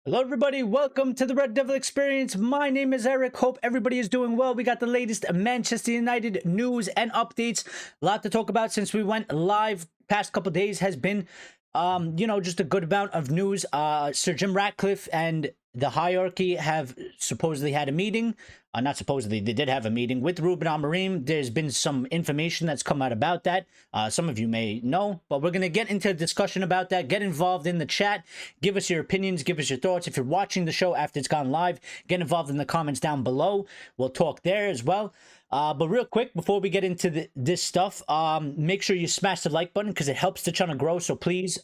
Hello, everybody. Welcome to the Red Devil Experience. My name is Eric. Hope everybody is doing well. We got the latest Manchester United news and updates. A lot to talk about since we went live. Past couple days has been, just a good amount of news. Sir Jim Ratcliffe and the hierarchy have supposedly had a meeting. Not supposedly, they did have a meeting with Ruben Amorim. There's been some information that's come out about that. Some of you may know, but we're going to get into a discussion about that. Get involved in the chat. Give us your opinions. Give us your thoughts. If you're watching the show after it's gone live, get involved in the comments down below. We'll talk there as well. But real quick, before we get into this stuff, make sure you smash the like button because it helps the channel grow. So please,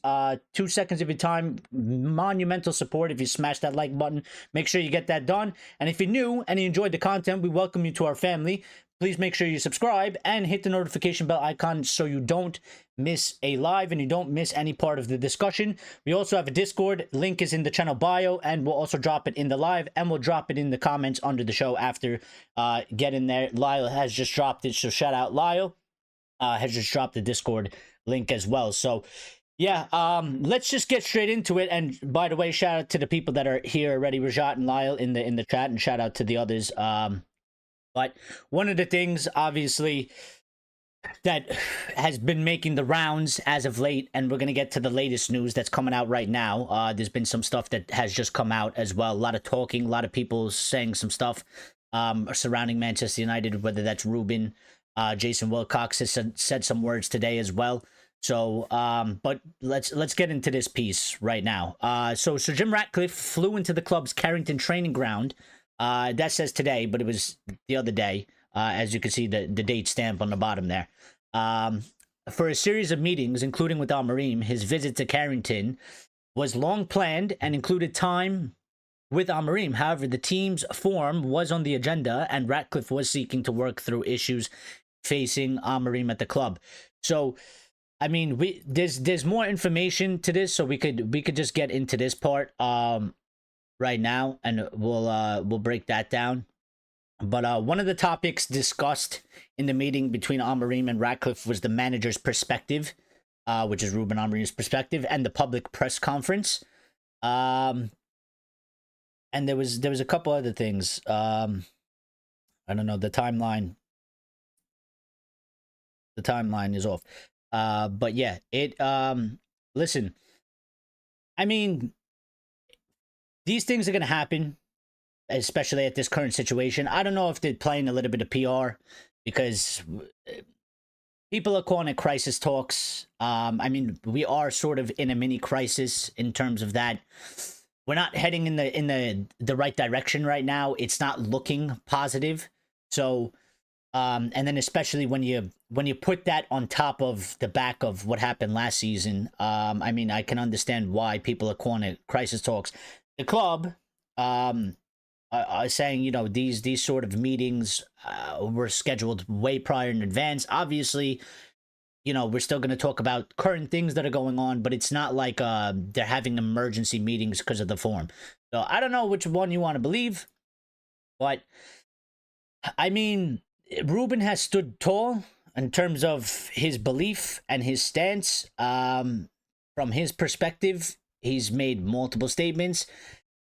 2 seconds of your time, monumental support if you smash that like button. Make sure you get that done. And if you're new and you enjoyed the content, we welcome you to our family. Please make sure you subscribe and hit the notification bell icon so you don't miss a live and you don't miss any part of the discussion. We also have a Discord. Link is in the channel bio, and we'll also drop it in the live, and we'll drop it in the comments under the show after. Get in there. Lyle has just dropped it, so shout out Lyle. Has just dropped the Discord link as well. So yeah, let's just get straight into it. And by the way, shout out to the people that are here already, Rajat and Lyle in the chat, and shout out to the others. But one of the things, obviously, that has been making the rounds as of late, and we're going to get to the latest news that's coming out right now. There's been some stuff that has just come out as well. A lot of talking, a lot of people saying some stuff surrounding Manchester United, whether that's Ruben, Jason Wilcox has said some words today as well. So, but let's get into this piece right now. So Sir Jim Ratcliffe flew into the club's Carrington training ground. That says today, but it was the other day. As you can see, the date stamp on the bottom there. For a series of meetings, including with Amorim, his visit to Carrington was long planned and included time with Amorim. However, the team's form was on the agenda, and Ratcliffe was seeking to work through issues facing Amorim at the club. So, I mean, there's more information to this, so we could just get into this part right now, and we'll break that down. But one of the topics discussed in the meeting between Amorim and Ratcliffe was the manager's perspective, which is Ruben Amorim's perspective, and the public press conference. And there was a couple other things. I don't know, the timeline is off. But yeah, listen, I mean, these things are going to happen, especially at this current situation. I don't know if they're playing a little bit of PR because people are calling it crisis talks. I mean, we are sort of in a mini crisis in terms of that. We're not heading in the right direction right now. It's not looking positive. So, and then especially when you put that on top of the back of what happened last season, I mean, I can understand why people are calling it crisis talks. The club, saying, you know, these sort of meetings were scheduled way prior in advance. Obviously, you know, we're still going to talk about current things that are going on, but it's not like they're having emergency meetings because of the form. So I don't know which one you want to believe, but I mean, Ruben has stood tall in terms of his belief and his stance. From his perspective, he's made multiple statements.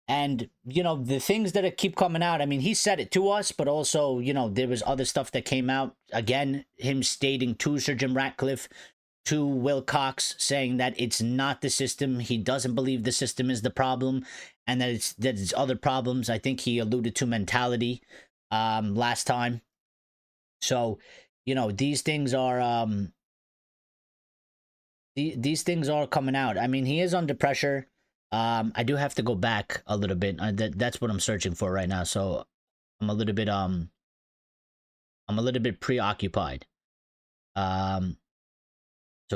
And, you know, the things that keep coming out, I mean, he said it to us, but also, you know, there was other stuff that came out. Again, him stating to Sir Jim Ratcliffe, to Wilcox, saying that it's not the system. He doesn't believe the system is the problem, and that it's other problems. I think he alluded to mentality last time. So, you know, these things are these things are coming out. I mean, he is under pressure. I do have to go back a little bit. That's what I'm searching for right now. So I'm a little bit preoccupied. So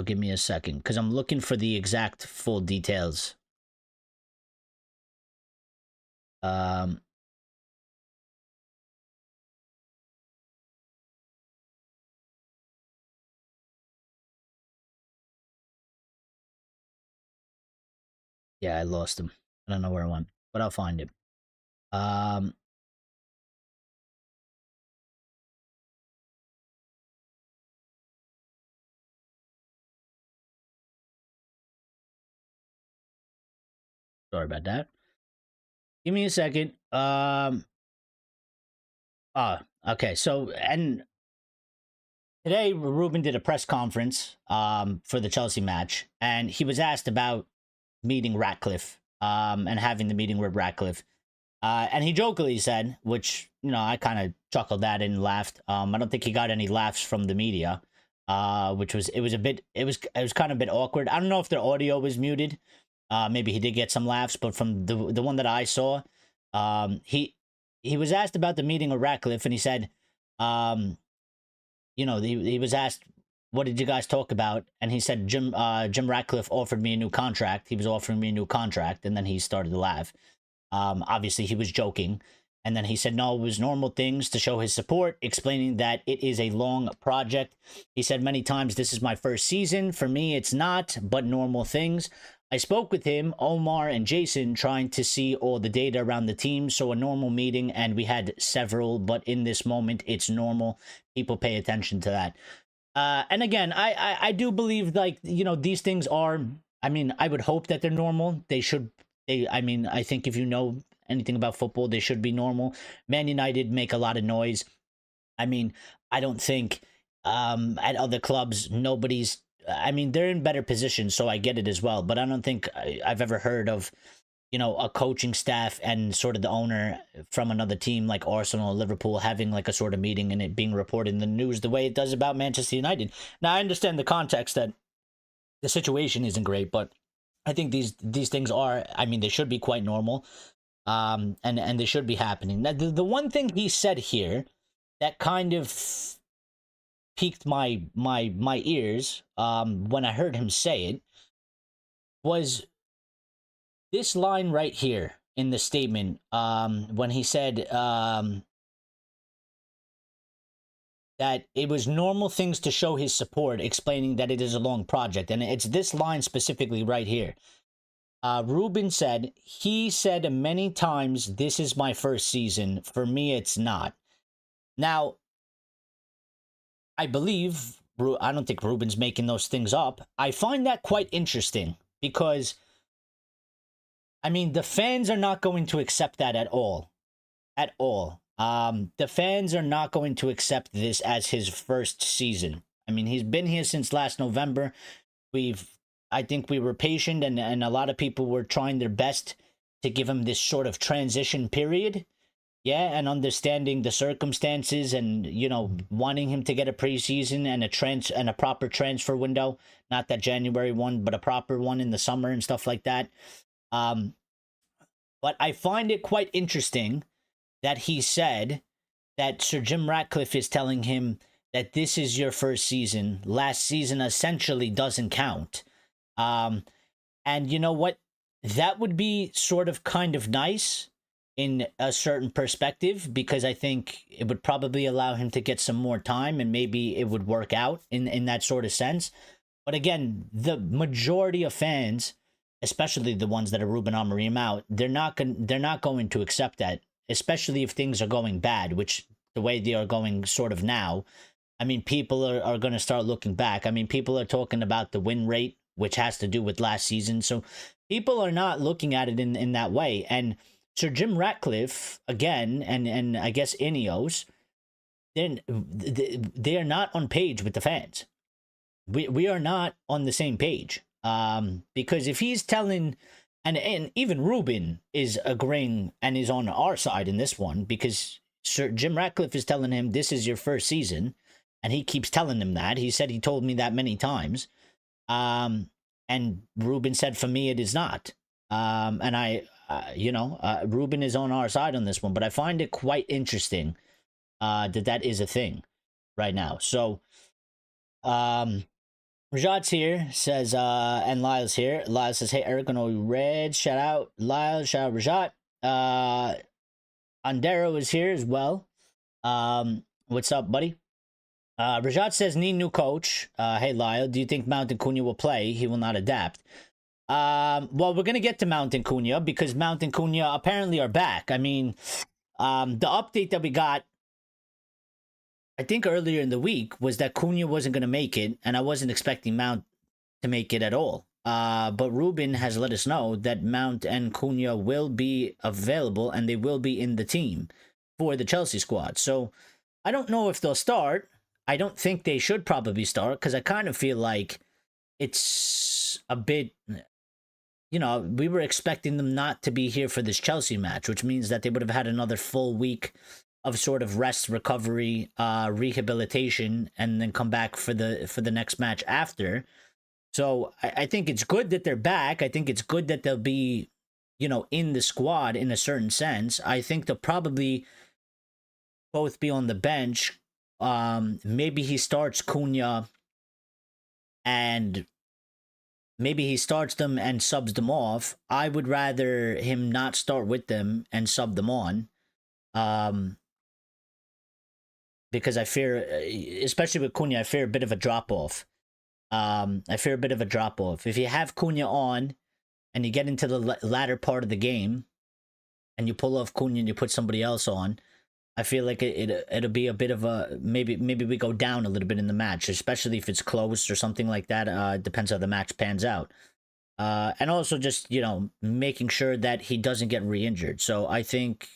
give me a second, because I'm looking for the exact full details. Yeah, I lost him. I don't know where I went, but I'll find him. Sorry about that. Give me a second. Okay. So, and today Ruben did a press conference for the Chelsea match, and he was asked about meeting Ratcliffe and having the meeting with Ratcliffe. And he jokingly said, which, you know, I kind of chuckled at and laughed. I don't think he got any laughs from the media, which was, it was kind of a bit awkward. I don't know if their audio was muted. Maybe he did get some laughs, but from the one that I saw, he was asked about the meeting with Ratcliffe, and he said, you know, he was asked, what did you guys talk about? And he said, Jim Ratcliffe offered me a new contract. He was offering me a new contract, and then he started to laugh. Obviously, he was joking. And then he said, no, it was normal things to show his support, explaining that it is a long project. He said many times, this is my first season. For me, it's not, but normal things. I spoke with him, Omar, and Jason, trying to see all the data around the team. So a normal meeting, and we had several, but in this moment, it's normal. People pay attention to that. And again, I do believe, like, you know, these things are, I mean, I would hope that they're normal. I mean, I think if you know anything about football, they should be normal. Man United make a lot of noise. I mean, I don't think at other clubs, I mean, they're in better positions, so I get it as well. But I don't think I've ever heard of, you know, a coaching staff and sort of the owner from another team like Arsenal or Liverpool having like a sort of meeting and it being reported in the news the way it does about Manchester United. Now, I understand the context that the situation isn't great, but I think these things are, I mean, they should be quite normal, and they should be happening. Now, the one thing he said here that kind of piqued my ears when I heard him say it was this line right here in the statement, when he said that it was normal things to show his support, explaining that it is a long project. And it's this line specifically right here. Ruben said, he said many times, this is my first season. For me, it's not. Now, I don't think Ruben's making those things up. I find that quite interesting because, I mean, the fans are not going to accept that at all. At all. The fans are not going to accept this as his first season. I mean, he's been here since last November. I think we were patient, and a lot of people were trying their best to give him this sort of transition period. Yeah, and understanding the circumstances and, you know, wanting him to get a preseason and a proper transfer window. Not that January one, but a proper one in the summer and stuff like that. But I find it quite interesting that he said that Sir Jim Ratcliffe is telling him that this is your first season. Last season essentially doesn't count. And you know what? That would be sort of kind of nice in a certain perspective, because I think it would probably allow him to get some more time and maybe it would work out in that sort of sense. But again, the majority of fans, especially the ones that are Ruben Amorim out, they're not going to accept that, especially if things are going bad, which the way they are going sort of now. I mean, people are going to start looking back. I mean, people are talking about the win rate, which has to do with last season. So people are not looking at it in that way. And Sir Jim Ratcliffe, again, and I guess Ineos, they are not on page with the fans. We are not on the same page. Because if he's telling, and even Ruben is agreeing and is on our side in this one, because Sir Jim Ratcliffe is telling him this is your first season, and he keeps telling him that. He said he told me that many times. And Ruben said, for me, it is not. And Ruben is on our side on this one, but I find it quite interesting that is a thing right now. So, Rajat's here, says, and Lyle's here. Lyle says, hey, Eric, on all you Reds. Shout out Lyle, shout out Rajat. Andero is here as well. What's up, buddy? Rajat says, need new coach. Hey, Lyle, do you think Mount and Cunha will play? He will not adapt. Well, we're going to get to Mount and Cunha because Mount and Cunha apparently are back. I mean, the update that we got, I think earlier in the week, was that Cunha wasn't going to make it, and I wasn't expecting Mount to make it at all. But Ruben has let us know that Mount and Cunha will be available and they will be in the team for the Chelsea squad. So I don't know if they'll start. I don't think they should probably start because I kind of feel like it's a bit, we were expecting them not to be here for this Chelsea match, which means that they would have had another full week of sort of rest, recovery, rehabilitation, and then come back for the next match after. So I think it's good that they're back. I think it's good that they'll be, in the squad in a certain sense. I think they'll probably both be on the bench. Maybe he starts Cunha and maybe he starts them and subs them off. I would rather him not start with them and sub them on. Because I fear, especially with Cunha, I fear a bit of a drop off. If you have Cunha on and you get into the latter part of the game and you pull off Cunha and you put somebody else on, I feel like it'll be a bit of a maybe we go down a little bit in the match, especially if it's close or something like that. It depends how the match pans out. And also just, making sure that he doesn't get re-injured. So I think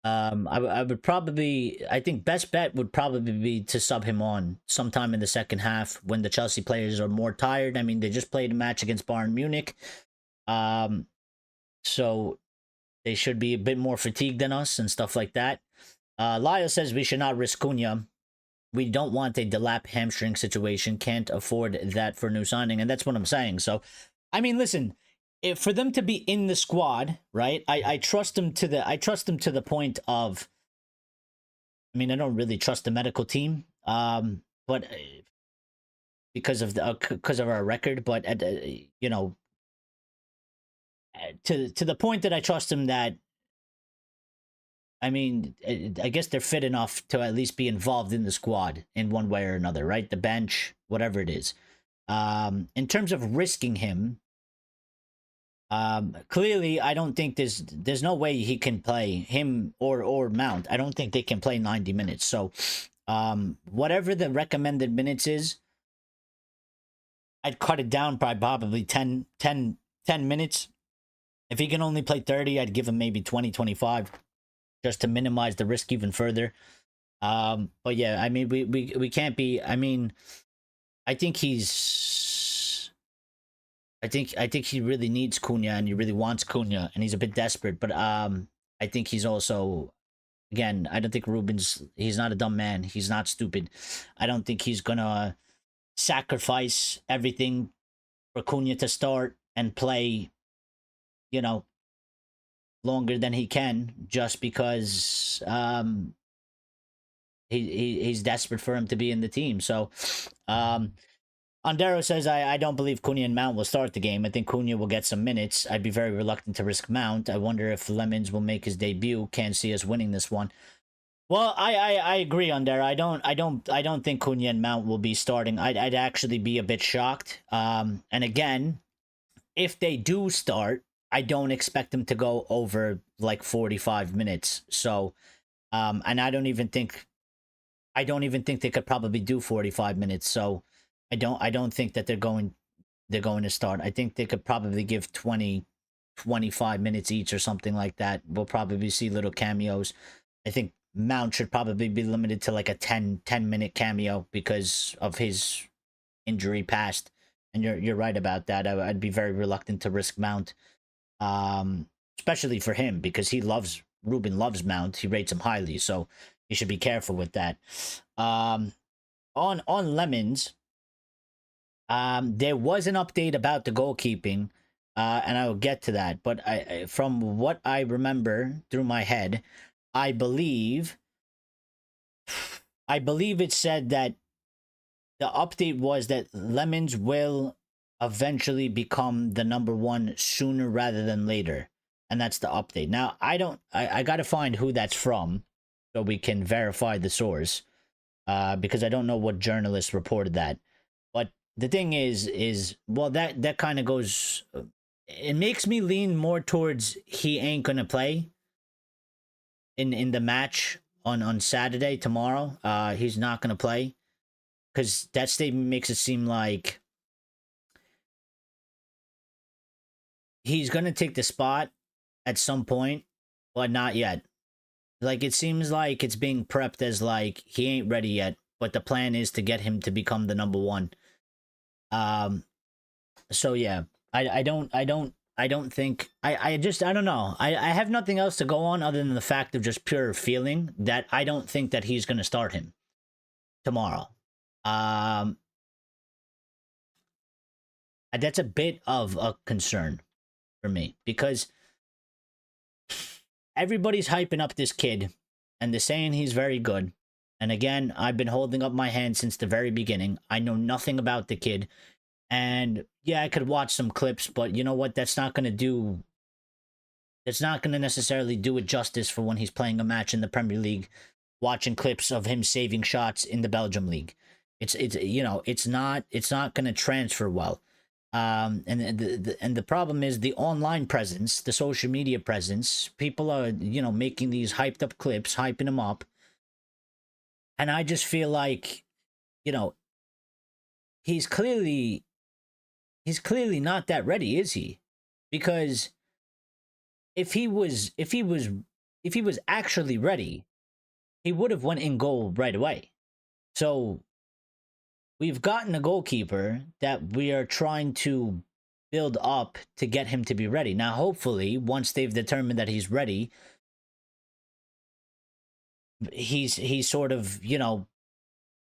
I think best bet would probably be to sub him on sometime in the second half when the Chelsea players are more tired. I mean, they just played a match against Bayern Munich. So they should be a bit more fatigued than us and stuff like that. Lyle says we should not risk Cunha. We don't want a Delap hamstring situation. Can't afford that for new signing. And that's what I'm saying. So, I mean, listen, if for them to be in the squad, right? I trust them to the point of, I mean, I don't really trust the medical team, but because of our record, but to the point that I trust them that, I mean, I guess they're fit enough to at least be involved in the squad in one way or another, right? The bench, whatever it is. In terms of risking him, clearly, I don't think there's no way he can play him or Mount. I don't think they can play 90 minutes. So, whatever the recommended minutes is, I'd cut it down by probably 10 minutes. If he can only play 30, I'd give him maybe 20, 25, just to minimize the risk even further. But yeah, I mean, we can't be. I mean, I think he really needs Cunha and he really wants Cunha and he's a bit desperate. But I think he's also, again, I don't think he's not a dumb man. He's not stupid. I don't think he's gonna sacrifice everything for Cunha to start and play, longer than he can just because he's desperate for him to be in the team. So Andero says, I don't believe Cunha and Mount will start the game. I think Cunha will get some minutes. I'd be very reluctant to risk Mount. I wonder if Lemons will make his debut. Can't see us winning this one. Well, I agree, Andero. I don't think Cunha and Mount will be starting. I'd actually be a bit shocked. And again, if they do start, I don't expect them to go over like 45 minutes. So, and I don't even think they could probably do 45 minutes. So, I don't think that they're going to start. I think they could probably give 20, 25 minutes each or something like that. We'll probably see little cameos. I think Mount should probably be limited to like a 10-minute cameo because of his injury past. And you're right about that. I'd be very reluctant to risk Mount, especially for him because Ruben loves Mount. He rates him highly, so you should be careful with that. On Lemons, there was an update about the goalkeeping, and I will get to that. But from what I remember through my head, I believe it said that the update was that Lemons will eventually become the number one sooner rather than later. And that's the update. Now, I got to find who that's from so we can verify the source, because I don't know what journalist reported that. But the thing is, well, that kind of goes, it makes me lean more towards he ain't going to play in the match on Saturday, tomorrow. He's not going to play. Because that statement makes it seem like he's gonna take the spot at some point, but not yet. Like it seems like it's being prepped as like he ain't ready yet, but the plan is to get him to become the number one. Um, so yeah, I don't think I don't know. I have nothing else to go on other than the fact of just pure feeling that I don't think that he's gonna start him tomorrow. Um, that's a bit of a concern for me because everybody's hyping up this kid and they're saying he's very good. And again, I've been holding up my hand since the very beginning. I know nothing about the kid. And yeah, I could watch some clips, but you know what? That's not going to necessarily do it justice for when he's playing a match in the Premier League, watching clips of him saving shots in the Belgium league. It's it's not going to transfer well. And the problem is the online presence, the social media presence. People are, making these hyped up clips, hyping them up. And I just feel like, he's clearly not that ready, is he? Because if he was actually ready, he would have went in goal right away. So we've gotten a goalkeeper that we are trying to build up to get him to be ready. Now, hopefully, once they've determined that he's ready, he's sort of,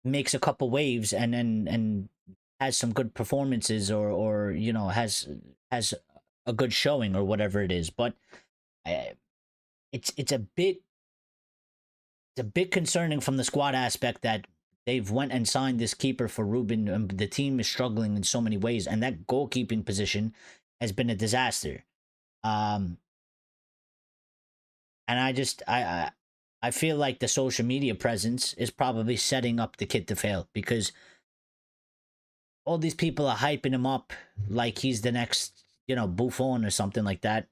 makes a couple waves and has some good performances or has a good showing or whatever it is. But it's a bit concerning from the squad aspect that they've went and signed this keeper for Ruben, and the team is struggling in so many ways, and that goalkeeping position has been a disaster. And I feel like the social media presence is probably setting up the kid to fail because all these people are hyping him up like he's the next, Buffon or something like that.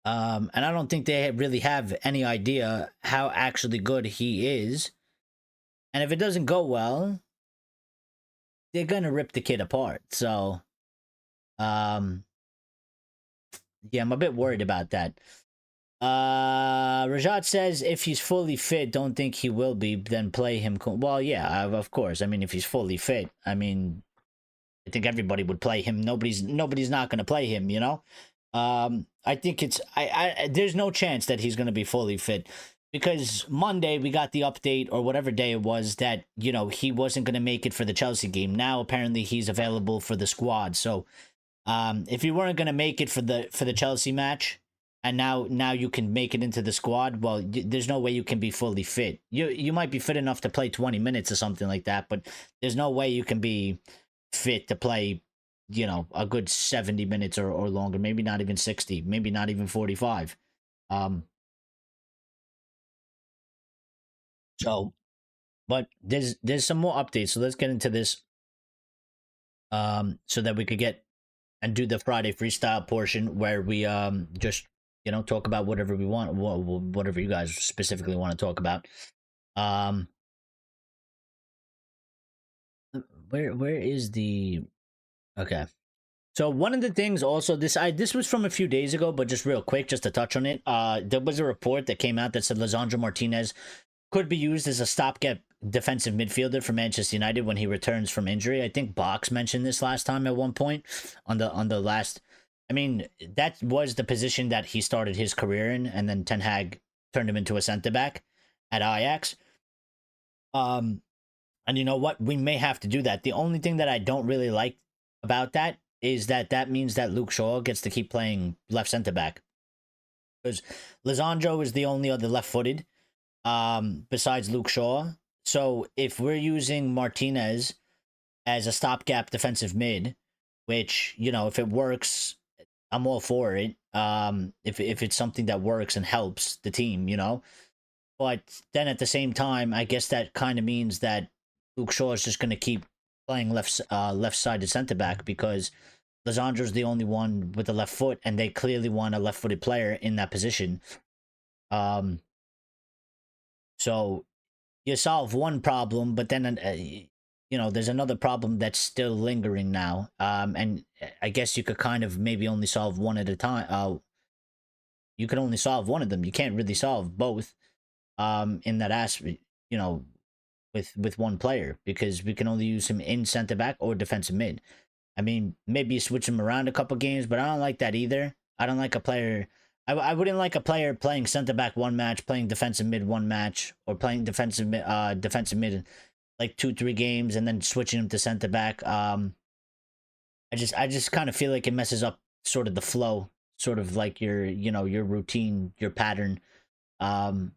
And I don't think they really have any idea how actually good he is. And if it doesn't go well, they're gonna rip the kid apart. So, yeah, I'm a bit worried about that. Rajat says if he's fully fit, don't think he will be, then play him. Well, yeah, of course. I mean, if he's fully fit, I mean, I think everybody would play him. Nobody's not gonna play him, I think there's no chance that he's gonna be fully fit. Because Monday we got the update or whatever day it was that, he wasn't going to make it for the Chelsea game. Now apparently he's available for the squad. So if you weren't going to make it for the Chelsea match and now you can make it into the squad, well, there's no way you can be fully fit. You might be fit enough to play 20 minutes or something like that, but there's no way you can be fit to play, a good 70 minutes or longer, maybe not even 60, maybe not even 45. So, but there's some more updates. So let's get into this. So that we could get and do the Friday freestyle portion where we just talk about whatever we want, whatever you guys specifically want to talk about. Where is the okay? So one of the things also this was from a few days ago, but just real quick, just to touch on it. There was a report that came out that said Lisandro Martinez could be used as a stopgap defensive midfielder for Manchester United when he returns from injury. I think Box mentioned this last time at one point on the last. I mean, that was the position that he started his career in, and then Ten Hag turned him into a centre back at Ajax. And you know what? We may have to do that. The only thing that I don't really like about that is that means that Luke Shaw gets to keep playing left centre back because Lisandro is the only other left-footed besides Luke Shaw. So if we're using Martinez as a stopgap defensive mid, which, if it works, I'm all for it. If it's something that works and helps the team, But then at the same time, I guess that kind of means that Luke Shaw is just going to keep playing left-sided center back because Lisandro's the only one with the left foot, and they clearly want a left-footed player in that position. So you solve one problem, but then there's another problem that's still lingering now. And I guess you could kind of maybe only solve one at a time. You can only solve one of them. You can't really solve both. In that aspect, you know, with one player, because we can only use him in center back or defensive mid. I mean, maybe you switch him around a couple games, but I don't like that either. I don't like a player. I wouldn't like a player playing center back one match, playing defensive mid one match, or playing defensive mid like 2-3 games and then switching him to center back. I just kind of feel like it messes up sort of the flow, sort of like your routine, your pattern. Um,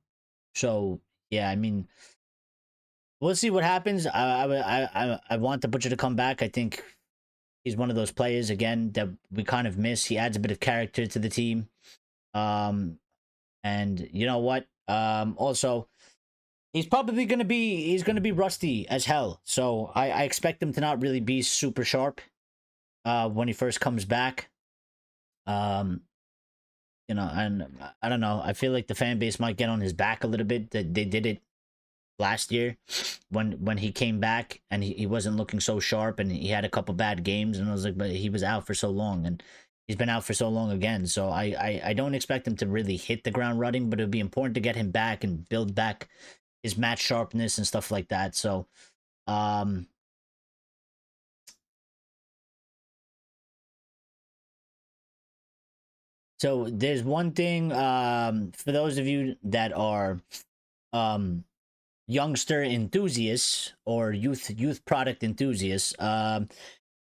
so yeah, I mean, we'll see what happens. I want the Butcher to come back. I think he's one of those players again that we kind of miss. He adds a bit of character to the team. And you know what? Also, he's gonna be rusty as hell. So I expect him to not really be super sharp when he first comes back. Um, and I don't know. I feel like the fan base might get on his back a little bit. That they did it last year when he came back and he wasn't looking so sharp and he had a couple bad games, and I was like, but he was out for so long and he's been out for so long again. So I don't expect him to really hit the ground running, but it would be important to get him back and build back his match sharpness and stuff like that. So um so there's one thing, for those of you that are um youngster enthusiasts or youth product enthusiasts.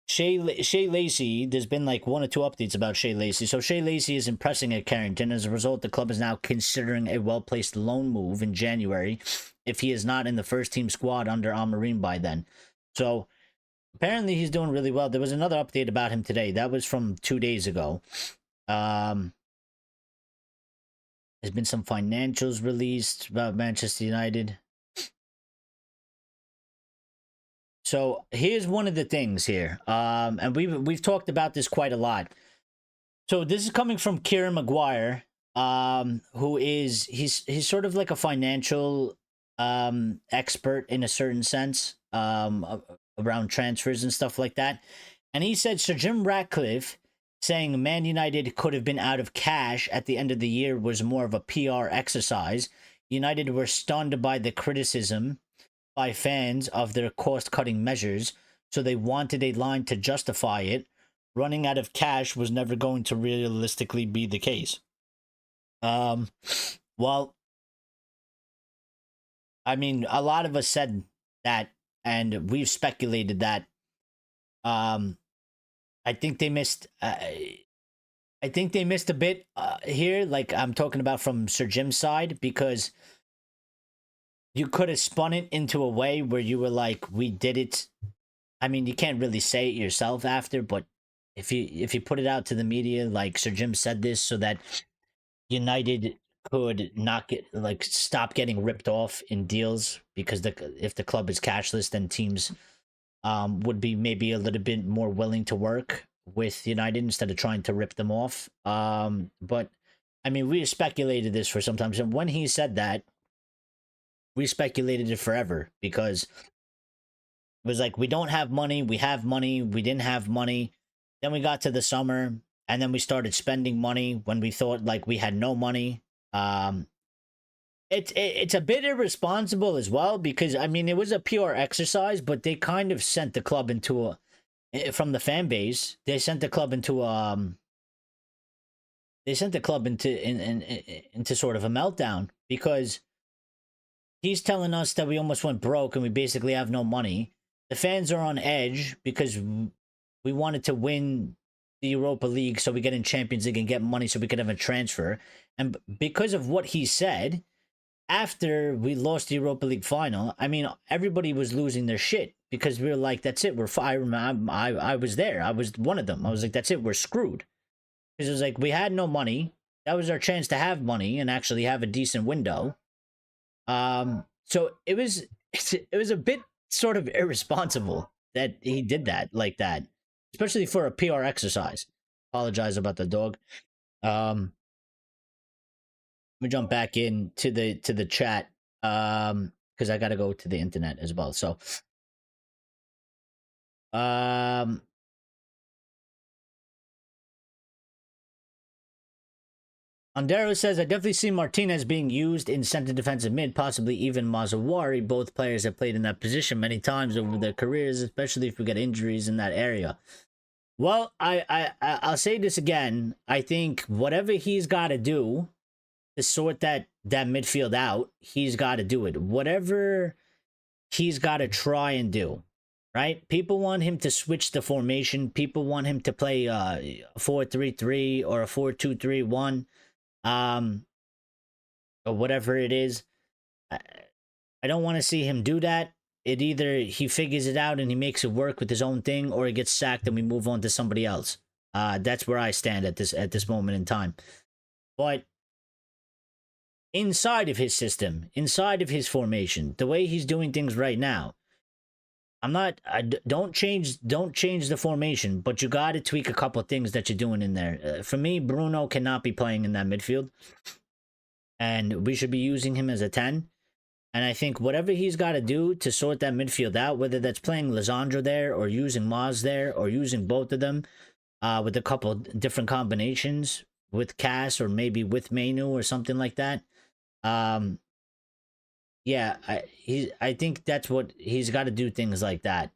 Shea Lacey, there's been like 1 or 2 updates about Shea Lacey. So Shea Lacey is impressing at Carrington. As a result, the club is now considering a well-placed loan move in January if he is not in the first team squad under Amorim by then. So apparently he's doing really well. There was another update about him today. That was from 2 days ago. Um, there's been some financials released about Manchester United. So here's one of the things here, and we've talked about this quite a lot. So this is coming from Kieran Maguire, who is he's sort of like a financial expert in a certain sense, around transfers and stuff like that. And he said Sir Jim Ratcliffe saying Man United could have been out of cash at the end of the year was more of a PR exercise. United were stunned by the criticism by fans of their cost-cutting measures, so they wanted a line to justify it. Running out of cash was never going to realistically be the case. Well, I mean, a lot of us said that, and we've speculated that. I think they missed. I think they missed a bit here. Like I'm talking about from Sir Jim's side, because you could have spun it into a way where you were like, we did it. I mean, you can't really say it yourself after, but if you put it out to the media, like Sir Jim said this so that United could not get like stop getting ripped off in deals, because if the club is cashless, then teams would be maybe a little bit more willing to work with United instead of trying to rip them off. But I mean, we speculated this for some time, and when he said that, we speculated it forever, because it was like, we don't have money, we have money, we didn't have money. Then we got to the summer, and then we started spending money when we thought like we had no money. It's a bit irresponsible as well, because I mean, it was a PR exercise, but they kind of sent the club into from the fan base, they sent the club into into sort of a meltdown, because he's telling us that we almost went broke and we basically have no money. The fans are on edge because we wanted to win the Europa League so we get in Champions League and get money so we could have a transfer. And because of what he said, after we lost the Europa League final, I mean, everybody was losing their shit, because we were like, that's it. I was there. I was one of them. I was like, that's it. We're screwed. Because it was like, we had no money. That was our chance to have money and actually have a decent window. So it was a bit sort of irresponsible that he did that like that, especially for a PR exercise. Apologize about the dog. Let me jump back in to the chat, because I got to go to the internet as well. So Andero says, I definitely see Martinez being used in center defensive mid, possibly even Mazawari. Both players have played in that position many times over their careers, especially if we get injuries in that area. Well, I'll say this again. I think whatever he's got to do to sort that midfield out, he's got to do it. Whatever he's got to try and do, right? People want him to switch the formation. People want him to play a 4-3-3 or a 4-2-3-1. Or whatever it is. I don't want to see him do that. It either he figures it out and he makes it work with his own thing, or he gets sacked and we move on to somebody else. That's where I stand at this moment in time. But inside of his system, inside of his formation, the way he's doing things right now, don't change the formation, but you got to tweak a couple of things that you're doing in there. For me, Bruno cannot be playing in that midfield, and we should be using him as a 10. And I think whatever he's got to do to sort that midfield out, whether that's playing Lisandro there or using Maz there or using both of them with a couple different combinations with Cass or maybe with Mainu or something like that. Yeah, I think that's what he's got to do, things like that.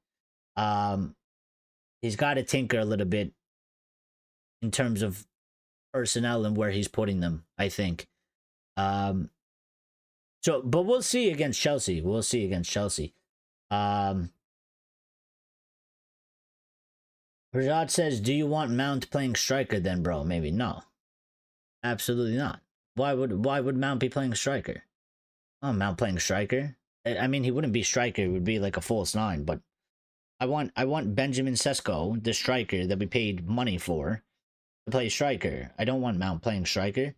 He's got to tinker a little bit in terms of personnel and where he's putting them, I think. But we'll see against Chelsea. Rajat says, do you want Mount playing striker then, bro? Maybe. No. Absolutely not. Why would Mount be playing striker? Oh, Mount playing striker? I mean, he wouldn't be striker. It would be like a false nine, but I want Benjamin Sesko, the striker that we paid money for, to play striker. I don't want Mount playing striker.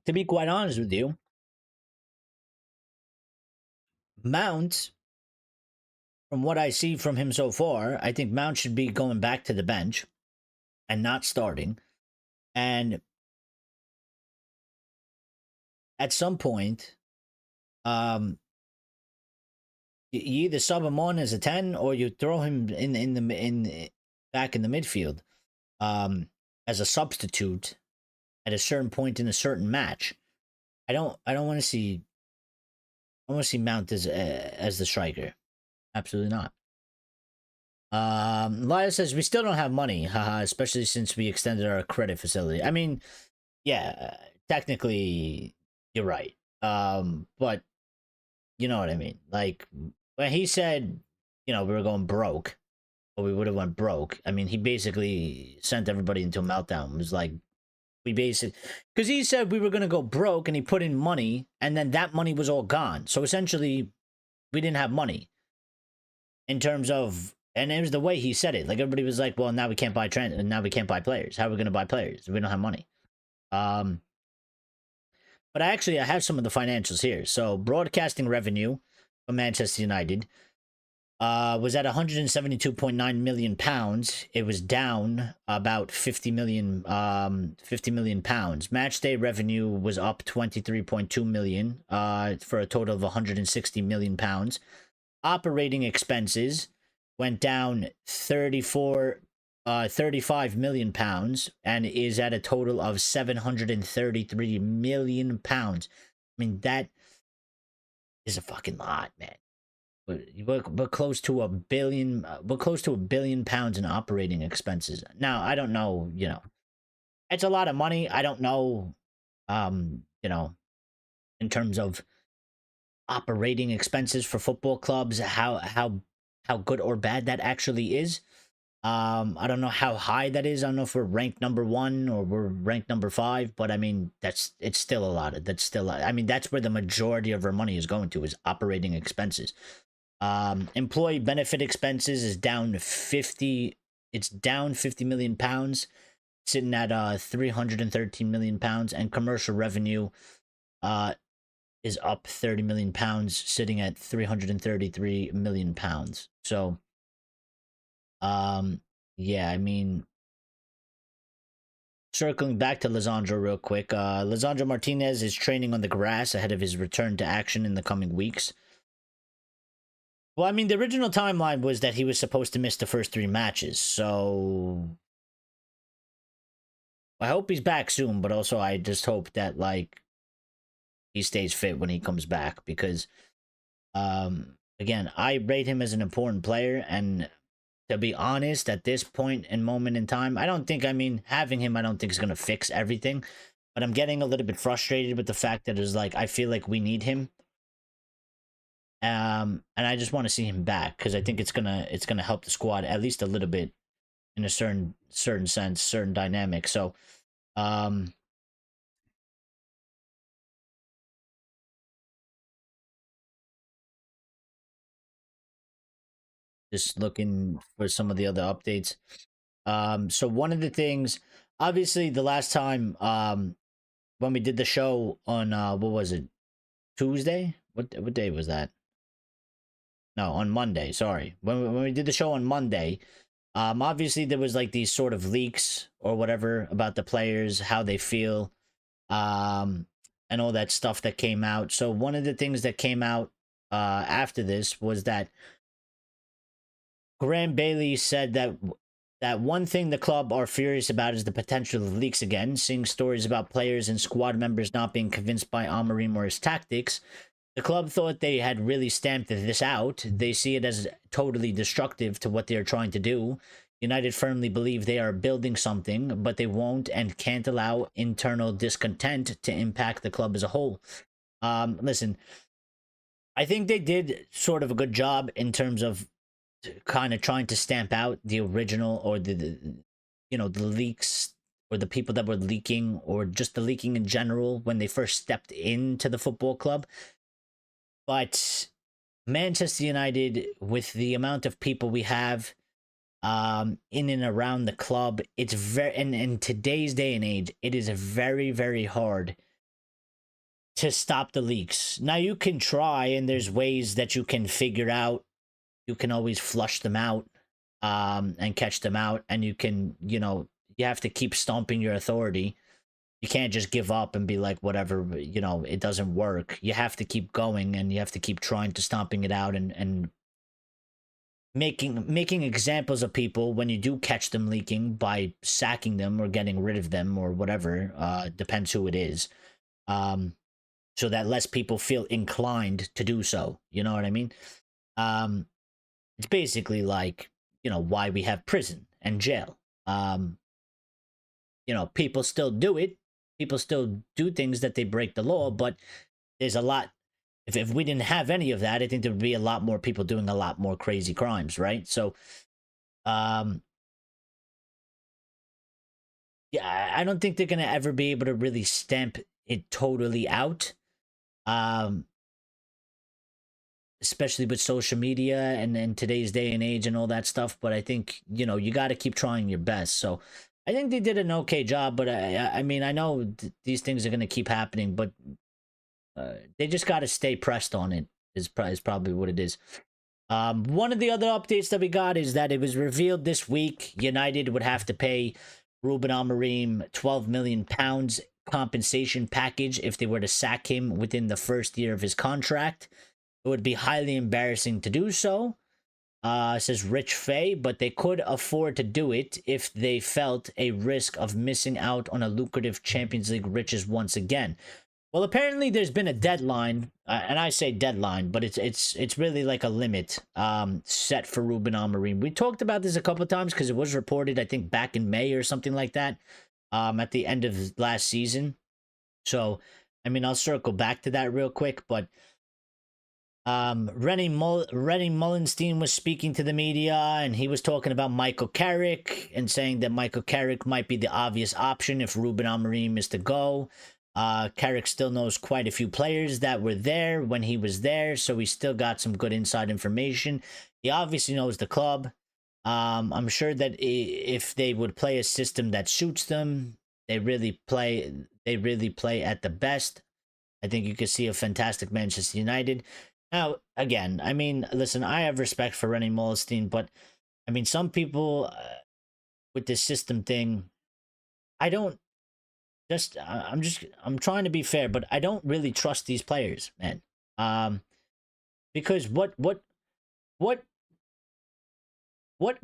To be quite honest with you, Mount, from what I see from him so far, I think Mount should be going back to the bench and not starting. And at some point, you either sub him on as a 10 or you throw him back in the midfield as a substitute at a certain point in a certain match. I don't want to see Mount as the striker. Absolutely not. Lyle says we still don't have money, haha, especially since we extended our credit facility. I mean, yeah, technically you're right. But you know what I mean? Like when he said, we were going broke, or we would have went broke. I mean, he basically sent everybody into a meltdown. It was like because he said we were going to go broke, and he put in money, and then that money was all gone. So essentially, we didn't have money in terms of, and it was the way he said it. Like everybody was like, well, now we can't buy now we can't buy players. How are we going to buy players? We don't have money. But I have some of the financials here. So broadcasting revenue for Manchester United was at 172.9 million pounds. It was down about 50 million pounds. Match day revenue was up 23.2 million for a total of 160 million pounds. Operating expenses went down 35 million pounds and is at a total of 733 million pounds. I mean, that is a fucking lot, man. We're close to $1 billion. We're close to £1 billion in operating expenses. Now, I don't know, it's a lot of money. I don't know, in terms of operating expenses for football clubs, how good or bad that actually is. I don't know how high that is. I don't know if we're ranked number 1 or we're ranked number 5, but I mean, it's still a lot. I mean, that's where the majority of our money is going to, is operating expenses. Employee benefit expenses is down 50. It's down 50 million pounds, sitting at 313 million pounds, and commercial revenue is up 30 million pounds, sitting at 333 million pounds. So, yeah, I mean, circling back to Lisandro real quick, Lisandro Martinez is training on the grass ahead of his return to action in the coming weeks. Well, I mean, the original timeline was that he was supposed to miss the first 3 matches, so I hope he's back soon. But also, I just hope that like he stays fit when he comes back because, again, I rate him as an important player, and to be honest, at this point and moment in time, I don't think. I mean, having him, I don't think is gonna fix everything, but I'm getting a little bit frustrated with the fact that it's like I feel like we need him. And I just want to see him back because I think it's gonna help the squad at least a little bit in a certain sense, certain dynamic. So, um, just looking for some of the other updates. So one of the things, obviously, the last time, when we did the show on what was it, Tuesday? What day was that? No, on Monday. Sorry, when we did the show on Monday. Obviously there was like these sort of leaks or whatever about the players, how they feel, um, and all that stuff that came out. So one of the things that came out after this was that Graham Bailey said that one thing the club are furious about is the potential of leaks again, seeing stories about players and squad members not being convinced by Amorim or his tactics. The club thought they had really stamped this out. They see it as totally destructive to what they are trying to do. United firmly believe they are building something, but they won't and can't allow internal discontent to impact the club as a whole. Listen, I think they did sort of a good job in terms of kind of trying to stamp out the original or the leaks or the people that were leaking or just the leaking in general when they first stepped into the football club. But Manchester United, with the amount of people we have in and around the club, it's very, and in today's day and age, it is very, very hard to stop the leaks. Now, you can try, and there's ways that you can figure out. You can always flush them out and catch them out, and you can, you have to keep stomping your authority. You can't just give up and be like, whatever, it doesn't work. You have to keep going, and you have to keep trying to stomping it out and making examples of people when you do catch them leaking by sacking them or getting rid of them or whatever. Depends who it is. So that less people feel inclined to do so. You know what I mean? It's basically like, why we have prison and jail. People still do it. People still do things that they break the law, but there's a lot. If we didn't have any of that, I think there would be a lot more people doing a lot more crazy crimes, right? So, yeah, I don't think they're gonna ever be able to really stamp it totally out. Especially with social media and in today's day and age and all that stuff. But I think, you got to keep trying your best. So I think they did an okay job, but I mean, I know these things are going to keep happening, but they just got to stay pressed on it is probably what it is. One of the other updates that we got is that it was revealed this week United would have to pay Ruben Amorim £12 million compensation package if they were to sack him within the first year of his contract. It would be highly embarrassing to do so, says Rich Fay, but they could afford to do it if they felt a risk of missing out on a lucrative Champions League riches once again. Well, apparently there's been a deadline, and I say deadline, but it's really like a limit set for Ruben Amorim. We talked about this a couple of times because it was reported, I think, back in May or something like that, at the end of last season. So, I mean, I'll circle back to that real quick, but Rennie Mullenstein was speaking to the media, and he was talking about Michael Carrick and saying that Michael Carrick might be the obvious option if Ruben Amorim is to go. Carrick still knows quite a few players that were there when he was there, so he still got some good inside information. He obviously knows the club. I'm sure that if they would play a system that suits them, they really play at the best. I think you could see a fantastic Manchester United. Now, again, I mean, listen, I have respect for Rennie Mullenstein, but I mean, some people with this system thing, I'm trying to be fair, but I don't really trust these players, man. Because what what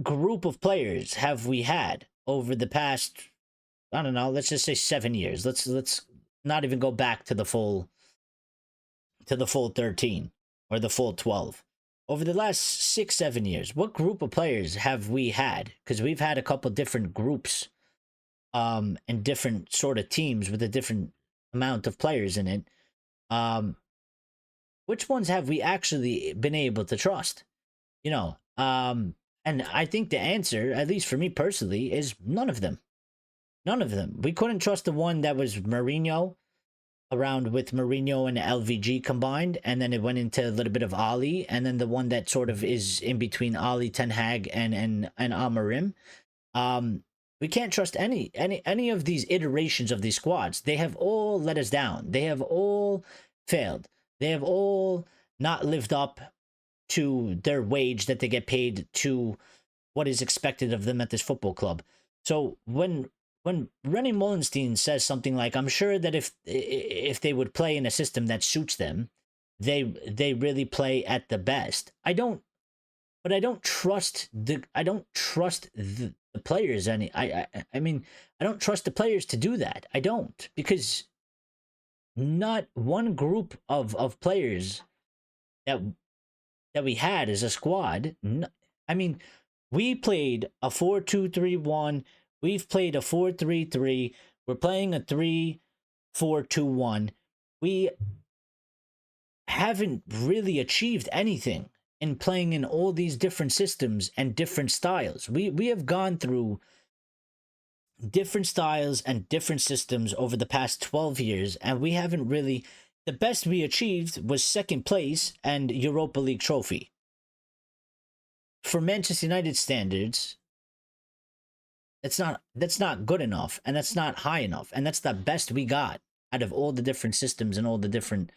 group of players have we had over the past, I don't know, let's just say 7 years. Let's not even go back to the full 13 or the full 12. Over the last 6-7 years, what group of players have we had? Because we've had a couple different groups and different sort of teams with a different amount of players in it. Which ones have we actually been able to trust? You know, and I think the answer, at least for me personally, is none of them. None of them. We couldn't trust the one that was Mourinho, around with Mourinho and LVG combined, and then it went into a little bit of Ali, and then the one that sort of is in between Ali, Ten Hag, and Amorim. We can't trust any of these iterations of these squads. They have all let us down. They have all failed. They have all not lived up to their wage that they get paid, to what is expected of them at this football club. So when René Mollenstein says something like, I'm sure that if they would play in a system that suits them, they really play at the best. I don't trust the players any. I mean, I don't trust the players to do that. I don't, because not one group of players that we had as a squad. I mean, we played a 4-2-3-1. We've played a 4-3-3. We're playing a 3-4-2-1. We haven't really achieved anything in playing in all these different systems and different styles. We have gone through different styles and different systems over the past 12 years, and we haven't really... The best we achieved was second place and Europa League trophy. For Manchester United standards, that's not good enough, and that's not high enough, and that's the best we got out of all the different systems and all the different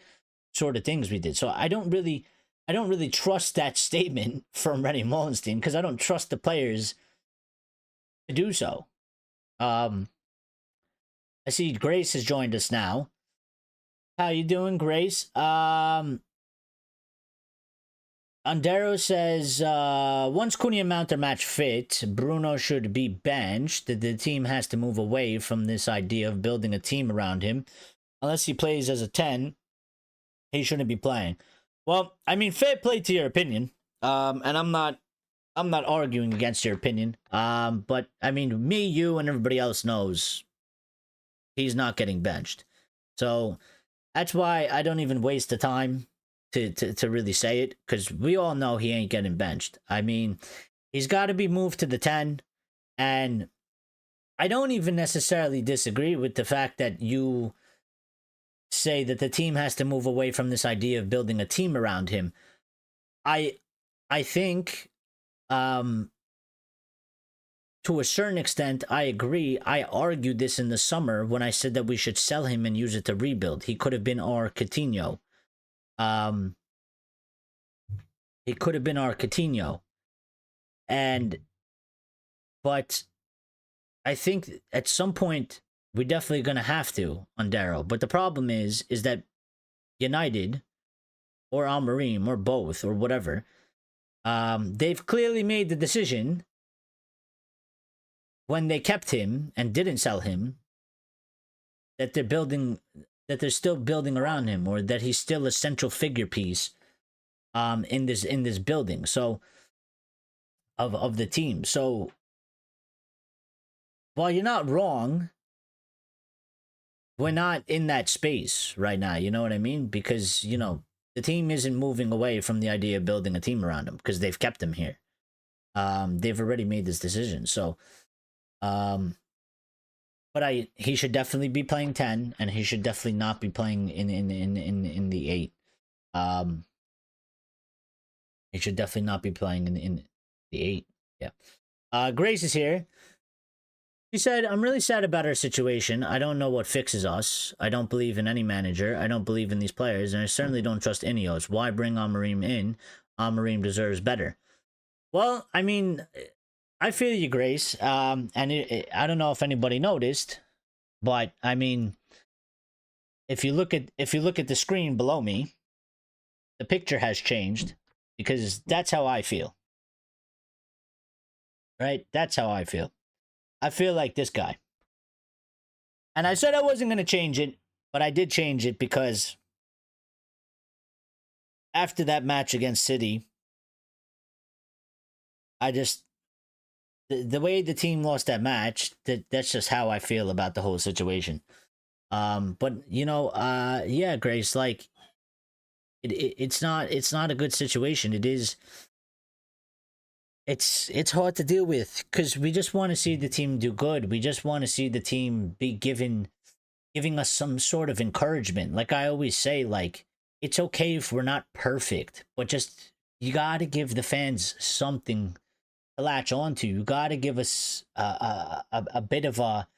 sort of things we did. So I don't really trust that statement from René Mollenstein, because I don't trust the players to do so. I see Grace has joined us now. How you doing, Grace? Andero says, once Cunha and Mount are match fit, Bruno should be benched. The team has to move away from this idea of building a team around him. Unless he plays as a 10, he shouldn't be playing. Well, I mean, fair play to your opinion. And I'm not arguing against your opinion. But I mean, me, you, and everybody else knows he's not getting benched. So that's why I don't even waste the time to really say it, because we all know he ain't getting benched. I mean, he's got to be moved to the 10, and I don't even necessarily disagree with the fact that you say that the team has to move away from this idea of building a team around him. I think, to a certain extent, I agree. I argued this in the summer when I said that we should sell him and use it to rebuild. He could have been our Coutinho. He could have been our Coutinho. But I think at some point we're definitely going to have to on Darrow. But the problem is that United or Amorim or both or whatever, they've clearly made the decision when they kept him and didn't sell him that they're still building around him, or that he's still a central figure piece in this building, so of the team. So while you're not wrong, we're not in that space right now, you know what I mean? Because, you know, the team isn't moving away from the idea of building a team around him, because they've kept him here. They've already made this decision. So but he should definitely be playing 10, and he should definitely not be playing in the 8. He should definitely not be playing in the 8. Yeah. Grace is here. She said, I'm really sad about our situation. I don't know what fixes us. I don't believe in any manager. I don't believe in these players, and I certainly don't trust Ineos. Why bring Amorim in? Amorim deserves better. Well, I mean, I feel you, Grace. And I don't know if anybody noticed, but I mean, if you look at the screen below me, the picture has changed because that's how I feel. Right? That's how I feel. I feel like this guy. And I said I wasn't going to change it, but I did change it because after that match against City, I just the way the team lost that match, that's just how I feel about the whole situation. But yeah, Grace, like it's not a good situation. It's hard to deal with because we just want to see the team do good. We just want to see the team be giving us some sort of encouragement. Like I always say, like it's okay if we're not perfect, but just you got to give the fans something to latch onto. You got to give us a bit of a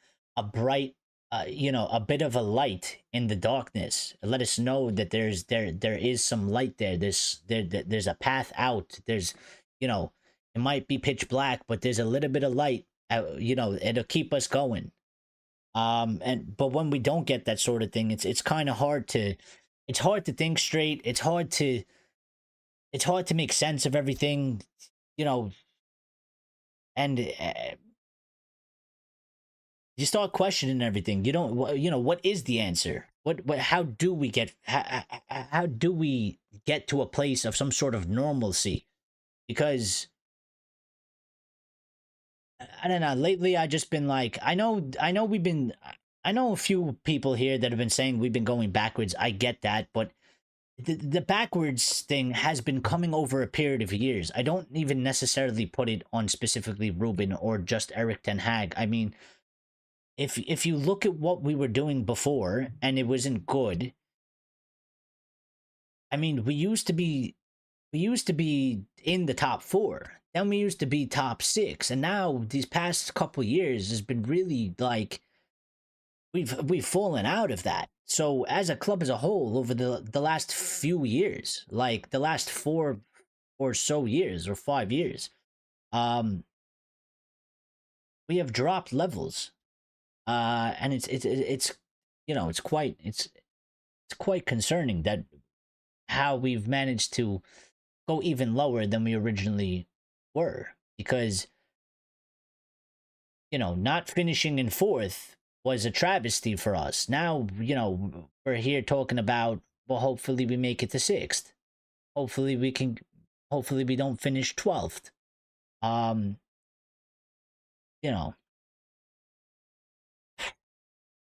bright, a bit of a light in the darkness. Let us know that there is some light there. There's a path out. There's, it might be pitch black, but there's a little bit of light. It'll keep us going. But when we don't get that sort of thing, it's kind of hard to think straight. It's hard to make sense of everything, and you start questioning everything. You don't, what is the answer? How do we get to a place of some sort of normalcy? Because I don't know. Lately, I just been like, I know a few people here that have been saying we've been going backwards. I get that, but the backwards thing has been coming over a period of years. I don't even necessarily put it on specifically Ruben or just Eric Ten Hag. I mean, if you look at what we were doing before and it wasn't good, I mean, we used to be in the top 4. Then we used to be top 6, and now these past couple years has been really like we've fallen out of that. So as a club as a whole, over the last few years, like the last 4 or so years or 5 years, we have dropped levels, and it's quite concerning that how we've managed to go even lower than we originally were, because not finishing in 4th was a travesty for us. Now we're here talking about, well, hopefully we make it to 6th, hopefully we don't finish 12th.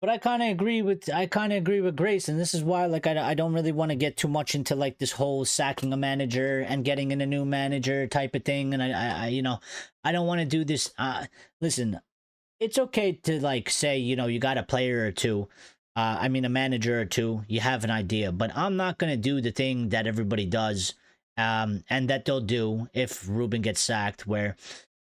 But I kind of agree with Grace, and this is why, like, I don't really want to get too much into like this whole sacking a manager and getting in a new manager type of thing. And I don't want to do this. Listen, it's okay to like say you got a player or two, a manager or two, you have an idea, but I'm not gonna do the thing that everybody does, and that they'll do if Ruben gets sacked, where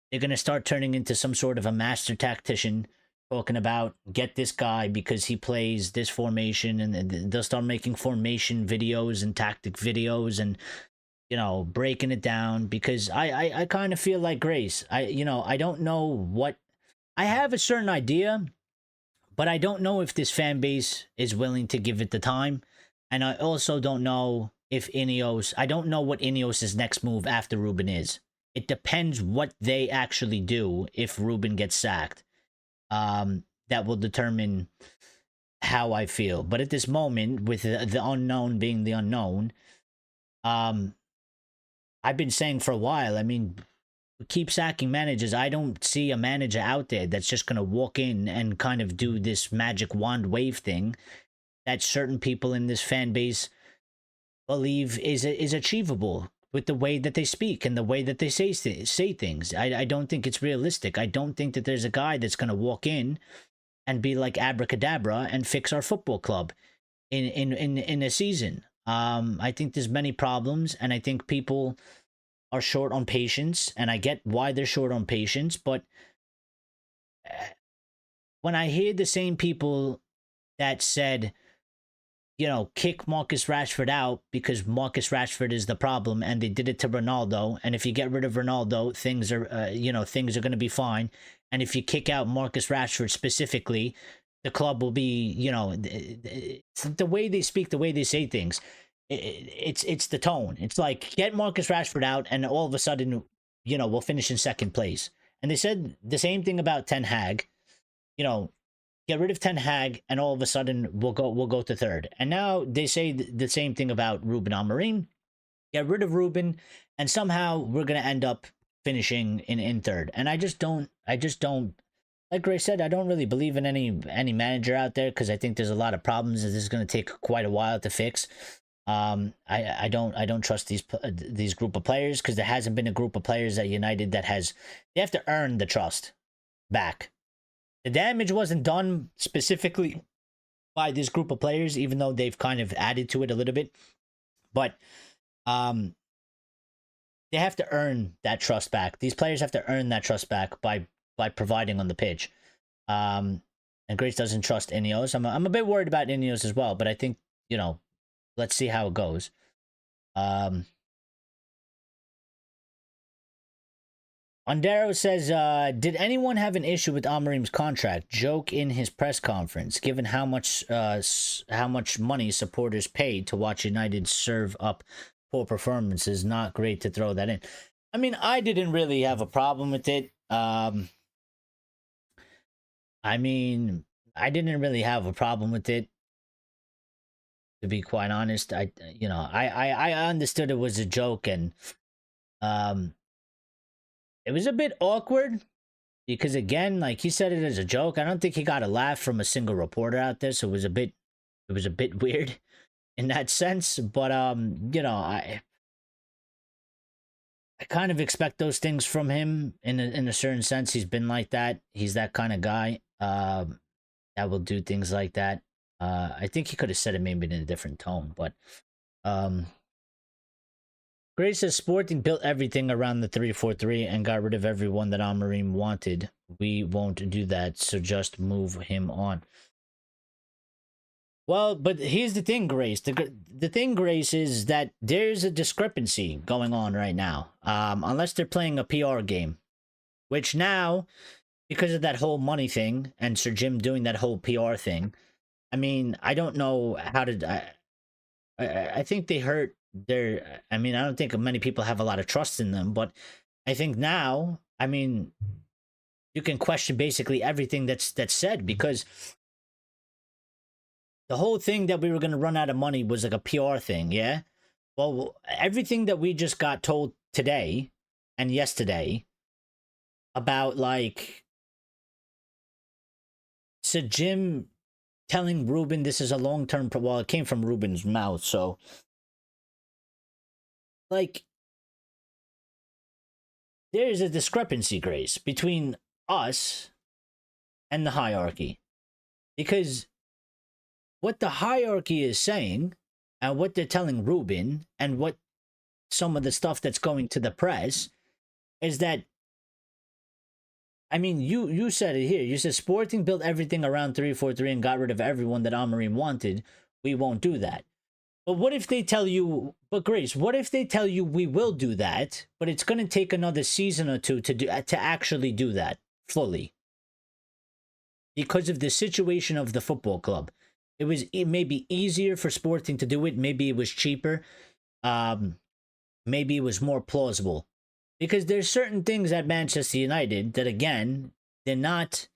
they're gonna start turning into some sort of a master tactician, talking about get this guy because he plays this formation, and they'll start making formation videos and tactic videos and breaking it down. Because I kind of feel like Grace, I don't know what, I have a certain idea, but I don't know if this fan base is willing to give it the time. And I also don't know if I don't know what Ineos's next move after Ruben is. It depends what they actually do if Ruben gets sacked. That will determine how I feel. But at this moment, with the unknown being the unknown, I've been saying for a while, I mean, keep sacking managers. I don't see a manager out there that's just going to walk in and kind of do this magic wand wave thing that certain people in this fan base believe is achievable with the way that they speak and the way that they say things. I don't think it's realistic. I don't think that there's a guy that's going to walk in and be like abracadabra and fix our football club in a season. I think there's many problems, and I think people are short on patience, and I get why they're short on patience. But when I hear the same people that said, kick Marcus Rashford out because Marcus Rashford is the problem, and they did it to Ronaldo, and if you get rid of Ronaldo, things are going to be fine, and if you kick out Marcus Rashford specifically, the club will be, the way they speak, the way they say things, it's the tone. It's like, get Marcus Rashford out, and all of a sudden, we'll finish in second place. And they said the same thing about Ten Hag. Get rid of Ten Hag, and all of a sudden we'll go to third. And now they say the same thing about Ruben Amorim. Get rid of Ruben, and somehow we're gonna end up finishing in third. And I just don't. Like Gray said, I don't really believe in any manager out there, because I think there's a lot of problems that this is going to take quite a while to fix. I don't trust these group of players, because there hasn't been a group of players at United that they have to earn the trust back. The damage wasn't done specifically by this group of players, even though they've kind of added to it a little bit. But they have to earn that trust back. These players have to earn that trust back by providing on the pitch. And Grace doesn't trust Ineos. I'm a bit worried about Ineos as well, but I think, let's see how it goes. Ondero says, did anyone have an issue with Amorim's contract? Joke in his press conference, given how much money supporters paid to watch United serve up poor performances. Not great to throw that in. I mean, I didn't really have a problem with it. I didn't really have a problem with it, to be quite honest. I understood it was a joke, and it was a bit awkward, because again, like, he said it as a joke. I don't think he got a laugh from a single reporter out there, so it was a bit weird in that sense. But I kind of expect those things from him in a certain sense. He's been like that. He's that kind of guy that will do things like that. I think he could have said it maybe in a different tone, but Grace says Sporting built everything around the 3-4-3 and got rid of everyone that Amorim wanted. We won't do that, so just move him on. Well, but here's the thing, Grace. The thing, Grace, is that there's a discrepancy going on right now. Unless they're playing a PR game, which now, because of that whole money thing and Sir Jim doing that whole PR thing, I mean, I don't know how to. I think they hurt their. I mean, I don't think many people have a lot of trust in them, but I think now, I mean, you can question basically everything that's said, because the whole thing that we were going to run out of money was like a PR thing, yeah? Well, everything that we just got told today and yesterday about, like, Sir Jim telling Ruben this is a long-term... Well, it came from Ruben's mouth, so... Like, there's a discrepancy, Grace, between us and the hierarchy. Because what the hierarchy is saying, and what they're telling Ruben, and what some of the stuff that's going to the press, is that, I mean, you said it here. You said Sporting built everything around 3-4-3 and got rid of everyone that Amorim wanted. We won't do that. But what if they tell you, but Grace, what if they tell you we will do that, but it's going to take another season or two to actually do that fully? Because of the situation of the football club. It may be easier for Sporting to do it. Maybe it was cheaper. Maybe it was more plausible. Because there's certain things at Manchester United that, again, they're not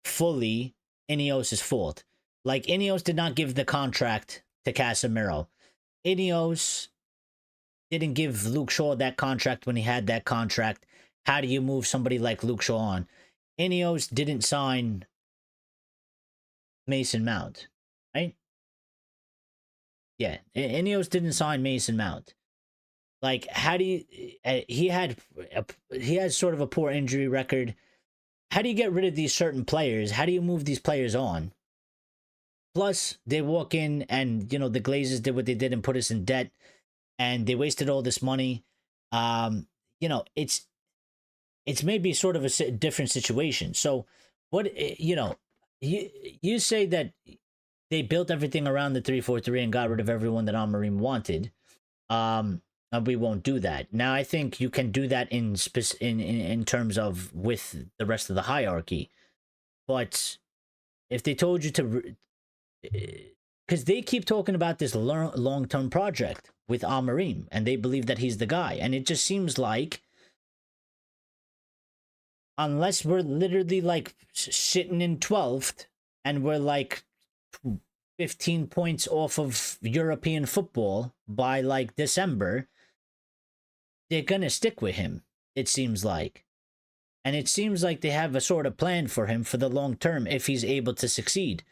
fully Ineos' fault. Like, Ineos did not give the contract to Casemiro. Ineos didn't give Luke Shaw that contract when he had that contract. How do you move somebody like Luke Shaw on? Ineos didn't sign Mason Mount, right? Yeah, Ineos didn't sign Mason Mount. Like, how do you... He has sort of a poor injury record. How do you get rid of these certain players? How do you move these players on? Plus, they walk in and, the Glazers did what they did and put us in debt. And they wasted all this money. It's maybe sort of a different situation. So, what, you say that they built everything around the 3-4-3 and got rid of everyone that Amorim wanted. And we won't do that. Now, I think you can do that in terms of with the rest of the hierarchy. But if they told you to because they keep talking about this long-term project with Amorim, and they believe that he's the guy. And it just seems like, unless we're literally like sitting in 12th and we're like 15 points off of European football by like December, they're gonna stick with him, it seems like. And it seems like they have a sort of plan for him for the long term if he's able to succeed.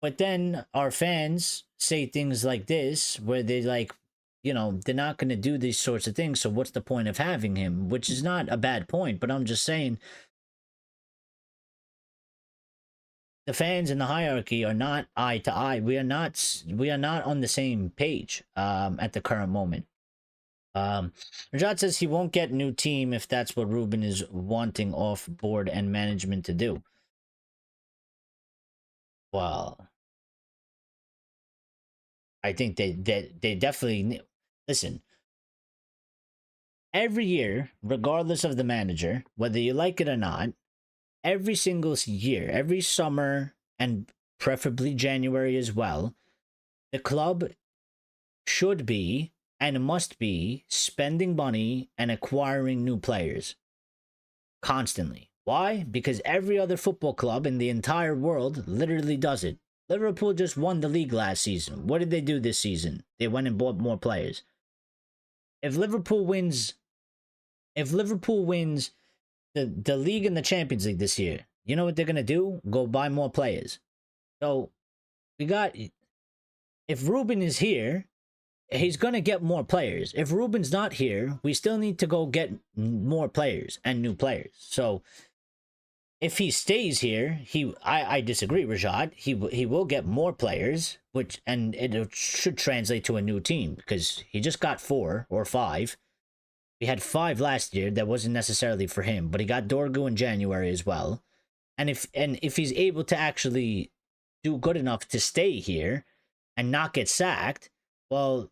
But then our fans say things like this, where they like, you know, they're not going to do these sorts of things, so what's the point of having him? Which is not a bad point, but I'm just saying the fans in the hierarchy are not eye to eye. We are not on the same page at the current moment. Rajat says he won't get new team if that's what Ruben is wanting off board and management to do. Well, I think they definitely listen. Every year, regardless of the manager, whether you like it or not, every single year, every summer, and preferably January as well, the club should be and must be spending money and acquiring new players constantly. Why? Because every other football club in the entire world literally does it. Liverpool just won the league last season. What did they do this season? They went and bought more players. If Liverpool wins the league and the Champions League this year, you know what they're going to do? Go buy more players. So, if Ruben is here, he's going to get more players. If Ruben's not here, we still need to go get more players and new players. So, if he stays here, I disagree, Rajat. He will get more players, and it should translate to a new team, because he just got 4 or 5. We had 5 last year. That wasn't necessarily for him, but he got Dorgu in January as well. And if he's able to actually do good enough to stay here and not get sacked, well,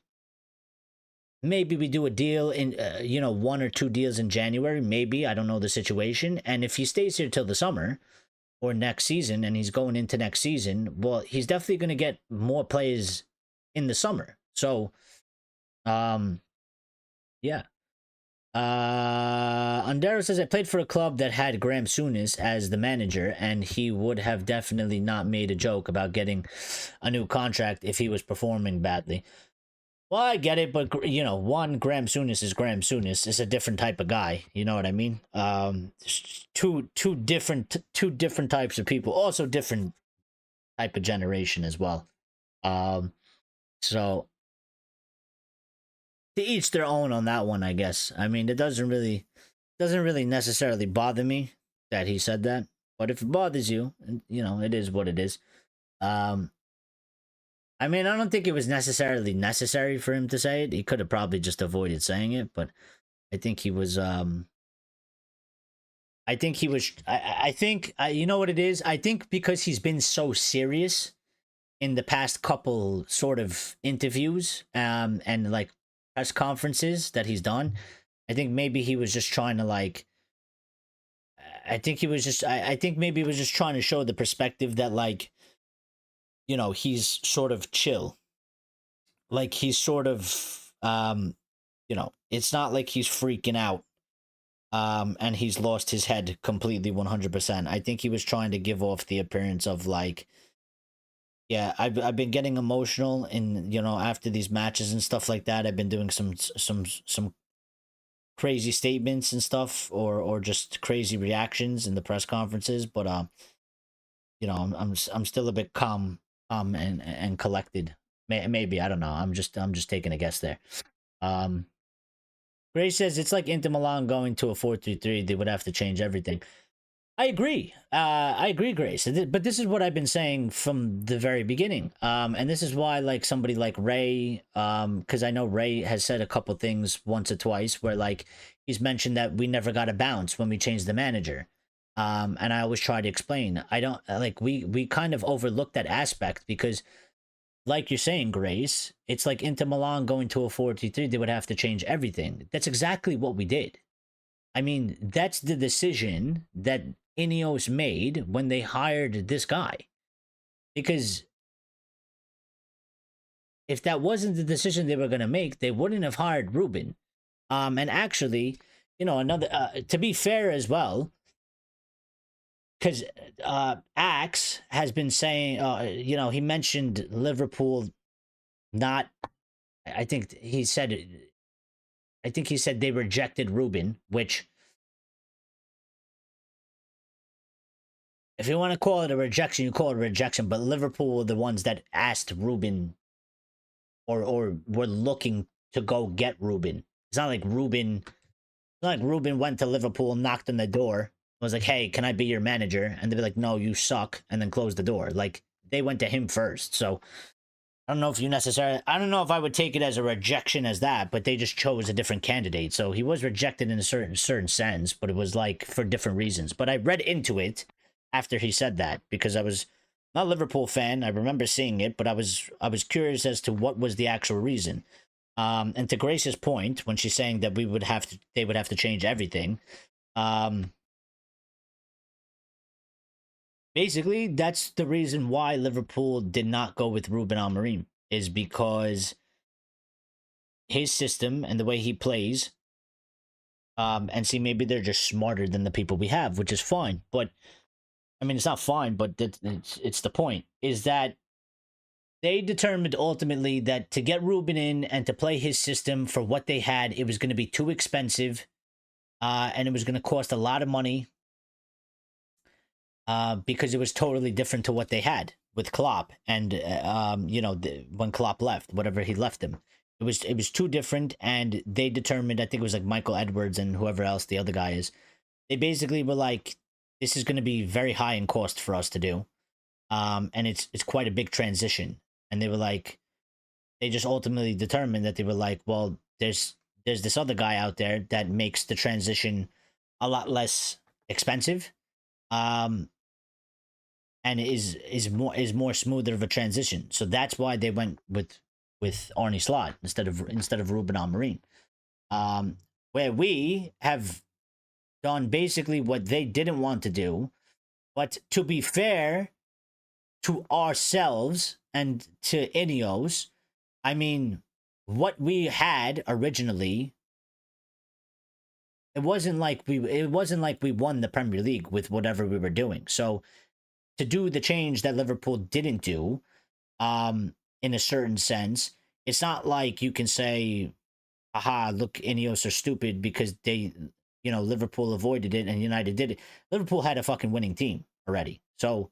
maybe we do a deal in 1 or 2 deals in January. Maybe, I don't know the situation. And if he stays here till the summer or next season, and he's going into next season, well, he's definitely going to get more players in the summer. So, yeah. Andero says, I played for a club that had Graham Souness as the manager, and he would have definitely not made a joke about getting a new contract if he was performing badly. Well, I get it, but Graham Souness is Graham Souness. It's a different type of guy. You know what I mean? Two different types of people. Also different type of generation as well. So to each their own on that one, I guess. I mean, it doesn't really necessarily bother me that he said that. But if it bothers you, it is what it is. I mean, I don't think it was necessarily necessary for him to say it. He could have probably just avoided saying it, but I think he was, you know what it is? I think because he's been so serious in the past couple sort of interviews, and like press conferences that he's done, I think maybe he was just trying to I think maybe he was just trying to show the perspective that he's sort of chill. Like he's sort of, it's not like he's freaking out and he's lost his head completely 100%. I think he was trying to give off the appearance of yeah, I've been getting emotional in, after these matches and stuff like that. I've been doing some crazy statements and stuff, or just crazy reactions in the press conferences, but I'm still a bit calm and collected. Maybe, I don't know. I'm just taking a guess there. Gray says it's like Inter Milan going to a 4-3-3. They would have to change everything. I agree. Grace. But this is what I've been saying from the very beginning. And this is why, somebody like Ray, because I know Ray has said a couple things once or twice where, he's mentioned that we never got a bounce when we changed the manager. And I always try to explain. I don't, we kind of overlooked that aspect because, like you're saying, Grace, it's like Inter Milan going to a 4-3-3. They would have to change everything. That's exactly what we did. I mean, that's the decision that Ineos made when they hired this guy. Because if that wasn't the decision they were going to make, they wouldn't have hired Ruben. And actually, another to be fair as well, because Axe has been saying, he mentioned Liverpool not. I think he said. I think he said they rejected Ruben, which, if you want to call it a rejection, you call it a rejection. But Liverpool were the ones that asked Ruben, or were looking to go get Ruben. It's not like Ruben. It's not like Ruben went to Liverpool, knocked on the door, was like, "Hey, can I be your manager?" And they'd be like, "No, you suck," and then closed the door. Like, they went to him first. So I don't know if you necessarily. I don't know if I would take it as a rejection as that, but they just chose a different candidate. So he was rejected in a certain sense, but it was like for different reasons. But I read into it after he said that, because I was not a Liverpool fan. I remember seeing it, but I was curious as to what was the actual reason. And to Grace's point, when she's saying that they would have to change everything, basically that's the reason why Liverpool did not go with Ruben Amorim, is because his system and the way he plays. And see, maybe they're just smarter than the people we have, which is fine. But I mean, it's not fine, but it's the point, is that they determined ultimately that to get Ruben in and to play his system for what they had, it was going to be too expensive, and it was going to cost a lot of money, because it was totally different to what they had with Klopp. And when Klopp left, whatever he left him, it was too different. And they determined, I think it was like Michael Edwards and whoever else the other guy is, they basically were like, this is going to be very high in cost for us to do, and it's quite a big transition. And they were like, they just ultimately determined that they were like, well, there's this other guy out there that makes the transition a lot less expensive, and is more smoother of a transition. So that's why they went with Arne Slot instead of Ruben Amorim. Where we have done basically what they didn't want to do. But to be fair to ourselves and to Ineos, I mean, what we had originally, it wasn't like we won the Premier League with whatever we were doing. So to do the change that Liverpool didn't do, in a certain sense, it's not like you can say, aha, look, Ineos are stupid because they, Liverpool avoided it and United did it. Liverpool had a fucking winning team already. So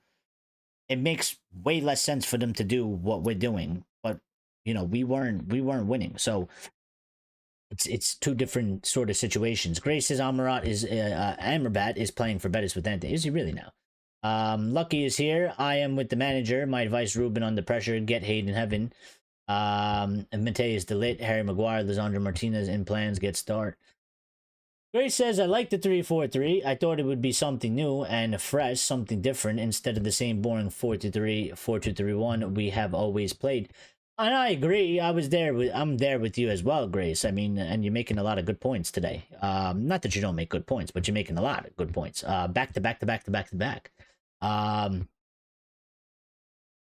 it makes way less sense for them to do what we're doing. But, we weren't winning. So it's two different sort of situations. Grace says Amrabat is playing for Betis with Dante. Is he really now? Lucky is here. I am with the manager. My advice, Ruben, under pressure, get Hayden Heaven. Mateus Delit, Harry Maguire, Lisandro Martinez in plans, get start. Grace says, I like the 3-4-3. I thought it would be something new and fresh, something different, instead of the same boring 4-2-3, 4-2-3-1 we have always played. And I agree. I'm there with you as well, Grace. I mean, and you're making a lot of good points today. Not that you don't make good points, but you're making a lot of good points. Back to back to back to back to back. And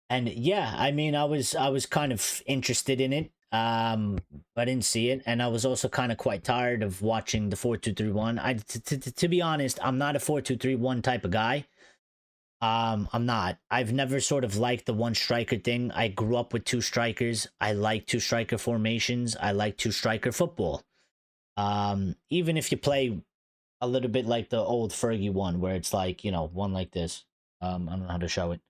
yeah, I mean, I was kind of interested in it. I didn't see it, and I was also kind of quite tired of watching the 4-2-3-1. To be honest, I'm not a 4-2-3-1 type of guy. I'm not. I've never sort of liked the one striker thing. I grew up with two strikers. I like two striker formations. I like two striker football. Even if you play a little bit like the old Fergie one, where it's like, one like this. I don't know how to show it.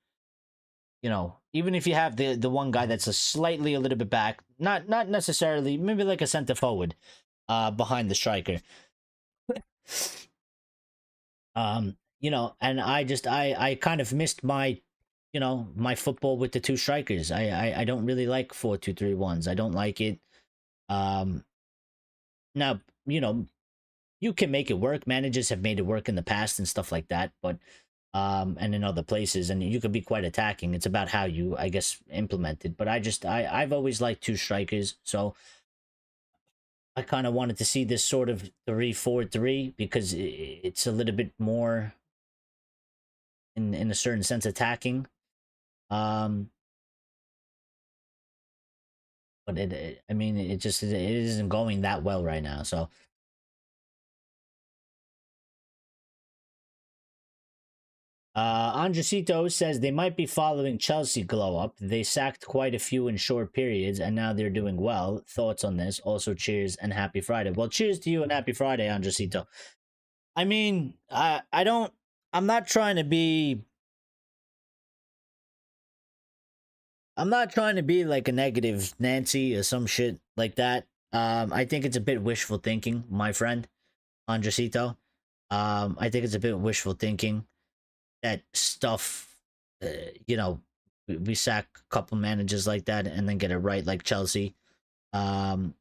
Even if you have the one guy that's a little bit back, not necessarily, maybe like a center forward, behind the striker. And I kind of missed my, my football with the two strikers. I don't really like 4-2-3-1s. I don't like it. Now, you can make it work. Managers have made it work in the past and stuff like that, but and in other places, and you could be quite attacking. It's about how you, I guess, implement it. But I've always liked two strikers, so I kind of wanted to see this sort of 3-4-3 because it's a little bit more, in a certain sense, attacking. but I mean, it isn't going that well right now. So Andresito says they might be following Chelsea glow up. They sacked quite a few in short periods, and now they're doing well. Thoughts on this? Also, cheers and happy Friday. Well, cheers to you and happy Friday, Andresito. I mean, I don't. I'm not trying to be. I'm not trying to be like a negative Nancy or some shit like that. I think it's a bit wishful thinking, my friend, Andresito. I think it's a bit wishful thinking that stuff, uh, you know, we sack a couple managers like that and then get it right like Chelsea. Cause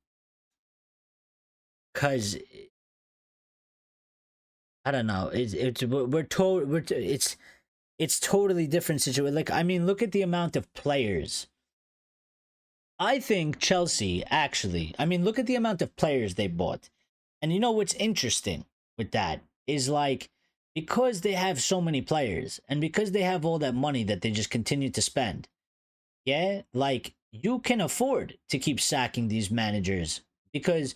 I don't know. It's totally different situation. Like, I mean, look at the amount of players. I think Chelsea actually. I mean, look at the amount of players they bought. And you know what's interesting with that is like because they have so many players and because they have all that money that they just continue to spend. Yeah, like you can afford to keep sacking these managers because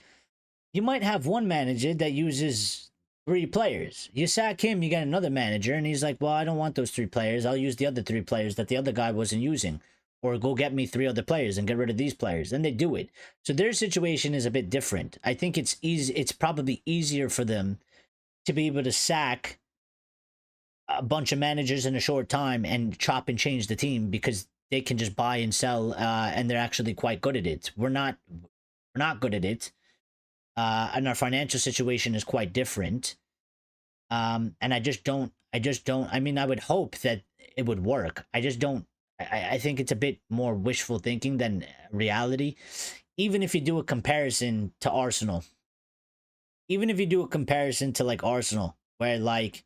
you might have one manager that uses three players. You sack him, you get another manager, and he's like, well, I don't want those three players. I'll use the other three players that the other guy wasn't using. Or go get me three other players and get rid of these players. And they do it. So their situation is a bit different. I think it's easy. It's probably easier for them to be able to sack a bunch of managers in a short time and chop and change the team because they can just buy and sell, and they're actually quite good at it. We're not good at it, and our financial situation is quite different. And I just don't. I mean, I would hope that it would work. I just don't. I think it's a bit more wishful thinking than reality. Even if you do a comparison to Arsenal, even if you do a comparison to like Arsenal, where like,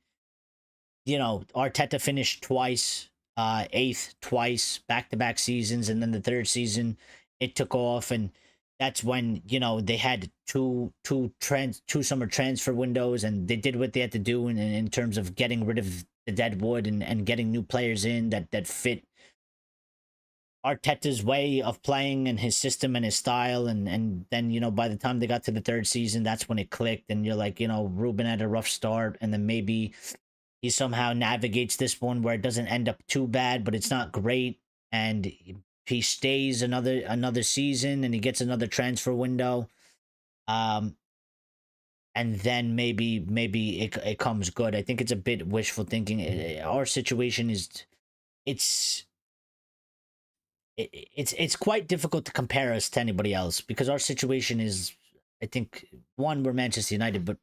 you know, Arteta finished twice, eighth twice, back-to-back seasons, and then the third season it took off, and that's when, you know, they had two summer transfer windows, and they did what they had to do in terms of getting rid of the dead wood and getting new players in that fit Arteta's way of playing and his system and his style, and then, you know, by the time they got to the third season, that's when it clicked, and you're like, you know, Ruben had a rough start, and then maybe he somehow navigates this one where it doesn't end up too bad, but it's not great, and he stays another season, and he gets another transfer window, and then maybe it comes good. I think it's a bit wishful thinking. Our situation is it's it's quite difficult to compare us to anybody else because our situation is, I think, one, we're Manchester United, but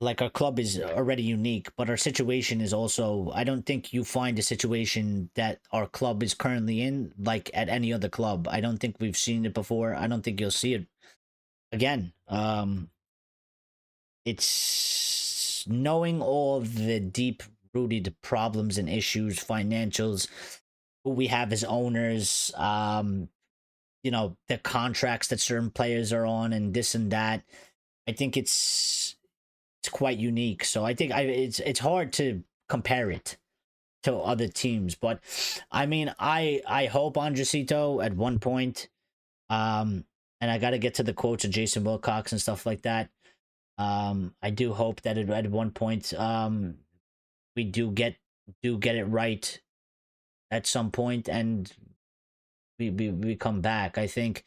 like our club is already unique, but our situation is also, I don't think you find a situation that our club is currently in like at any other club. I don't think we've seen it before. I don't think you'll see it again. It's knowing all the deep rooted problems and issues, financials, who we have as owners, you know, the contracts that certain players are on and this and that. I think it's quite unique. So I think it's hard to compare it to other teams. But I mean, I hope Andresito at one point, and I got to get to the quotes of Jason Wilcox and stuff like that. I do hope that at one point, we do get it right at some point, and we come back. I think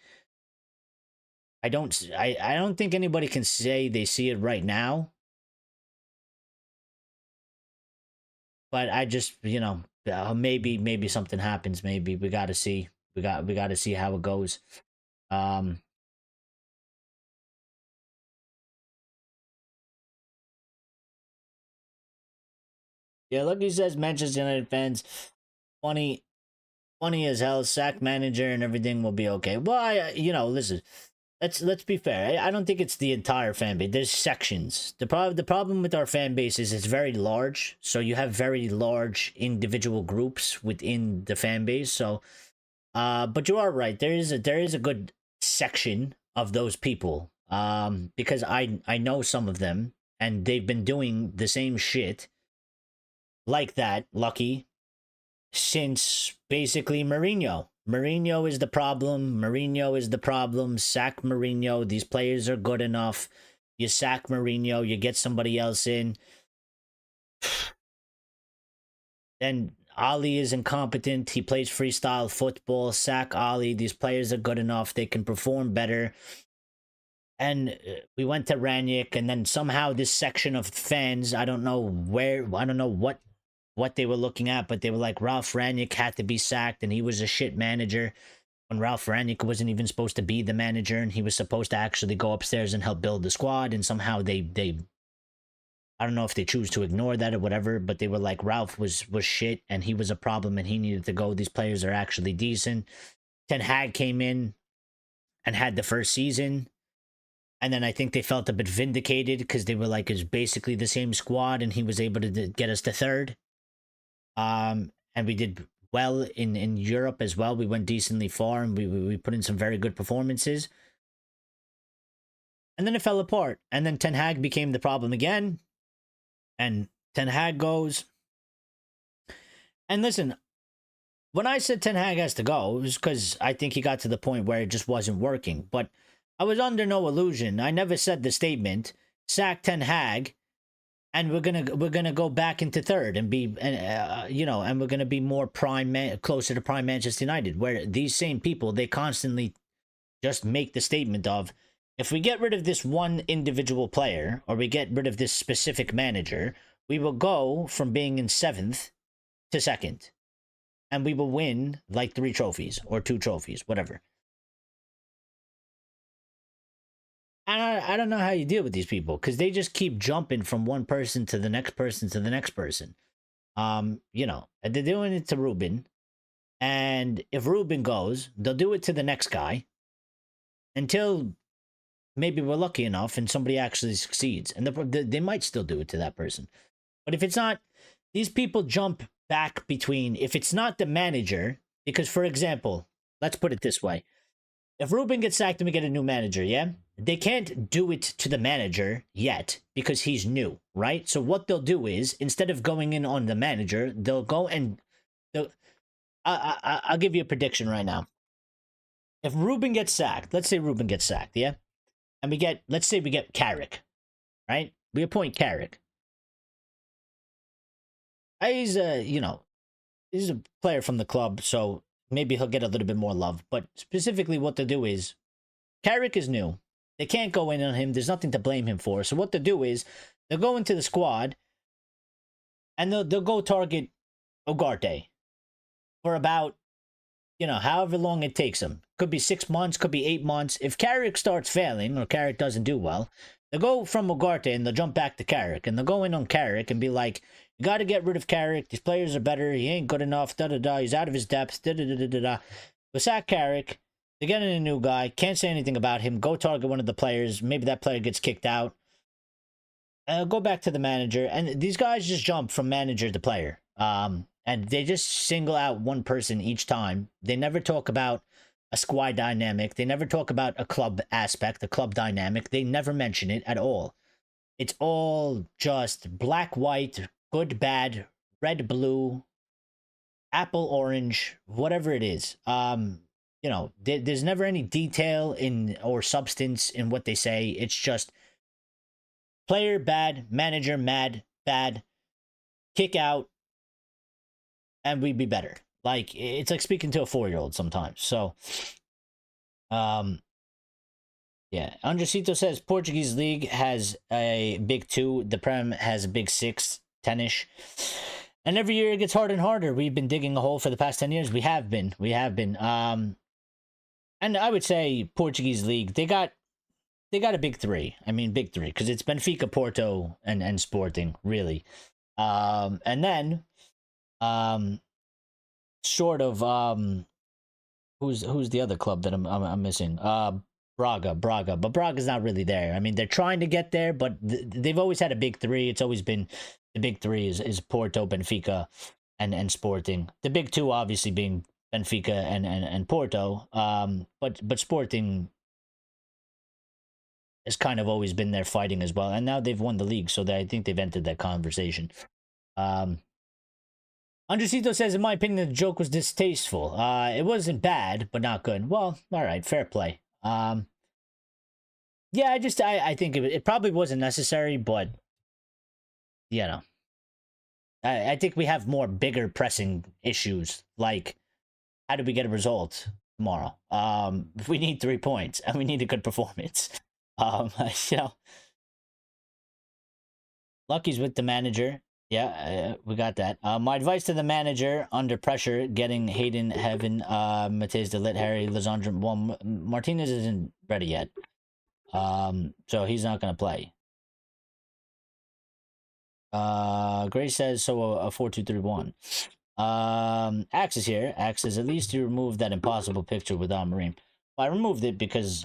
I don't think anybody can say they see it right now, but I just, you know, maybe something happens. Maybe we got to see. We got to see how it goes. Yeah, Lucky says Manchester United fans funny as hell, sack manager and everything will be okay. Well, you know, listen, let's be fair. I don't think it's the entire fan base. There's sections. The problem with our fan base is it's very large. So you have very large individual groups within the fan base. So, but you are right. There is a good section of those people. Because I know some of them, and they've been doing the same shit like that, Lucky, since basically Mourinho. Mourinho is the problem. Mourinho is the problem. Sack Mourinho. These players are good enough. You sack Mourinho, you get somebody else in. Then Ali is incompetent. He plays freestyle football. Sack Ali. These players are good enough. They can perform better. And we went to Ranić, and then somehow this section of fans, I don't know what they were looking at, but they were like, Ralf Ranić had to be sacked, and he was a shit manager. When Ralf Ranić wasn't even supposed to be the manager, and he was supposed to actually go upstairs and help build the squad, and somehow they I don't know if they choose to ignore that or whatever, but they were like, Ralph was shit, and he was a problem, and he needed to go. These players are actually decent. Ten Hag came in and had the first season, and then I think they felt a bit vindicated because they were like, it's basically the same squad, and he was able to get us to third. And we did well in Europe as well. We went decently far, and we put in some very good performances. And then it fell apart. And then Ten Hag became the problem again. And Ten Hag goes. And listen, when I said Ten Hag has to go, it was because I think he got to the point where it just wasn't working. But I was under no illusion. I never said the statement, sack Ten Hag, and we're gonna go back into third and be, and we're gonna be more closer to prime Manchester United. Where these same people, they constantly just make the statement of, if we get rid of this one individual player, or we get rid of this specific manager, we will go from being in 7th to 2nd. And we will win like 3 trophies or 2 trophies, whatever. And I don't know how you deal with these people, because they just keep jumping from one person to the next person to the next person. And they're doing it to Ruben. And if Ruben goes, they'll do it to the next guy until maybe we're lucky enough and somebody actually succeeds. And they might still do it to that person. But if it's not, these people jump back between, if it's not the manager, because, for example, let's put it this way. If Ruben gets sacked and we get a new manager, yeah? They can't do it to the manager yet because he's new, right? So what they'll do is, instead of going in on the manager, they'll go and... I'll give you a prediction right now. If Ruben gets sacked, let's say Ruben gets sacked, yeah? And let's say we get Carrick, right? We appoint Carrick. He's he's a player from the club, so maybe he'll get a little bit more love. But specifically what they'll do is, Carrick is new. They can't go in on him. There's nothing to blame him for. So what they'll do is, they'll go into the squad, and they'll go target Ugarte for about, however long it takes them. Could be 6 months, could be 8 months. If Carrick starts failing, or Carrick doesn't do well, they'll go from Ugarte and they'll jump back to Carrick. And they'll go in on Carrick and be like, you got to get rid of Carrick. These players are better. He ain't good enough. Da-da-da. He's out of his depth. Da-da-da-da-da. We'll sack Carrick. They're getting a new guy. Can't say anything about him. Go target one of the players. Maybe that player gets kicked out. Go back to the manager. And these guys just jump from manager to player. And they just single out one person each time. They never talk about a squad dynamic. They never talk about a club aspect, a club dynamic. They never mention it at all. It's all just black, white, good, bad, red, blue, apple, orange, whatever it is. There's never any detail or substance in what they say. It's just player bad, manager mad, bad, kick out, and we'd be better. Like, it's like speaking to a 4-year-old sometimes. So, yeah. Andresito says Portuguese league has a big 2. The Prem has a big 6, 10-ish. And every year it gets harder and harder. We've been digging a hole for the past 10 years. We have been. And I would say Portuguese league, they got a big 3. I mean, big 3, because it's Benfica, Porto, and Sporting, really. And then, sort of, who's the other club that I'm missing? Braga, but Braga's not really there. I mean, they're trying to get there, but they've always had a big 3. It's always been, the big 3 is Porto, Benfica, and Sporting. The big 2 obviously being Benfica and Porto. But Sporting has kind of always been there fighting as well, and now they've won the league, so I think they've entered that conversation. Andresito says, in my opinion, the joke was distasteful. It wasn't bad, but not good. Well, all right, fair play. Yeah, I think it probably wasn't necessary, but you know, I think we have more bigger pressing issues, like how do we get a result tomorrow? We need 3 points and we need a good performance. You know, Lucky's with the manager. Yeah, we got that. My advice to the manager under pressure, getting Hayden, Heaven, Matej de Ligt, Harry, Lisandro. Well, Martinez isn't ready yet. So he's not going to play. Gray says, so a 4-2-3-1. Axe is here. Axe says, at least you removed that impossible picture with Amorim. Well, I removed it because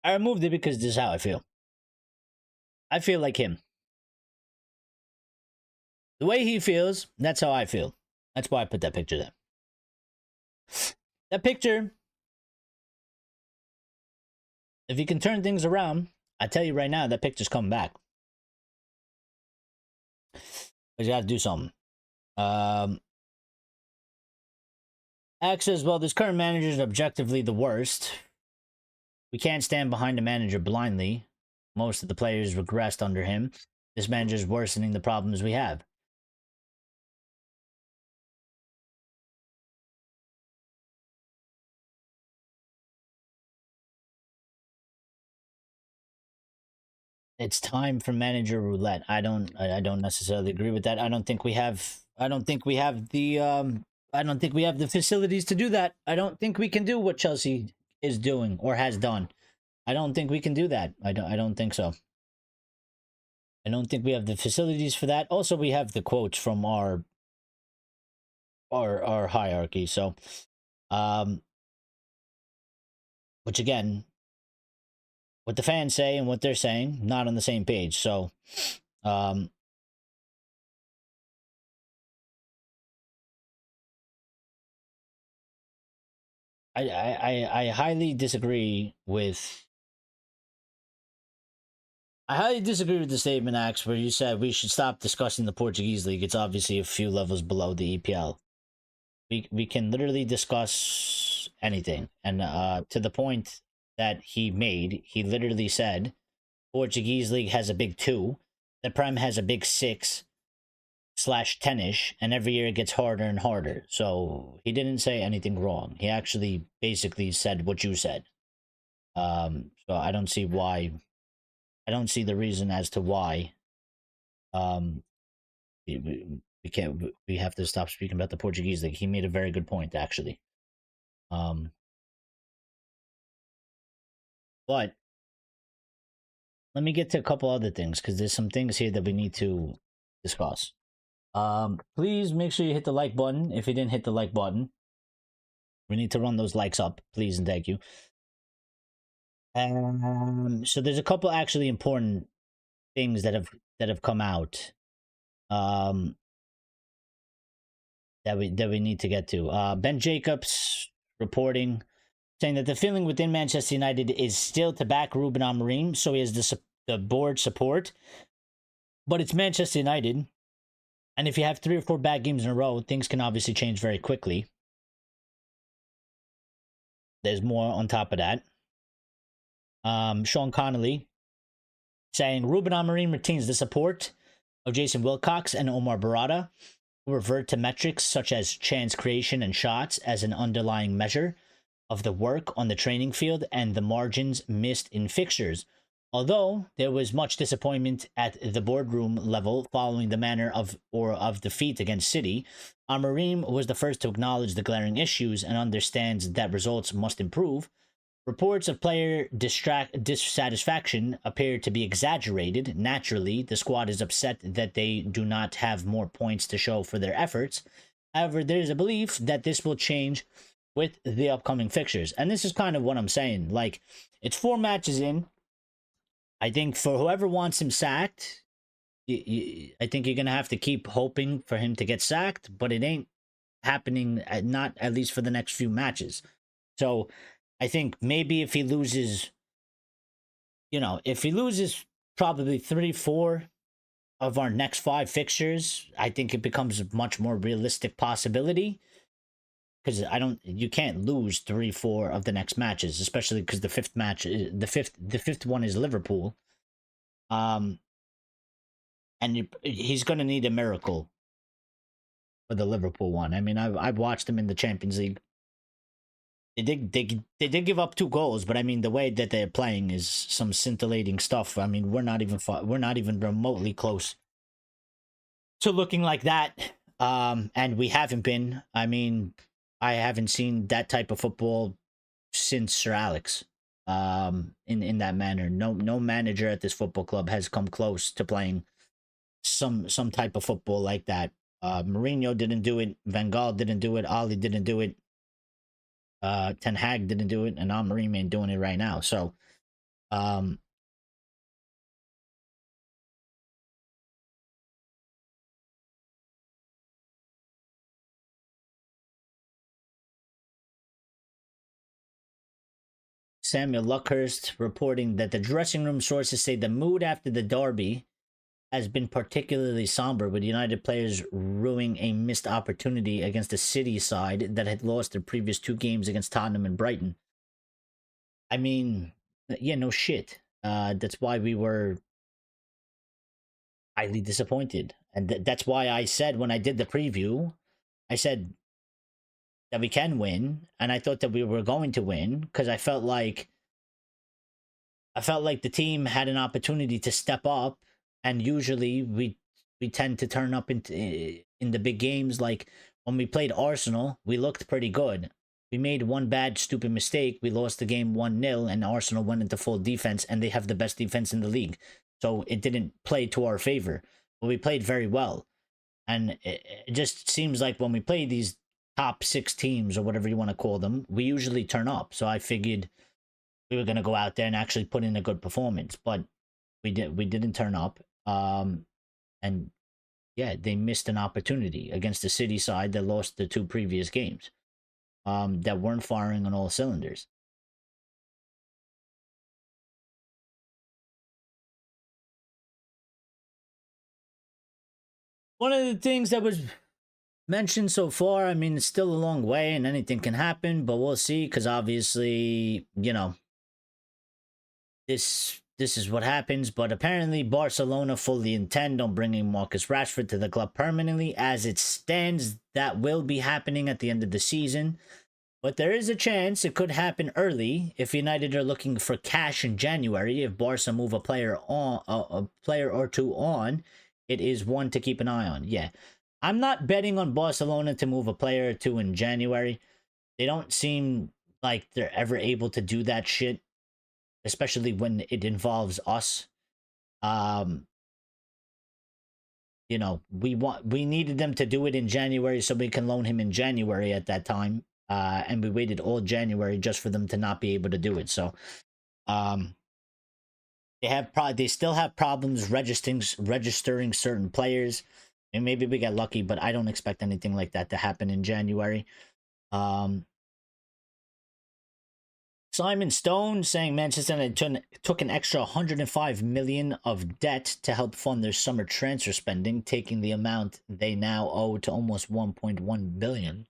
this is how I feel. I feel like him. The way he feels, that's how I feel. That's why I put that picture there. That picture, if he can turn things around, I tell you right now, that picture's coming back. But you got to do something. Axe says, well, this current manager is objectively the worst. We can't stand behind the manager blindly. Most of the players regressed under him. This manager is worsening the problems we have. It's time for manager roulette. I don't necessarily agree with that. I don't think we have the facilities to do that. I don't think we can do what Chelsea is doing or has done. I don't think we can do that. I don't think so. I don't think we have the facilities for that. Also, we have the quotes from our hierarchy. So, which again, what the fans say and what they're saying, not on the same page. So, I highly disagree with. I highly disagree with the statement, Axe, where you said we should stop discussing the Portuguese league. It's obviously a few levels below the EPL. We can literally discuss anything, and to the point that he made, he literally said, Portuguese league has a big 2, the Prem has a big 6/10ish, and every year it gets harder and harder. So he didn't say anything wrong. He actually basically said what you said. So I don't see why. I don't see the reason as to why. We can't. We have to stop speaking about the Portuguese league. He made a very good point, actually. But let me get to a couple other things because there's some things here that we need to discuss. Please make sure you hit the like button if you didn't hit the like button. We need to run those likes up, please and thank you. So there's a couple actually important things that have come out that we need to get to. Ben Jacobs reporting saying that the feeling within Manchester United is still to back Ruben Amorim, so he has the board support. But it's Manchester United, and if you have 3 or 4 bad games in a row, things can obviously change very quickly. There's more on top of that. Sean Connolly saying Ruben Amorim retains the support of Jason Wilcox and Omar Barada, who revert to metrics such as chance creation and shots as an underlying measure of the work on the training field and the margins missed in fixtures. Although there was much disappointment at the boardroom level following the manner of defeat against City, Amorim was the first to acknowledge the glaring issues and understands that results must improve. Reports of player dissatisfaction appear to be exaggerated. Naturally, the squad is upset that they do not have more points to show for their efforts. However, there is a belief that this will change with the upcoming fixtures. And this is kind of what I'm saying. Like, it's 4 matches in. I think for whoever wants him sacked, I think you're going to have to keep hoping for him to get sacked, but it ain't happening, not at least for the next few matches. So I think maybe if he loses, if he loses probably 3-4, of our next 5 fixtures, I think it becomes a much more realistic possibility because you can't lose 3, 4 of the next matches, especially because the fifth match, the fifth one is Liverpool. Um, and he's going to need a miracle for the Liverpool one. I mean, I've watched him in the Champions League. They did give up 2 goals, but I mean the way that they're playing is some scintillating stuff. I mean, we're not even remotely close to looking like that. And we haven't been. I mean, I haven't seen that type of football since Sir Alex. In that manner, no manager at this football club has come close to playing some type of football like that. Mourinho didn't do it. Van Gaal didn't do it. Ali didn't do it. Ten Hag didn't do it, and Amorim ain't doing it right now. So, Samuel Luckhurst reporting that the dressing room sources say the mood after the derby has been particularly somber, with United players ruining a missed opportunity against the City side that had lost their previous 2 games against Tottenham and Brighton. I mean, yeah, no shit. That's why we were highly disappointed. And that's why I said when I did the preview, I said that we can win. And I thought that we were going to win because I felt like the team had an opportunity to step up. And usually we tend to turn up in the big games. Like when we played Arsenal, we looked pretty good. We made one bad, stupid mistake. We lost the game 1-0, and Arsenal went into full defense, and they have the best defense in the league. So it didn't play to our favor. But we played very well. And it just seems like when we play these top 6 teams, or whatever you want to call them, we usually turn up. So I figured we were going to go out there and actually put in a good performance. But we didn't turn up. And yeah, they missed an opportunity against the City side that lost the 2 previous games. That weren't firing on all cylinders. One of the things that was mentioned so far, I mean, it's still a long way and anything can happen, but we'll see, because obviously, this is what happens. But apparently Barcelona fully intend on bringing Marcus Rashford to the club permanently. As it stands, that will be happening at the end of the season. But there is a chance it could happen early if United are looking for cash in January. If Barca move a player or 2 on, it is one to keep an eye on. Yeah, I'm not betting on Barcelona to move a player or 2 in January. They don't seem like they're ever able to do that shit, especially when it involves us. We needed them to do it in January so we can loan him in January at that time. And we waited all January just for them to not be able to do it. So, they still have problems registering certain players, and maybe we get lucky, but I don't expect anything like that to happen in January. Simon Stone saying Manchester United took an extra 105 million of debt to help fund their summer transfer spending, taking the amount they now owe to almost 1.1 billion.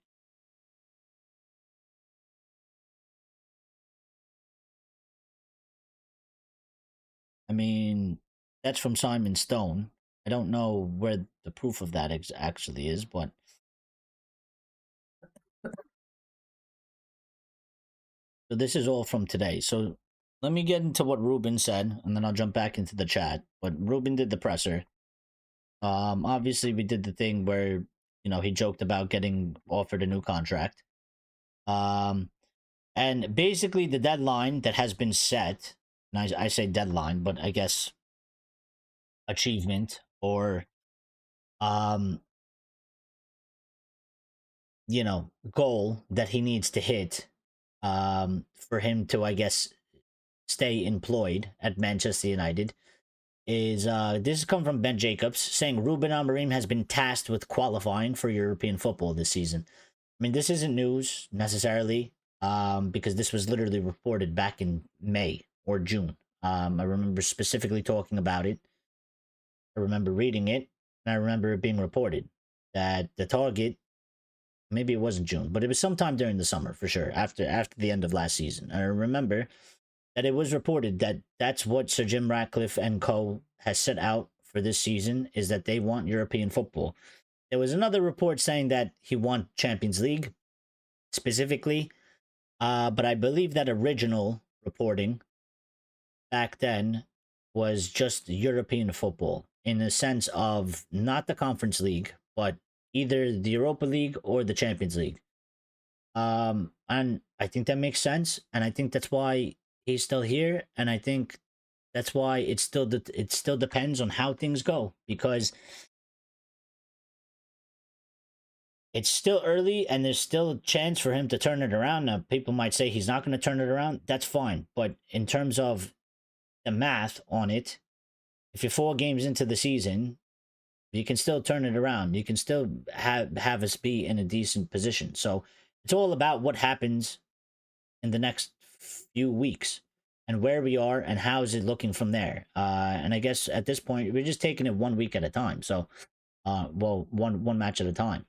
I mean, that's from Simon Stone. I don't know where the proof of that actually is, but so this is all from today. So let me get into what Ruben said, and then I'll jump back into the chat. But Ruben did the presser. Obviously, we did the thing where he joked about getting offered a new contract. And basically the deadline that has been set, and I say deadline, but I guess achievement or goal that he needs to hit for him to, I guess, stay employed at Manchester United is this has come from Ben Jacobs saying Ruben Amorim has been tasked with qualifying for European football this season. I mean, this isn't news necessarily, because this was literally reported back in May or June. I remember specifically talking about it I remember reading it, and I remember it being reported that the target, maybe it wasn't June, but it was sometime during the summer for sure, after the end of last season. I remember that it was reported that that's what Sir Jim Ratcliffe and co has set out for this season, is that they want European football. There was another report saying that he wants Champions League specifically, but I believe that original reporting back then was just European football, in the sense of not the Conference League, but either the Europa League or the Champions League. And I think that makes sense, and I think that's why he's still here, and I think that's why it still depends on how things go, because it's still early and there's still a chance for him to turn it around. Now, people might say he's not going to turn it around. That's fine, but in terms of the math on it, if you're 4 games into the season, you can still turn it around. You can still have us be in a decent position. So it's all about what happens in the next few weeks and where we are and how is it looking from there. And I guess at this point we're just taking it 1 week at a time. So, one match at a time.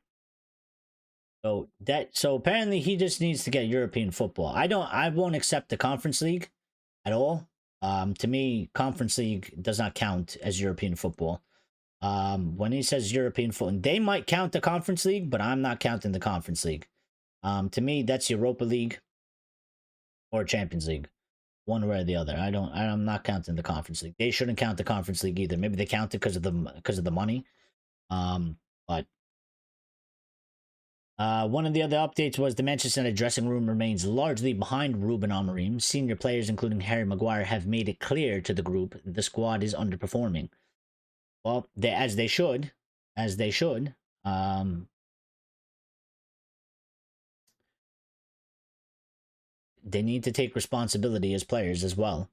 So apparently he just needs to get European football. I won't accept the Conference League at all. To me, Conference League does not count as European football. When he says European football, they might count the Conference League, but I'm not counting the Conference League. To me, that's Europa League or Champions League, one way or the other. I'm not counting the Conference League. They shouldn't count the Conference League either. Maybe they count it because of the money. But one of the other updates was the Manchester United dressing room remains largely behind Ruben Amorim. Senior players, including Harry Maguire, have made it clear to the group the squad is underperforming. Well, as they should. They need to take responsibility as players as well.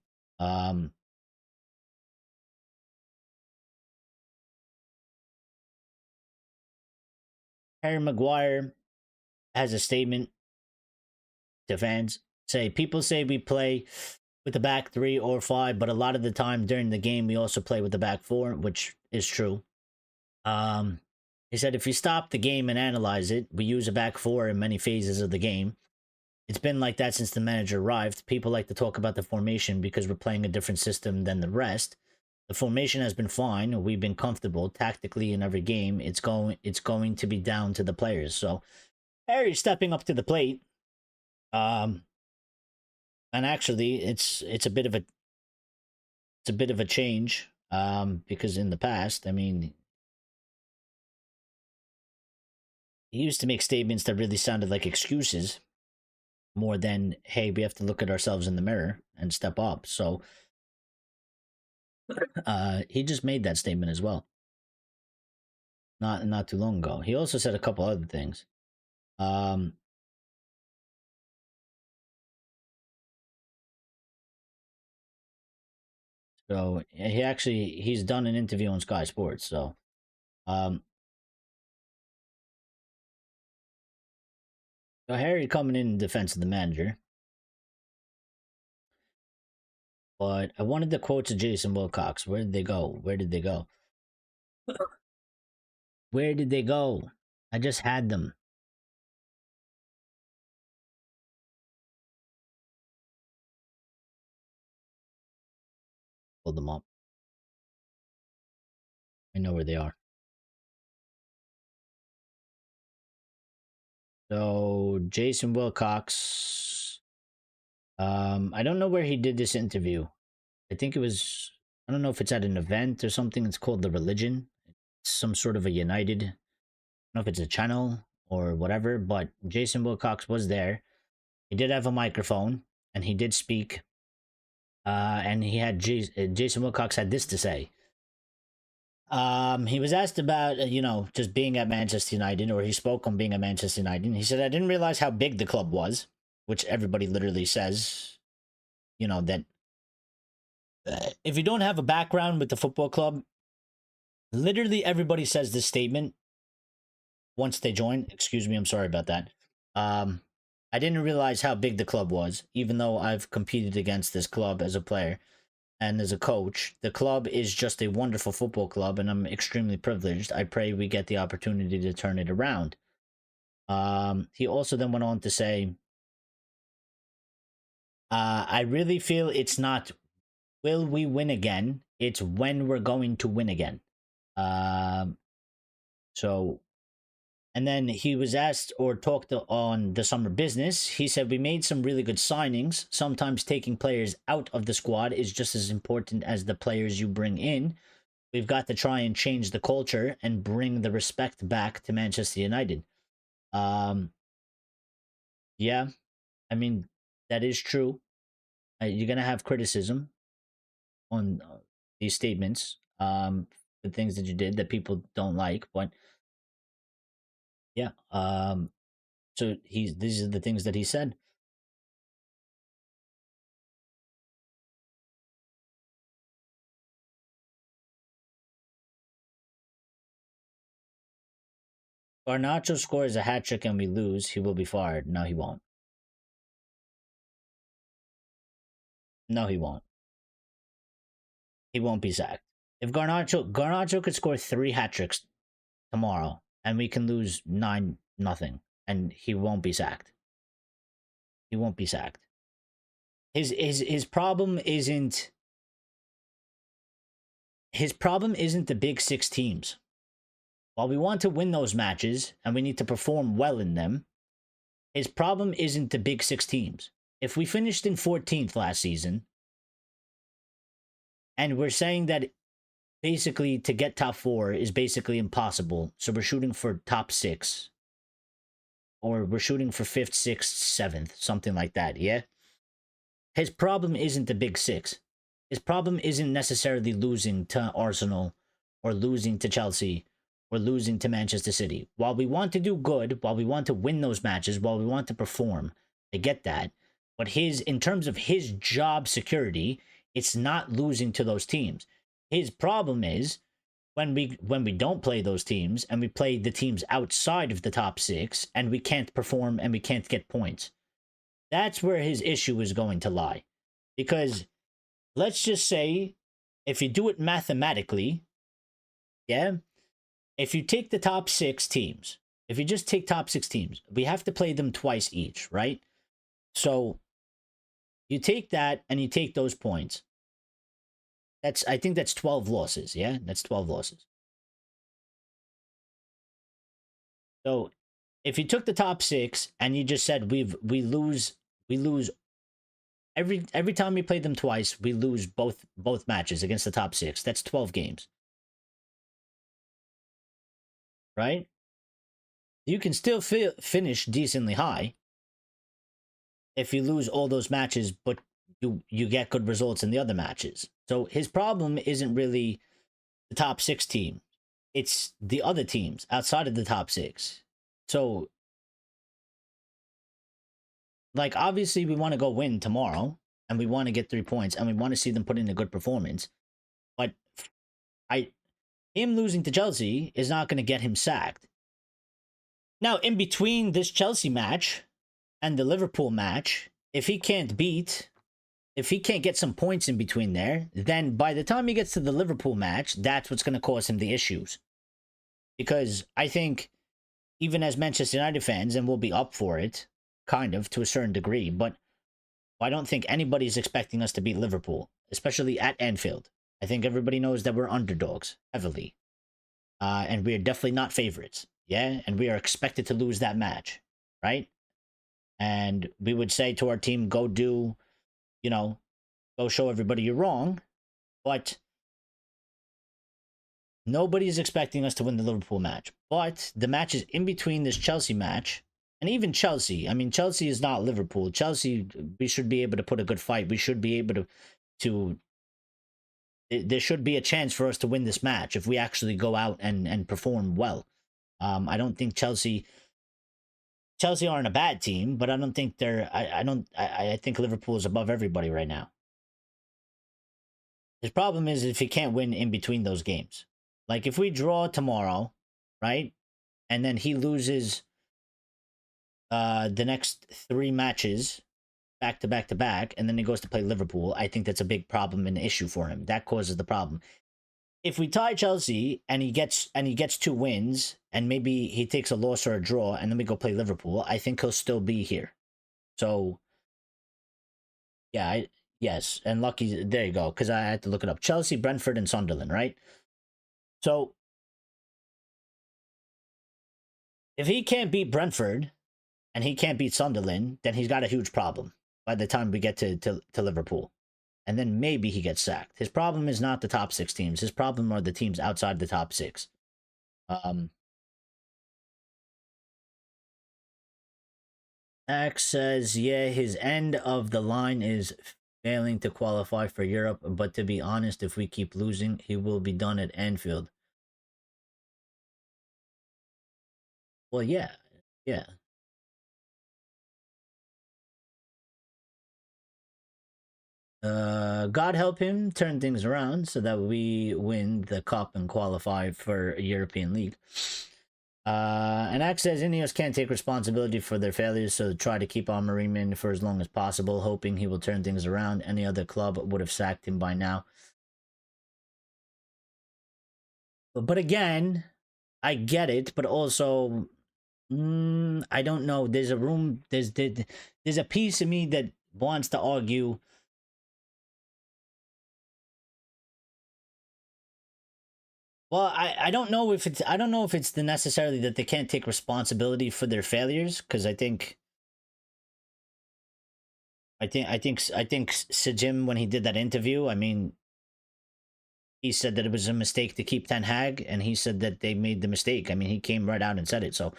Harry Maguire has a statement to fans. People say we play with the back 3 or 5, but a lot of the time during the game we also play with the back 4, which is true. He said if you stop the game and analyze it, we use a back 4 in many phases of the game. It's been like that since the manager arrived. People like to talk about the formation because we're playing a different system than the rest. The formation has been fine. We've been comfortable tactically in every game. It's going to be down to the players. So Harry's stepping up to the plate. And actually it's a bit of a change. Because in the past, I mean, he used to make statements that really sounded like excuses more than, hey, we have to look at ourselves in the mirror and step up. So he just made that statement as well. Not too long ago. He also said a couple other things. So he's done an interview on Sky Sports. So so Harry coming in defense of the manager. But I wanted the quotes of Jason Wilcox. Where did they go? Where did they go? Where did they go? I just had them. Pull them up. I know where they are. So Jason Wilcox. I don't know where he did this interview. I think it was, I don't know if it's at an event or something. It's called The Religion. It's some sort of a United. I don't know if it's a channel or whatever, but Jason Wilcox was there. He did have a microphone and he did speak. And he had Jason Wilcox had this to say. He was asked about, just being at Manchester United, or he spoke on being at Manchester United. And he said, I didn't realize how big the club was, which everybody literally says, that if you don't have a background with the football club, literally everybody says this statement once they join. Excuse me, I'm sorry about that. I didn't realize how big the club was, even though I've competed against this club as a player. and as a coach. The club is just a wonderful football club, and I'm extremely privileged. I pray we get the opportunity to turn it around. He also then went on to say, I really feel it's not will we win again, it's when we're going to win again. Um, so, and then he was asked or talked on the summer business. He said, we made some really good signings. Sometimes taking players out of the squad is just as important as the players you bring in. We've got to try and change the culture and bring the respect back to Manchester United. Yeah, I mean, that is true. You're going to have criticism on these statements, the things that you did that people don't like. But yeah, so these are the things that he said. Garnacho scores a hat trick and we lose, he will be fired. No, he won't. No, he won't. He won't be sacked. If Garnacho could score 3 hat tricks tomorrow and we can lose 9-0, and he won't be sacked. He won't be sacked. His problem isn't the big 6 teams. While we want to win those matches and we need to perform well in them, his problem isn't the big 6 teams. If we finished in 14th last season, and we're saying that basically to get top 4 is basically impossible, so we're shooting for top 6, or we're shooting for 5th, 6th, 7th, something like that, yeah? His problem isn't the big 6. His problem isn't necessarily losing to Arsenal or losing to Chelsea or losing to Manchester City. While we want to do good, while we want to win those matches, while we want to perform, I get that. But in terms of his job security, it's not losing to those teams. His problem is when we don't play those teams and we play the teams outside of the top 6 and we can't perform and we can't get points. That's where his issue is going to lie. Because let's just say, if you do it mathematically, yeah, if you take the top 6 teams, if you just take top 6 teams, we have to play them twice each, right? So you take that and you take those points. I think that's 12 losses, yeah? That's 12 losses. So if you took the top 6 and you just said we lose every time we play them twice, we lose both matches against the top 6. That's 12 games. Right? You can still finish decently high if you lose all those matches, but you get good results in the other matches. So his problem isn't really the top 6 team. It's the other teams outside of the top 6. So, like, obviously we want to go win tomorrow and we want to get 3 points and we want to see them put in a good performance. But him losing to Chelsea is not going to get him sacked. Now, in between this Chelsea match and the Liverpool match, if he can't get some points in between there, then by the time he gets to the Liverpool match, that's what's going to cause him the issues. Because I think, even as Manchester United fans, and we'll be up for it, kind of, to a certain degree, but I don't think anybody's expecting us to beat Liverpool, especially at Anfield. I think everybody knows that we're underdogs, heavily. And we are definitely not favorites, yeah? And we are expected to lose that match, right? And we would say to our team, go show everybody you're wrong. But nobody's expecting us to win the Liverpool match. But the matches in between this Chelsea match, and even Chelsea, I mean, Chelsea is not Liverpool. Chelsea, we should be able to put a good fight. We should be able to there should be a chance for us to win this match if we actually go out and perform well. I don't think Chelsea aren't a bad team, but I don't think I think Liverpool is above everybody right now. His problem is if he can't win in between those games. Like, if we draw tomorrow, right, and then he loses the next 3 matches back to back to back, and then he goes to play Liverpool, I think that's a big problem and issue for him. That causes the problem. If we tie Chelsea and he gets 2 wins, and maybe he takes a loss or a draw, and then we go play Liverpool, I think he'll still be here. So yeah, yes, and lucky, there you go, because I had to look it up. Chelsea, Brentford, and Sunderland, right? So if he can't beat Brentford and he can't beat Sunderland, then he's got a huge problem by the time we get to Liverpool. And then maybe he gets sacked. His problem is not the top 6 teams. His problem are the teams outside the top 6. X says, yeah, his end of the line is failing to qualify for Europe. But to be honest, if we keep losing, he will be done at Anfield. Well, yeah. Yeah. God help him turn things around so that we win the cup and qualify for a European League. And Axe says Ineos can't take responsibility for their failures, so try to keep Amorim in for as long as possible, hoping he will turn things around. Any other club would have sacked him by now. But again, I get it, but also, I don't know. There's a piece of me that wants to argue. Well, I don't know if it's the necessarily that they can't take responsibility for their failures, because I think Sejim, when he did that interview, I mean, he said that it was a mistake to keep Ten Hag, and he said that they made the mistake. I mean, he came right out and said it. So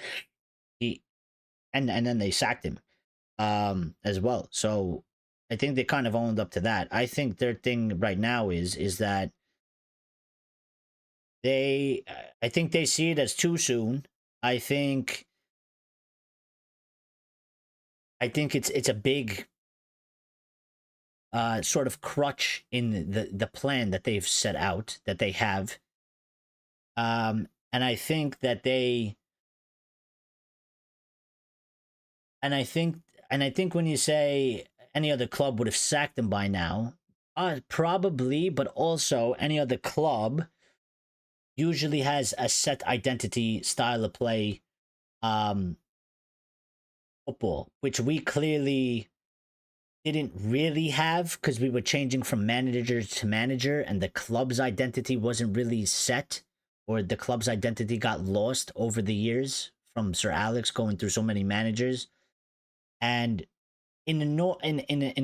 and then they sacked him as well. So I think they kind of owned up to that. I think their thing right now is that I think they see it as too soon. I think it's a big sort of crutch in the plan that they've set out, that they have. And I think that I think when you say any other club would have sacked them by now, probably, but also any other club usually has a set identity, style of play, football, which we clearly didn't really have, because we were changing from manager to manager, and the club's identity wasn't really set, or the club's identity got lost over the years from Sir Alex going through so many managers. And in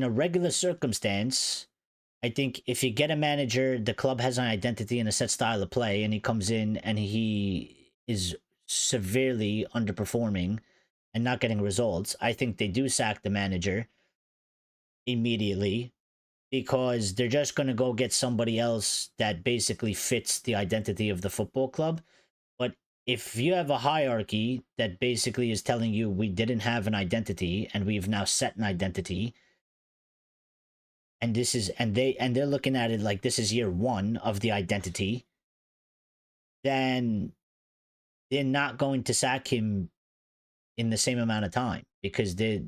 a regular circumstance, I think if you get a manager, the club has an identity and a set style of play, and he comes in and he is severely underperforming and not getting results, I think they do sack the manager immediately, because they're just going to go get somebody else that basically fits the identity of the football club. But if you have a hierarchy that basically is telling you we didn't have an identity and we've now set an identity, and they're looking at it like this is year 1 of the identity, then they're not going to sack him in the same amount of time, because they're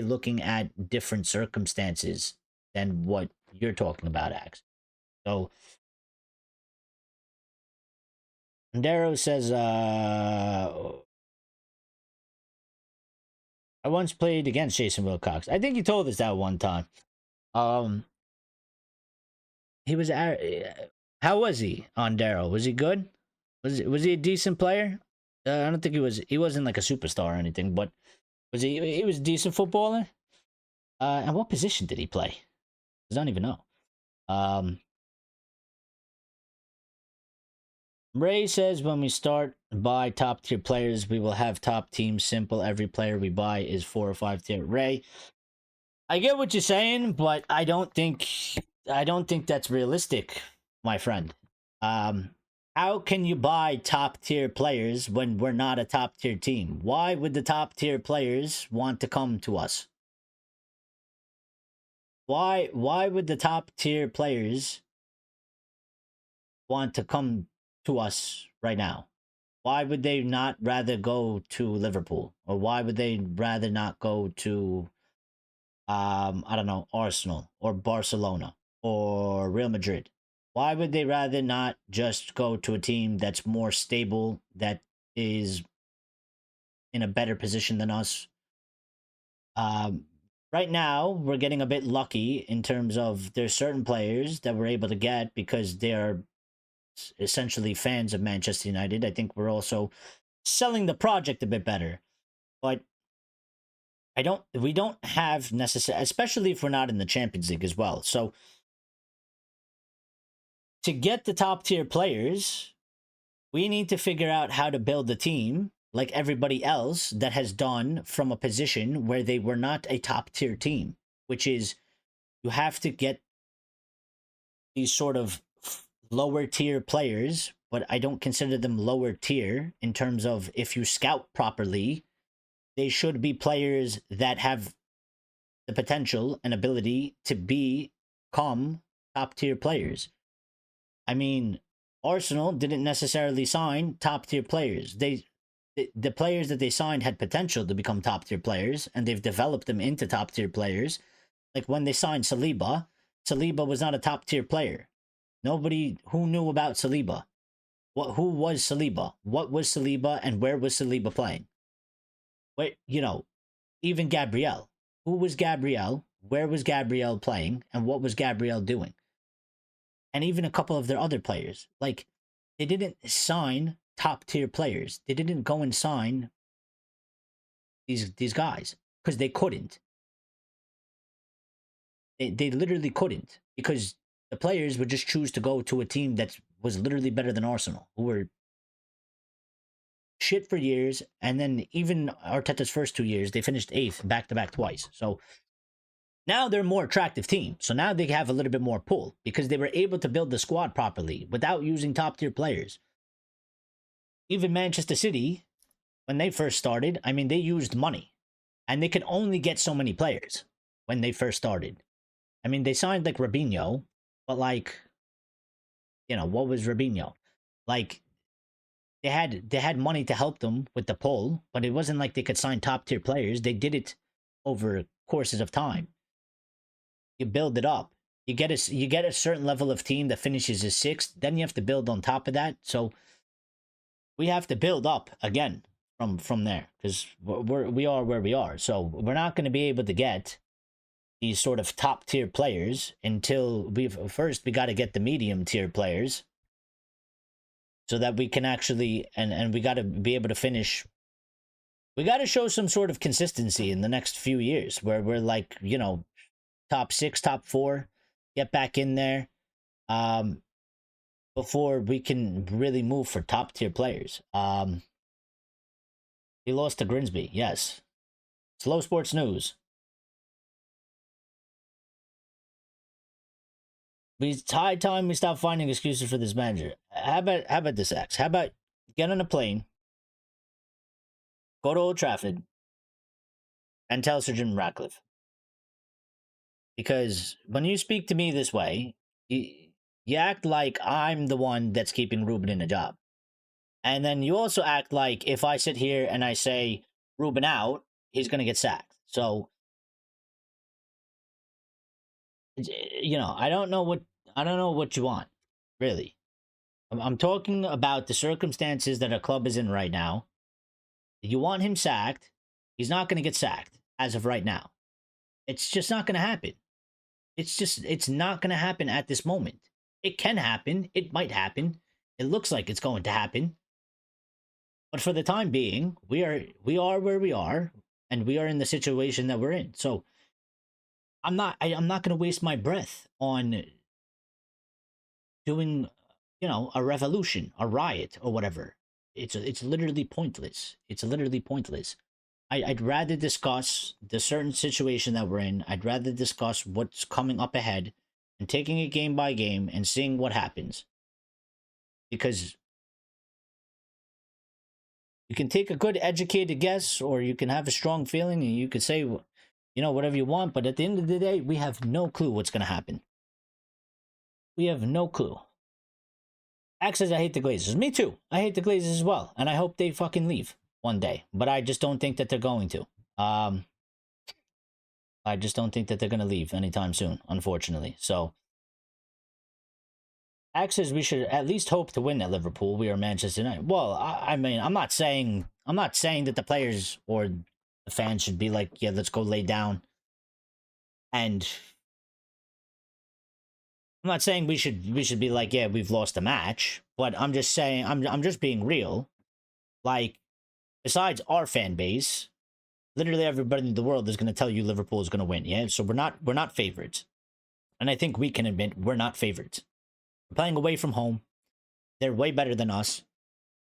looking at different circumstances than what you're talking about, Axe. So Darrow says, I once played against Jason Wilcox. I think he told us that one time. He was how was he on Darrow? Was he good? Was he a decent player? I don't think he wasn't like a superstar or anything, but he was a decent footballer? And what position did he play? I don't even know. Ray says, when we start buy top tier players, we will have top teams. Simple. Every player we buy is 4 or 5 tier. Ray, I get what you're saying, but I don't think that's realistic, my friend. How can you buy top tier players when we're not a top tier team? Why would the top tier players want to come to us? Why would the top tier players want to come to us right now? Why would they not rather go to Liverpool? Or why would they rather not go to I don't know, Arsenal or Barcelona or Real Madrid? Why would they rather not just go to a team that's more stable, that is in a better position than us? Um, right now, we're getting a bit lucky in terms of there's certain players that we're able to get because they are essentially fans of Manchester United. I think we're also selling the project a bit better, but we don't have necessary, especially if we're not in the Champions League as well. So to get the top tier players, we need to figure out how to build a team like everybody else that has done from a position where they were not a top tier team, which is you have to get these sort of lower tier players, but I don't consider them lower tier in terms of if you scout properly, they should be players that have the potential and ability to become top tier players. I mean, Arsenal didn't necessarily sign top tier players. The players that they signed had potential to become top tier players, and they've developed them into top tier players. Like when they signed Saliba, Saliba was not a top tier player. Nobody who knew about Saliba. Who was Saliba? What was Saliba, and where was Saliba playing? Wait, even Gabriel. Who was Gabriel? Where was Gabriel playing? And what was Gabriel doing? And even a couple of their other players. Like, they didn't sign top tier players. They didn't go and sign these guys because they couldn't. They literally couldn't because the players would just choose to go to a team that was literally better than Arsenal, who were shit for years. And then even Arteta's first 2 years, they finished 8th back-to-back twice. So now they're a more attractive team. So now they have a little bit more pull because they were able to build the squad properly without using top-tier players. Even Manchester City, when they first started, I mean, they used money. And they could only get so many players when they first started. I mean, they signed, like, Robinho, but, like, what was Robinho? Like, they had money to help them with the pull, but it wasn't like they could sign top-tier players. They did it over courses of time. You build it up. You get a certain level of team that finishes as 6th. Then you have to build on top of that. So we have to build up again from there because we are where we are. So we're not going to be able to get these sort of top tier players until we got to get the medium tier players so that we can actually and we got to be able to finish. We got to show some sort of consistency in the next few years where we're like, top 6, top 4, get back in there before we can really move for top tier players. He lost to Grimsby, yes. Slow sports news. It's high time we stop finding excuses for this manager. How about this, X? How about get on a plane, go to Old Trafford, and tell Sir Jim Ratcliffe? Because when you speak to me this way, you act like I'm the one that's keeping Ruben in a job. And then you also act like if I sit here and I say Ruben out, he's going to get sacked. So, I don't know what you want, really. I'm talking about the circumstances that a club is in right now. You want him sacked. He's not going to get sacked as of right now. It's just not going to happen. It's not going to happen at this moment. It can happen. It might happen. It looks like it's going to happen. But for the time being, we are where we are, and we are in the situation that we're in. So I'm not going to waste my breath on doing, a revolution, a riot, or whatever. It's literally pointless. It's literally pointless. I'd rather discuss the certain situation that we're in. I'd rather discuss what's coming up ahead and taking it game by game and seeing what happens. Because you can take a good educated guess or you can have a strong feeling and you could say, whatever you want. But at the end of the day, we have no clue what's going to happen. We have no clue. Axe says, I hate the Glazers. Me too. I hate the Glazers as well. And I hope they fucking leave one day. But I just don't think that they're going to. I just don't think that they're going to leave anytime soon, unfortunately. So, Axe says we should at least hope to win at Liverpool. We are Manchester United. Well, I mean, I'm not saying that the players or the fans should be like, yeah, let's go lay down. And I'm not saying we should be like, yeah, we've lost a match. But I'm just saying, I'm just being real. Like, besides our fan base, literally everybody in the world is going to tell you Liverpool is going to win. Yeah, so we're not favorites, and I think we can admit we're not favorites. We're playing away from home. They're way better than us,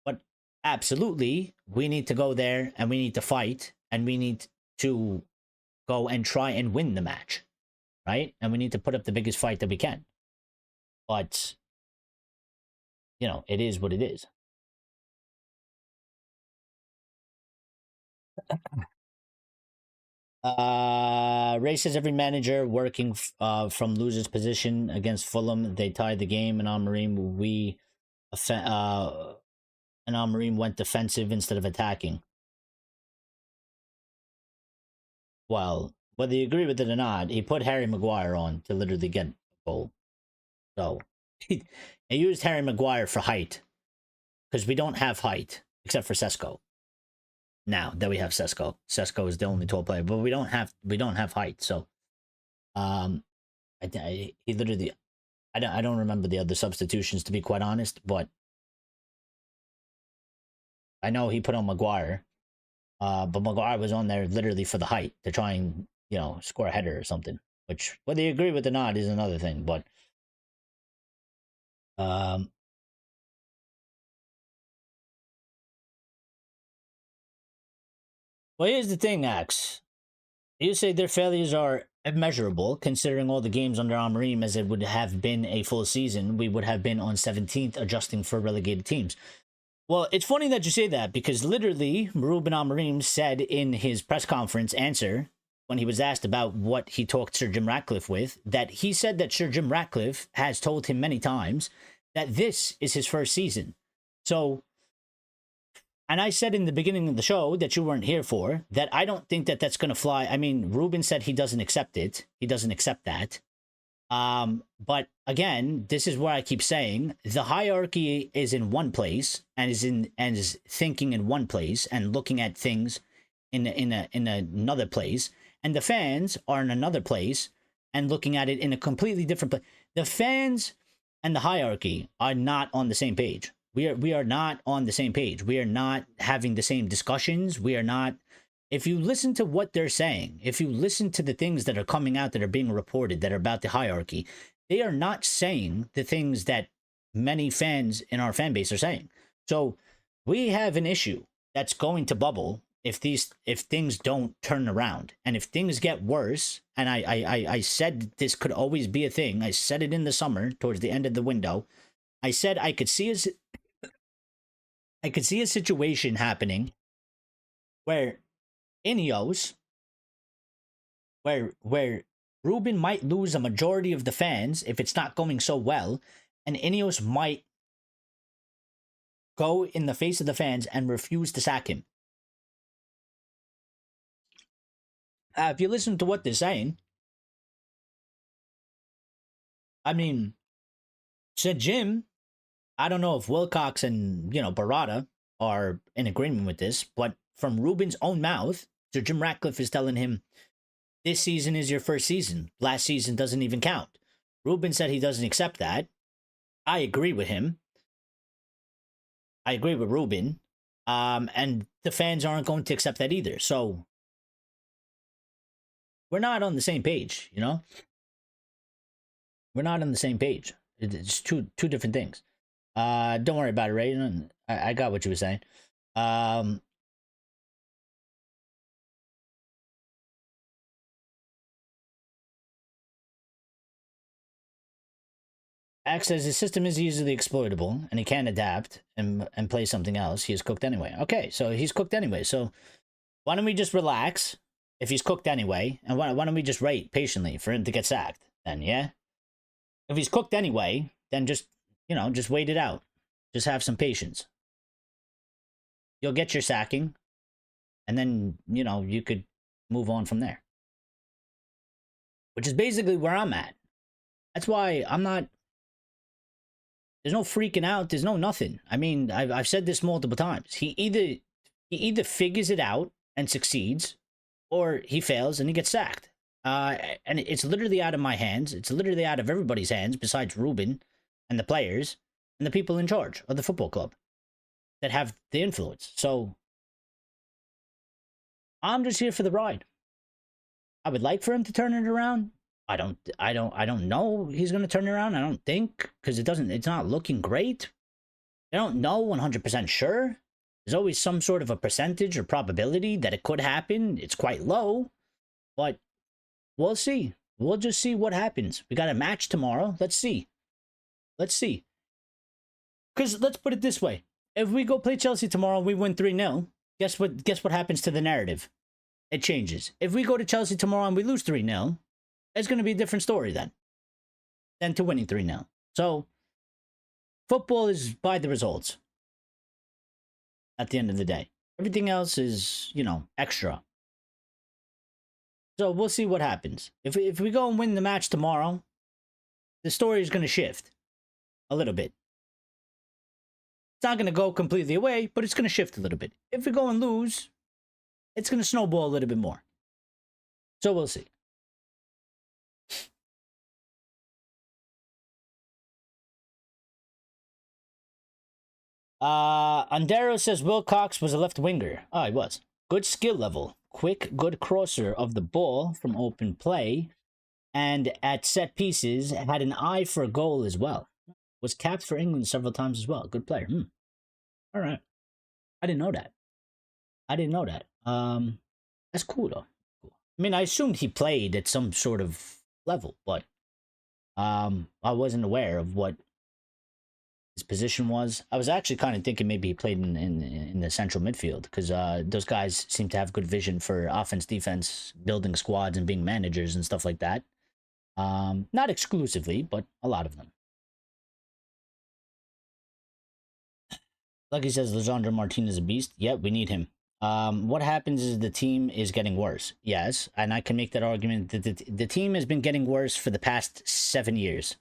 but absolutely we need to go there and we need to fight and we need to go and try and win the match, right? And we need to put up the biggest fight that we can. But you know, it is what it is. Ray says every manager working from loser's position against Fulham, they tied the game, and Amorim and Amorim went defensive instead of attacking. Well, whether you agree with it or not, he put Harry Maguire on to literally get a goal. So he used Harry Maguire for height because we don't have height except for Sesko. Now that we have Sesko is the only tall player, but we don't have height. So, he literally, I don't remember the other substitutions to be quite honest, but I know he put on Maguire. But Maguire was on there literally for the height to try and score a header or something. Which whether you agree with it or not is another thing, but well, here's the thing, Axe. You say their failures are immeasurable, considering all the games under Amorim, as it would have been a full season. We would have been on 17th, adjusting for relegated teams. Well, it's funny that you say that, because literally, Ruben Amorim said in his press conference answer, when he was asked about what he talked Sir Jim Ratcliffe with, that he said that Sir Jim Ratcliffe has told him many times that this is his first season. So, and I said in the beginning of the show that you weren't here for, that I don't think that that's going to fly. I mean, Ruben said he doesn't accept it. He doesn't accept that. But again, this is where I keep saying the hierarchy is in one place and is thinking in one place and looking at things in another place, and the fans are in another place and looking at it in a completely different place. The fans and the hierarchy are not on the same page. We are not on the same page. We are not having the same discussions. We are not. If you listen to what they're saying, if you listen to the things that are coming out that are being reported that are about the hierarchy, they are not saying the things that many fans in our fan base are saying. So we have an issue that's going to bubble if things don't turn around, and if things get worse. And I said this could always be a thing. I said it in the summer towards the end of the window. I said I could see a situation happening where Ineos, where Ruben might lose a majority of the fans if it's not going so well, and Ineos might go in the face of the fans and refuse to sack him. If you listen to what they're saying, I mean, said Jim, I don't know if Wilcox and Barada are in agreement with this, but from Ruben's own mouth, Sir Jim Ratcliffe is telling him, this season is your first season. Last season doesn't even count. Ruben said he doesn't accept that. I agree with him. I agree with Ruben. And the fans aren't going to accept that either. So we're not on the same page, We're not on the same page. It's two different things. Don't worry about it, Ray. I got what you were saying. Axe says his system is easily exploitable and he can adapt and play something else. He is cooked anyway. Okay, so he's cooked anyway. So why don't we just relax if he's cooked anyway? And why don't we just wait patiently for him to get sacked then, yeah? If he's cooked anyway, then just wait it out. Just have some patience. You'll get your sacking, and then, you could move on from there. which is basically where I'm at. That's why I'm not. There's no freaking out. There's no nothing. I mean, I've said this multiple times. He either figures it out and succeeds, or he fails and he gets sacked. And it's literally out of my hands. It's literally out of everybody's hands besides Ruben and the players and the people in charge of the football club that have the influence. So I'm just here for the ride. I would like for him to turn it around. I don't know he's going to turn it around. I don't think, because it's not looking great. I don't know 100% sure. There's always some sort of a percentage or probability that it could happen. It's quite low, but we'll see. We'll just see what happens. We got a match tomorrow. Let's see. Let's see. Because let's put it this way. If we go play Chelsea tomorrow and we win 3-0, guess what happens to the narrative? It changes. If we go to Chelsea tomorrow and we lose 3-0, it's going to be a different story then than to winning 3-0. So, football is by the results at the end of the day. Everything else is, extra. So, we'll see what happens. If we go and win the match tomorrow, the story is going to shift a little bit. It's not going to go completely away, but it's going to shift a little bit. If we go and lose, it's going to snowball a little bit more. So, we'll see. Andero says Wilcox was a left winger. Oh, he was. Good skill level. Quick, good crosser of the ball from open play. And at set pieces, had an eye for a goal as well. Was capped for England several times as well. Good player. All right. I didn't know that. That's cool, though. I mean, I assumed he played at some sort of level, but I wasn't aware of what his position was. I was actually kind of thinking maybe he played in the central midfield, because those guys seem to have good vision for offense, defense, building squads, and being managers and stuff like that. Not exclusively, but a lot of them. Lucky says Lisandro Martinez is a beast. Yep, we need him. What happens is the team is getting worse. Yes, and I can make that argument that the team has been getting worse for the past 7 years.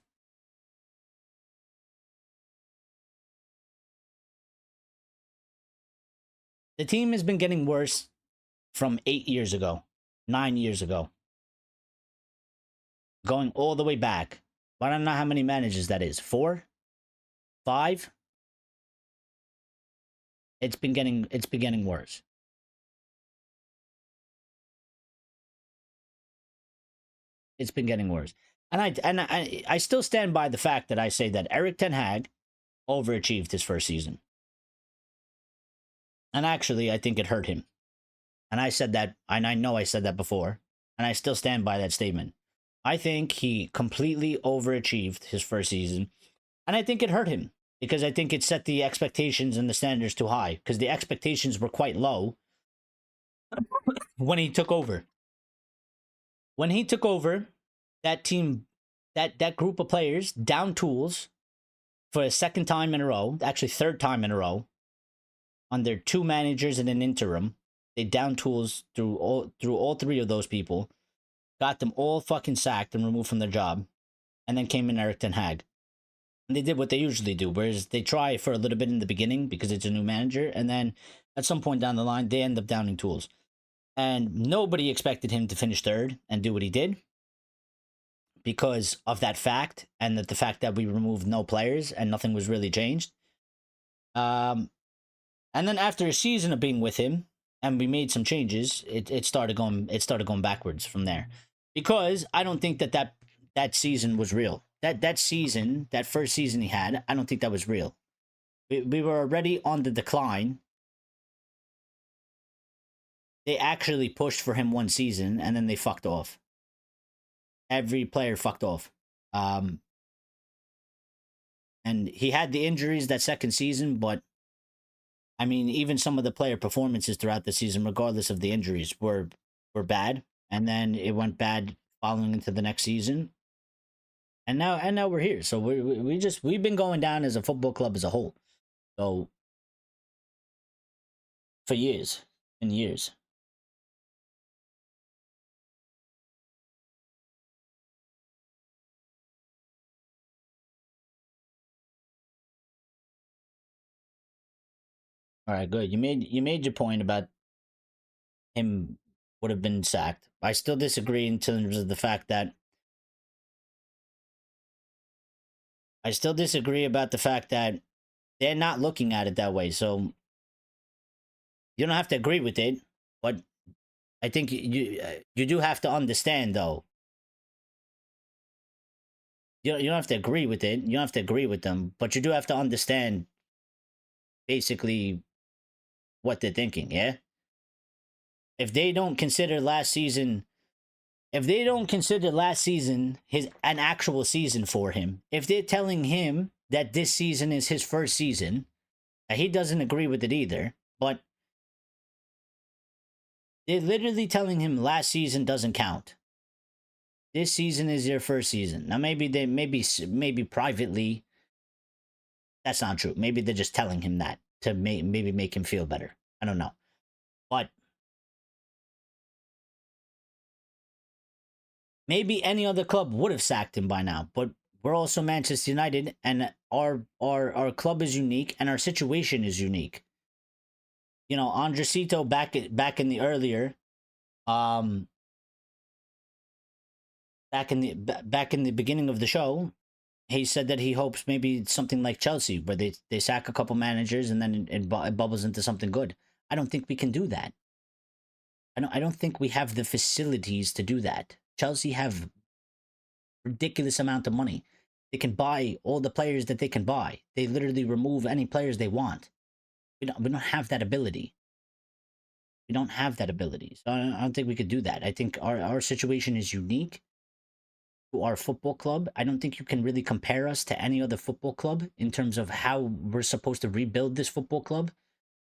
The team has been getting worse from 8 years ago, 9 years ago. Going all the way back. I don't know how many managers that is. 4? 5? It's been getting worse. It's been getting worse. And I still stand by the fact that I say that Erik ten Hag overachieved his first season. And actually, I think it hurt him. And I said that, and I know I said that before, and I still stand by that statement. I think he completely overachieved his first season, and I think it hurt him, because I think it set the expectations and the standards too high, because the expectations were quite low when he took over. When he took over, that team, that group of players, down tools for a second time in a row, actually third time in a row, under 2 managers and an interim. They down tools through all 3 of those people, got them all fucking sacked and removed from their job, and then came in Erik ten Hag. And they did what they usually do, whereas they try for a little bit in the beginning because it's a new manager, and then at some point down the line, they end up downing tools. And nobody expected him to finish third and do what he did because of that fact, and the fact that we removed no players and nothing was really changed. And then after a season of being with him, and we made some changes, it started going backwards from there. Because I don't think that season was real. That season, that first season he had, I don't think that was real. We were already on the decline. They actually pushed for him one season, and then they fucked off. Every player fucked off. And he had the injuries that second season, but I mean, even some of the player performances throughout the season, regardless of the injuries, were bad. And then it went bad following into the next season. And now we're here. So we've been going down as a football club as a whole. So for years and years. All right, good. You made your point about him would have been sacked. I still disagree in terms of the fact that I still disagree about the fact that they're not looking at it that way. So you don't have to agree with it, but I think you do have to understand though. You don't have to agree with it. You don't have to agree with them, but you do have to understand basically what they're thinking. Yeah. If they don't consider last season, if they don't consider last season his an actual season for him, if they're telling him that this season is his first season, he doesn't agree with it either. But they're literally telling him last season doesn't count. This season is your first season. Now maybe they maybe privately that's not true. Maybe they're just telling him that to maybe make him feel better. I don't know. But maybe any other club would have sacked him by now. But we're also Manchester United, and our club is unique, and our situation is unique. You know, Andresito back in the earlier, um, back in the beginning of the show, he said that he hopes maybe something like Chelsea, where they sack a couple managers and then it bubbles into something good. I don't think we can do that. I don't think we have the facilities to do that. Chelsea have ridiculous amount of money. They can buy all the players that they can buy. They literally remove any players they want. We don't have that ability. We don't have that ability. So I don't think we could do that. I think our situation is unique to our football club. I don't think you can really compare us to any other football club in terms of how we're supposed to rebuild this football club,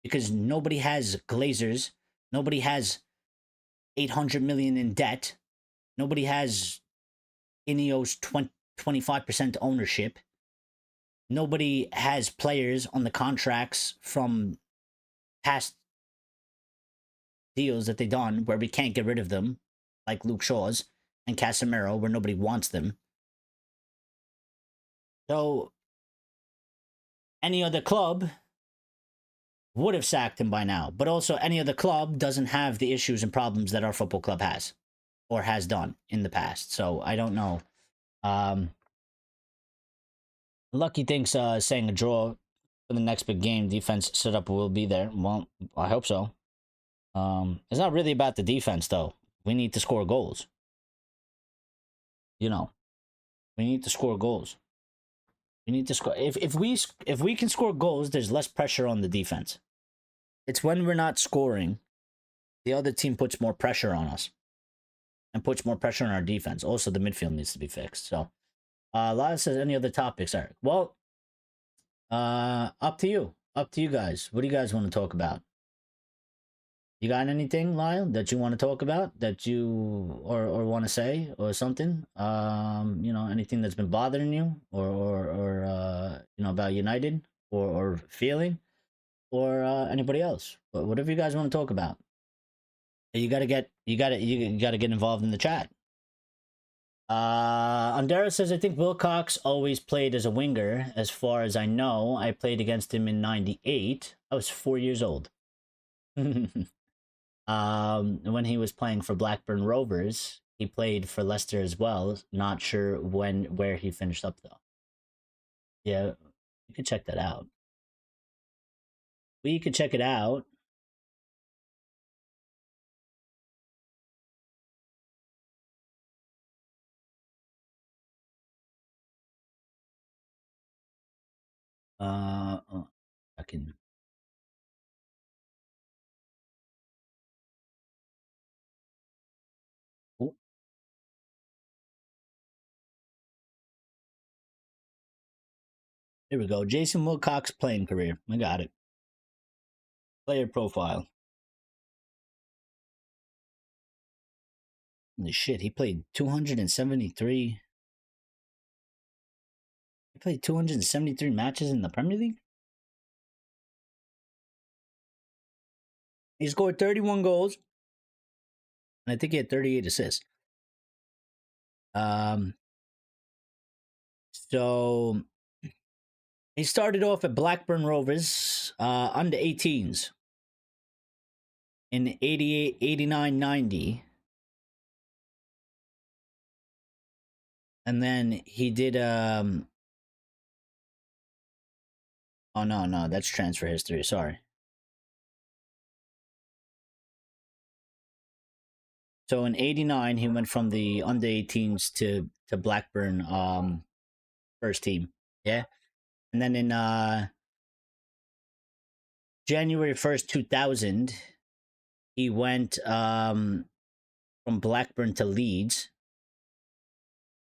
because nobody has Glazers, nobody has 800 million in debt, nobody has Ineos 25% ownership. Nobody has players on the contracts from past deals that they done where we can't get rid of them, like Luke Shaw's and Casemiro, where nobody wants them. So any other club would have sacked him by now, but also any other club doesn't have the issues and problems that our football club has or has done in the past. So I don't know. Lucky thinks saying a draw for the next big game, defense setup will be there. Well, I hope so. It's not really about the defense though. We need to score goals. You know, we need to score goals. We need to score. If we can score goals, there's less pressure on the defense. It's when we're not scoring, the other team puts more pressure on us and puts more pressure on our defense. Also, the midfield needs to be fixed. So, Lyle says, any other topics, Eric? Well, up to you. Up to you guys. What do you guys want to talk about? You got anything, Lyle, that you want to talk about, that you or want to say or something? You know, anything that's been bothering you, or you know, about United, or feeling, or anybody else, whatever you guys want to talk about. You gotta get involved in the chat. Andera says, I think Wilcox always played as a winger. As far as I know, I played against him in '98. I was 4 years old. When he was playing for Blackburn Rovers, he played for Leicester as well. Not sure where he finished up though. Yeah, you could check that out. We could check it out. I can. Oh, here we go. Jason Wilcox playing career. I got it. Player profile. Holy shit, he played 273. He played 273 matches in the Premier League. He scored 31 goals, and I think he had 38 assists. So He started off at Blackburn Rovers under 18s in 88, 89, 90. And then he did oh no, that's transfer history, sorry. So in 89 he went from the under 18s to Blackburn first team. Yeah. And then in January 1st, 2000, he went from Blackburn to Leeds,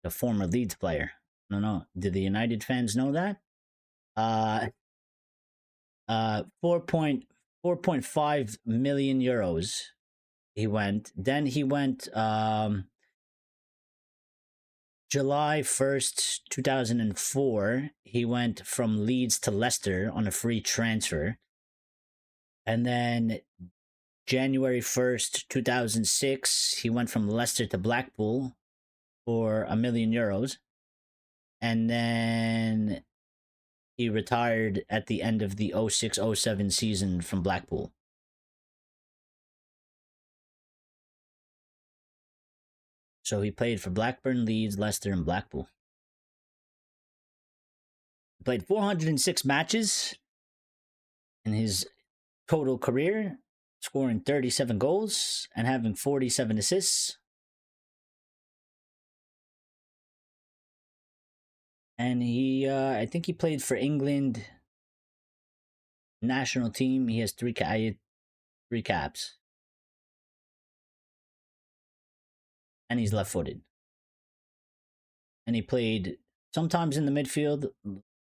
the former Leeds player. No. Did the United fans know that? 4.5 million euros he went. Then he went July 1st, 2004, he went from Leeds to Leicester on a free transfer. And then January 1st, 2006, he went from Leicester to Blackpool for €1 million. And then he retired at the end of the 06-07 season from Blackpool. So he played for Blackburn, Leeds, Leicester, and Blackpool. He played 406 matches in his total career, scoring 37 goals and having 47 assists. And he, I think he played for England national team. He has three caps. And he's left-footed. And he played sometimes in the midfield,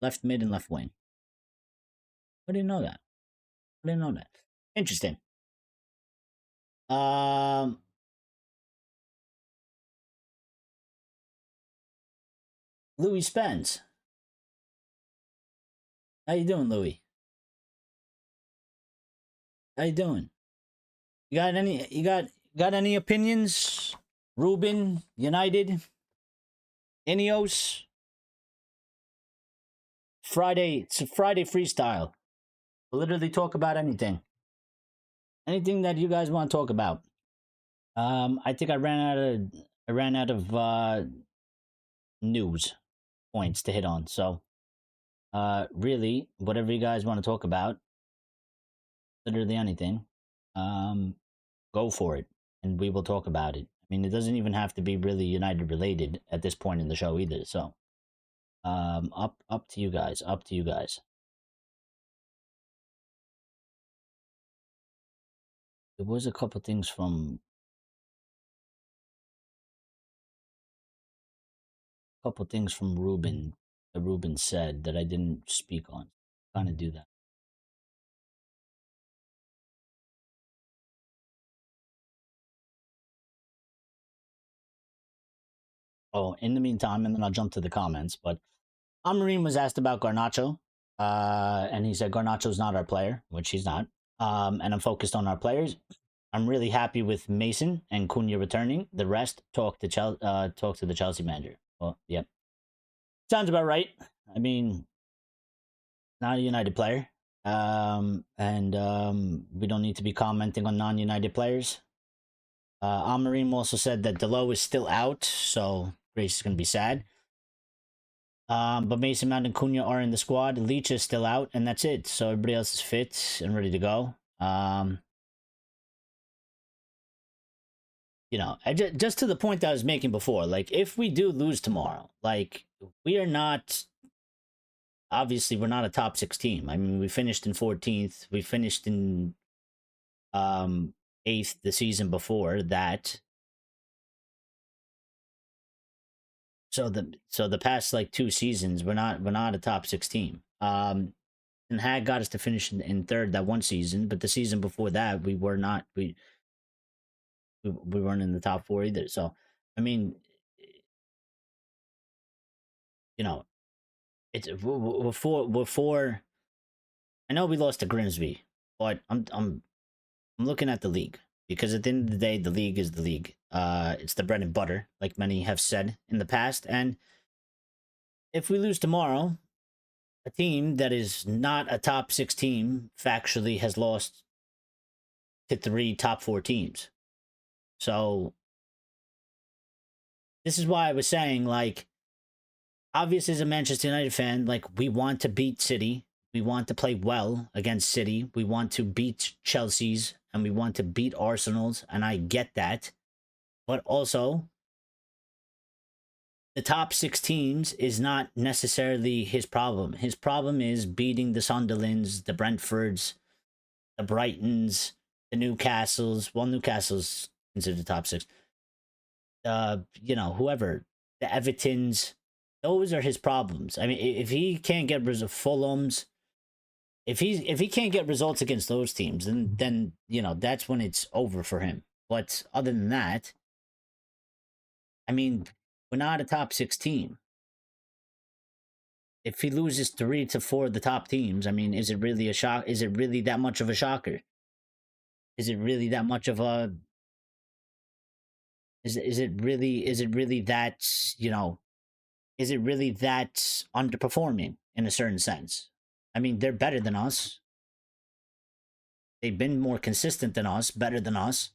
left mid and left wing. I didn't know that. Interesting. Louis Spence. How you doing, Louis? How you doing? You got any opinions? Ruben, United, Ineos, Friday. It's a Friday freestyle. We'll literally talk about anything that you guys want to talk about. I think I ran out of news points to hit on. So, really, whatever you guys want to talk about, literally anything, go for it, and we will talk about it. I mean, it doesn't even have to be really United related at this point in the show either. So, up to you guys. There was a couple things from Ruben that Ruben said that I didn't speak on. I'm trying to do that. Oh, in the meantime, and then I'll jump to the comments, but Amorim was asked about Garnacho, and he said Garnacho's not our player, which he's not. And I'm focused on our players. I'm really happy with Mason and Cunha returning. The rest, talk to the Chelsea manager. Well, yep. Sounds about right. I mean, not a United player. And we don't need to be commenting on non-United players. Amorim also said that Delo is still out, so Grace is going to be sad. But Mason Mount and Cunha are in the squad. Leach is still out, and that's it. So everybody else is fit and ready to go. You know, just to the point that I was making before, like, if we do lose tomorrow, like, we are not, obviously, we're not a top 6 team. I mean, we finished in 14th. We finished in 8th the season before that. So the past, like, 2 seasons, we're not a top 6 team. And Hag got us to finish in 3rd that one season, but the season before that, we weren't in the top 4 either. So, I mean, you know, we're four. I know we lost to Grimsby, but I'm looking at the league, because at the end of the day, the league is the league. It's the bread and butter, like many have said in the past. And if we lose tomorrow, a team that is not a top 6 team factually has lost to 3 top 4 teams. So this is why I was saying, like, obviously as a Manchester United fan, like, we want to beat City. We want to play well against City. We want to beat Chelsea's and we want to beat Arsenal's, and I get that. But also, the top 6 teams is not necessarily his problem. His problem is beating the Sunderlands, the Brentfords, the Brightons, the Newcastles. Well, Newcastle's considered the top 6. Whoever, the Evertons, those are his problems. I mean, if he can't get Fulham's, if he can't get results against those teams, then that's when it's over for him. But other than that, I mean, we're not a top 6 team. If he loses 3 to 4 of the top teams, I mean, is it really a shock? Is it really that much of a shocker? Is it really that much of a? Is it really that Is it really that underperforming in a certain sense? I mean, they're better than us. They've been more consistent than us, better than us,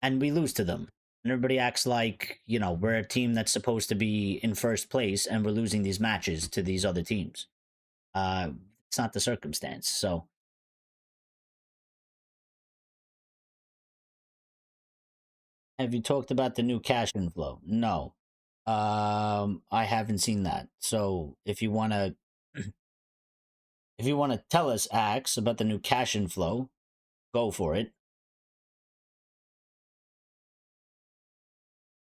and we lose to them. And everybody acts like, we're a team that's supposed to be in first place and we're losing these matches to these other teams. It's not the circumstance. So, have you talked about the new cash inflow? No. I haven't seen that. So, if you want to tell us, Axe, about the new cash inflow, go for it.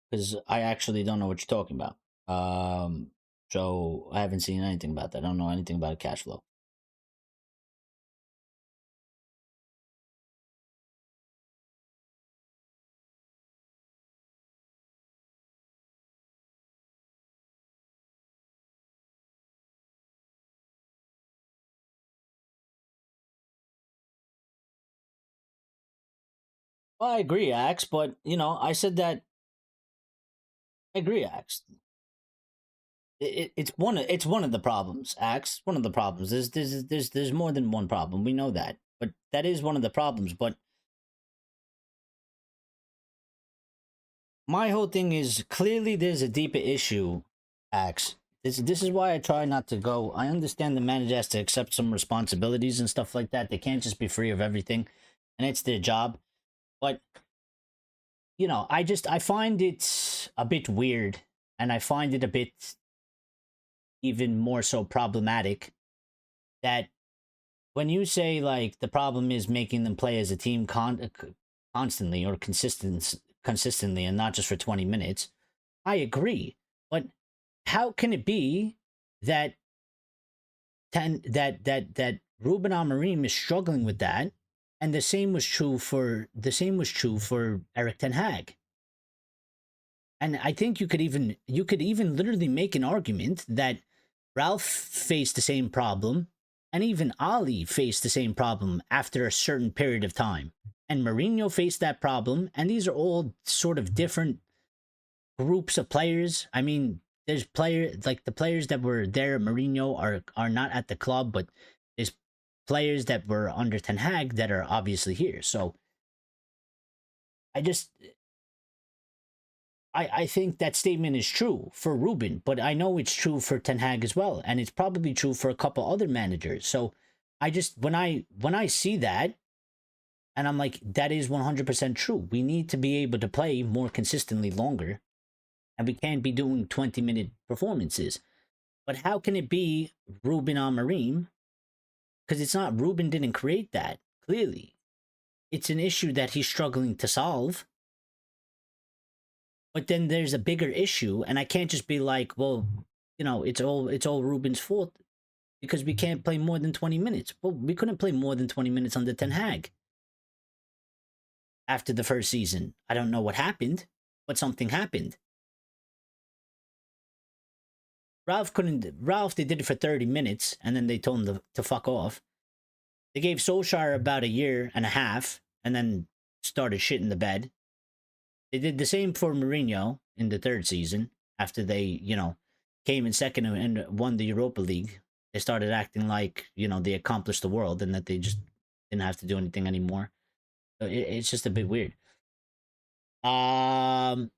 Because I actually don't know what you're talking about. So I haven't seen anything about that. I don't know anything about cash flow. Well, I agree, Axe, but I said that. I agree, Axe. It's one of the problems, Axe. One of the problems. There's more than one problem. We know that, but that is one of the problems. But my whole thing is clearly there's a deeper issue, Axe. This is why I try not to go. I understand the manager has to accept some responsibilities and stuff like that. They can't just be free of everything, and it's their job. But I find it a bit weird, and I find it a bit even more so problematic that when you say, like, the problem is making them play as a team constantly or consistently and not just for 20 minutes, I agree. But how can it be that that Ruben Amorim is struggling with that, and the same was true for Eric Ten Hag? And I think you could even literally make an argument that Ralph faced the same problem, and even Ali faced the same problem after a certain period of time. And Mourinho faced that problem, and these are all sort of different groups of players. I mean, there's the players that were there at Mourinho are not at the club, but there's players that were under Ten Hag that are obviously here. So I think that statement is true for Ruben, but I know it's true for Ten Hag as well, and it's probably true for a couple other managers. So I just when I see that, and I'm like, that is 100% true. We need to be able to play more consistently longer, and we can't be doing 20-minute performances. But how can it be Ruben Amorim? Because it's not. Ruben didn't create that, clearly. It's an issue that he's struggling to solve. But then there's a bigger issue, and I can't just be like, well, it's all Ruben's fault because we can't play more than 20 minutes. Well, we couldn't play more than 20 minutes under Ten Hag after the first season. I don't know what happened, but something happened. Ralph, they did it for 30 minutes, and then they told him to fuck off. They gave Solskjaer about a year and a half, and then started shit in the bed. They did the same for Mourinho in the third season after they, came in second and won the Europa League, they started acting like, you know, they accomplished the world and that they just didn't have to do anything anymore. So it's just a bit weird. I've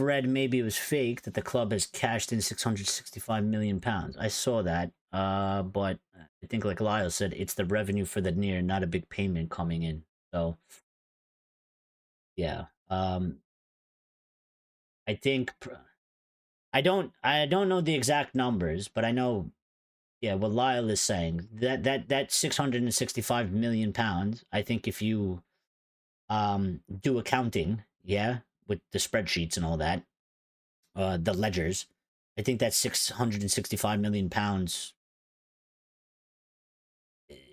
read maybe it was fake that the club has cashed in 665 million pounds. I saw that. But I think, like Lyle said, it's the revenue for the near, not a big payment coming in. So yeah. I think I don't know the exact numbers, but I know, yeah, what Lyle is saying, that 665 million pounds, I think if you do accounting, yeah, with the spreadsheets and all that, the ledgers, I think that 665 million pounds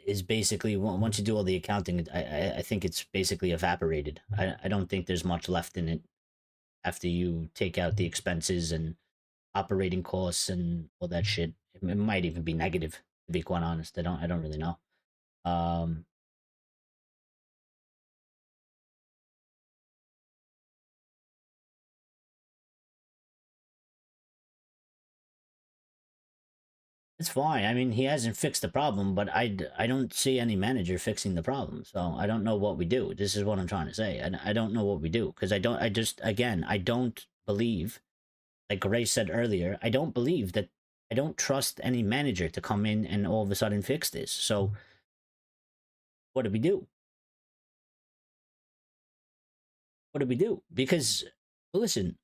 is basically, once you do all the accounting, I think it's basically evaporated. I don't think there's much left in it after you take out the expenses and operating costs and all that shit. It might even be negative, to be quite honest. I don't really know. Um, it's fine. I mean, he hasn't fixed the problem, but I don't see any manager fixing the problem. So I don't know what we do. This is what I'm trying to say. I don't know what we do because I just, again, I don't believe, like Gray said earlier, I don't believe that, I don't trust any manager to come in and all of a sudden fix this. So what do we do? What do we do? Because listen,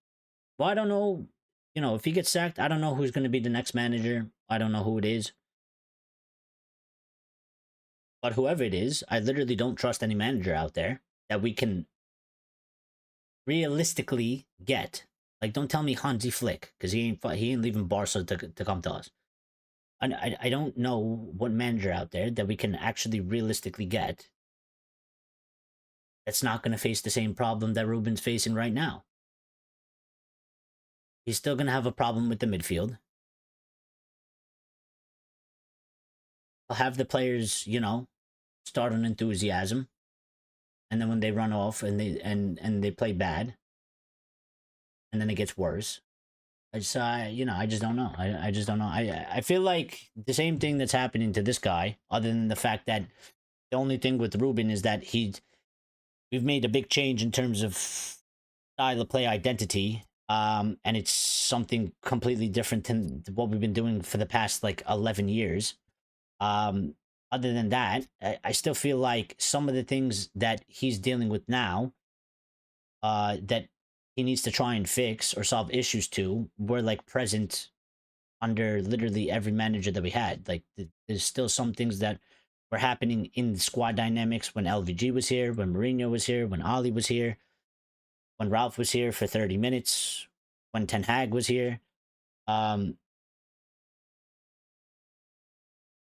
well, I don't know. You know, if he gets sacked, I don't know who's going to be the next manager. I don't know who it is. But whoever it is, I literally don't trust any manager out there that we can realistically get. Like, don't tell me Hansi Flick, because he ain't leaving Barca to come to us. I don't know what manager out there that we can actually realistically get that's not going to face the same problem that Ruben's facing right now. He's still going to have a problem with the midfield. He'll have the players, you know, start on enthusiasm, and then when they run off and they play bad, and then it gets worse. I just, you know, I just don't know. I just don't know. I feel like the same thing that's happening to this guy, other than the fact that the only thing with Ruben is that we've made a big change in terms of style of play identity. And it's something completely different than what we've been doing for the past like 11 years. Other than that, I still feel like some of the things that he's dealing with now, that he needs to try and fix or solve issues to, were like present under literally every manager that we had. Like, there's still some things that were happening in the squad dynamics when LVG was here, when Mourinho was here, when Ali was here, when Ralph was here for 30 minutes, when Ten Hag was here. Um,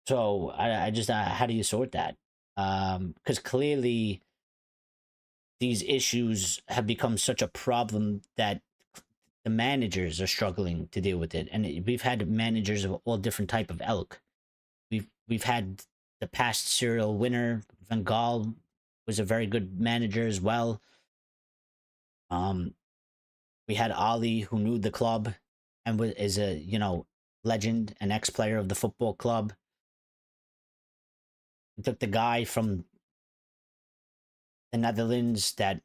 so I just, how do you sort that? Because clearly these issues have become such a problem that the managers are struggling to deal with it, and we've had managers of all different type of ilk. We've had the past serial winner Van Gaal was a very good manager as well. We had Ali, who knew the club and is a, you know, legend, an ex-player of the football club. We took the guy from the Netherlands that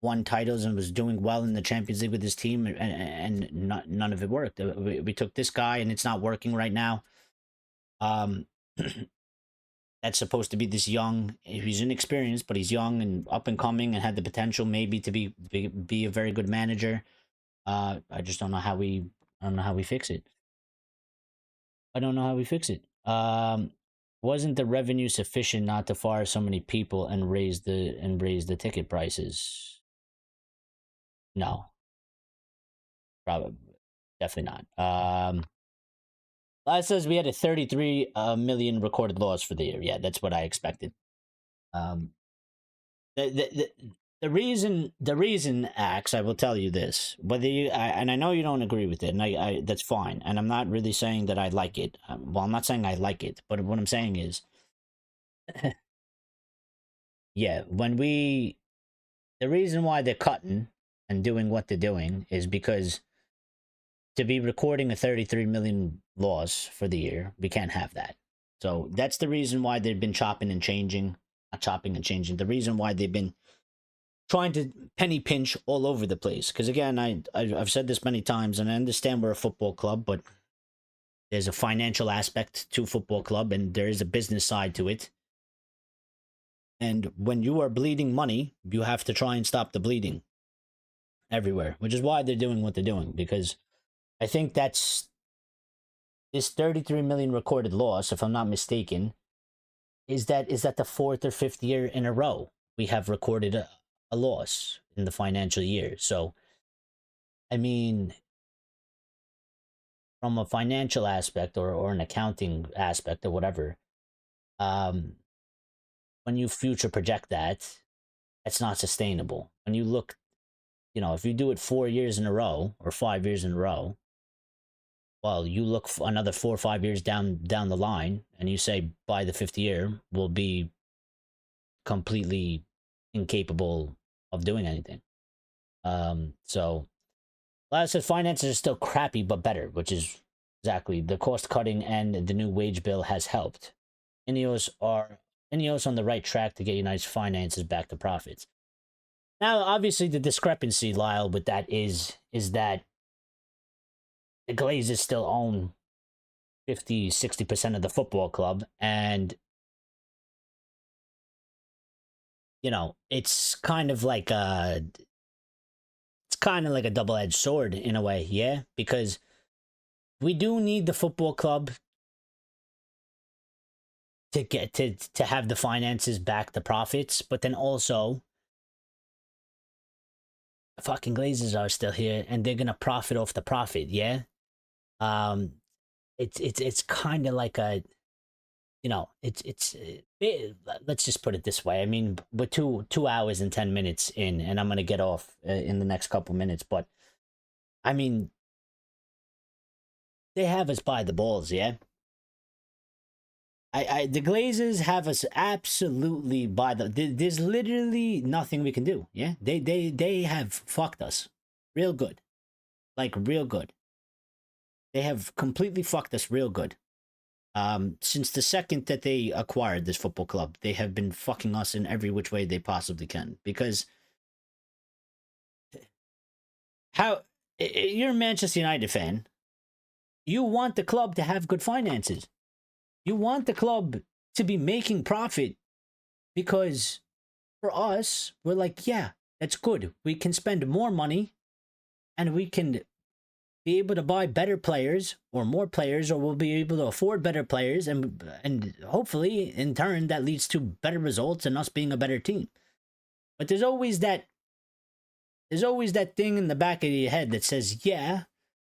won titles and was doing well in the Champions League with his team, and none of it worked. We took this guy, and it's not working right now. Um, that's supposed to be this young. He's inexperienced, but he's young and up and coming, and had the potential maybe to be a very good manager. I just don't know how we. I don't know how we fix it. I don't know how we fix it. Wasn't the revenue sufficient not to fire so many people and raise the ticket prices? No, probably definitely not. It says we had a 33 million recorded loss for the year. Yeah, that's what I expected. Um, the, the, the reason, Axe, I will tell you this, whether and I know you don't agree with it, and I that's fine, and I'm not really saying that I like it. Well, I'm not saying I like it, but what I'm saying is, yeah, the reason why they're cutting and doing what they're doing is because to be recording a 33 million loss for the year, we can't have that. So that's the reason why they've been chopping and changing, not chopping and changing. The reason why they've been trying to penny pinch all over the place. Because again, I've said this many times, and I understand we're a football club, but there's a financial aspect to football club, and there is a business side to it. And when you are bleeding money, you have to try and stop the bleeding everywhere, which is why they're doing what they're doing. Because I think that's this 33 million recorded loss, if I'm not mistaken, is that the 4th or 5th year in a row we have recorded a loss in the financial year. So, I mean, from a financial aspect or an accounting aspect or whatever, when you future project that, it's not sustainable. When you look, if you do it 4 years in a row or 5 years in a row, well, you look for another 4 or 5 years down the line, and you say by the 5th year we'll be completely incapable of doing anything. So, like I said, finances are still crappy but better, which is exactly the cost cutting, and the new wage bill has helped. Ineos on the right track to get United's finances back to profits. Now, obviously, the discrepancy, Lyle, with that is that the Glazers still own 50-60% of the football club, and it's kind of like a double-edged sword in a way, yeah, because we do need the football club to get to have the finances back to profits, but then also the fucking Glazers are still here, and they're gonna profit off the profit, yeah. It's kind of like a, let's just put it this way. I mean, we're 2 hours and 10 minutes in, and I'm gonna get off in the next couple minutes, but I mean, they have us by the balls, yeah. The Glazers have us absolutely by the. There's literally nothing we can do. Yeah, they have fucked us, real good, like real good. They have completely fucked us real good. Since the second that they acquired this football club, they have been fucking us in every which way they possibly can. Because you're a Manchester United fan, you want the club to have good finances. You want the club to be making profit, because for us, we're like, yeah, that's good. We can spend more money, and we can be able to buy better players or more players, or we'll be able to afford better players, and hopefully in turn that leads to better results and us being a better team. But there's always that thing in the back of your head that says, yeah,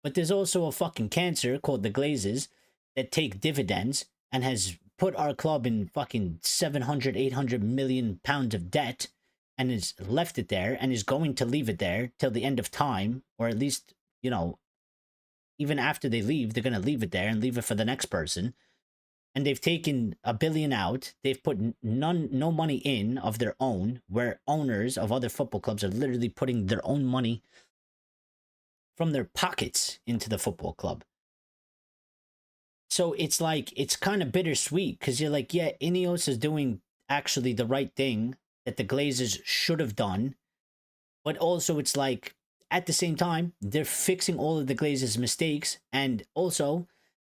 but there's also a fucking cancer called the Glazers that take dividends and has put our club in fucking 700, 800 million pounds of debt, and has left it there, and is going to leave it there till the end of time, or at least, even after they leave, they're going to leave it there and leave it for the next person. And they've taken $1 billion out. They've put no money in of their own, where owners of other football clubs are literally putting their own money from their pockets into the football club. So it's like, it's kind of bittersweet, because you're like, yeah, Ineos is doing actually the right thing that the Glazers should have done. But also it's like, at the same time, they're fixing all of the Glazers' mistakes. And also,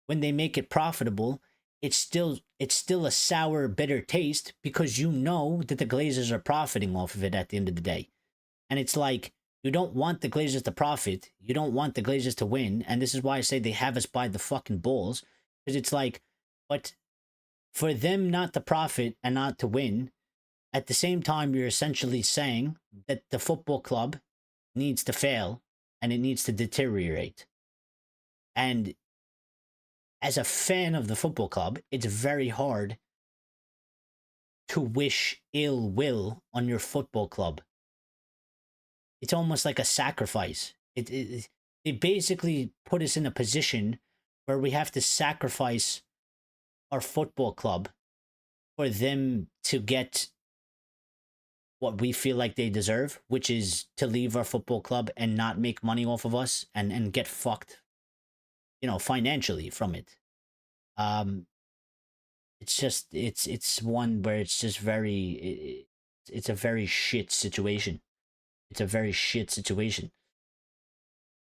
when they make it profitable, it's still a sour, bitter taste, because you know that the Glazers are profiting off of it at the end of the day. And it's like, you don't want the Glazers to profit. You don't want the Glazers to win. And this is why I say they have us by the fucking balls. Because it's like, but for them not to profit and not to win, at the same time, you're essentially saying that the football club needs to fail and it needs to deteriorate. And as a fan of the football club, it's very hard to wish ill will on your football club. It's almost like a sacrifice. It basically put us in a position where we have to sacrifice our football club for them to get what we feel like they deserve, which is to leave our football club and not make money off of us and get fucked financially from it. Um, it's just it's one where it's just it's a very shit situation. It's a very shit situation.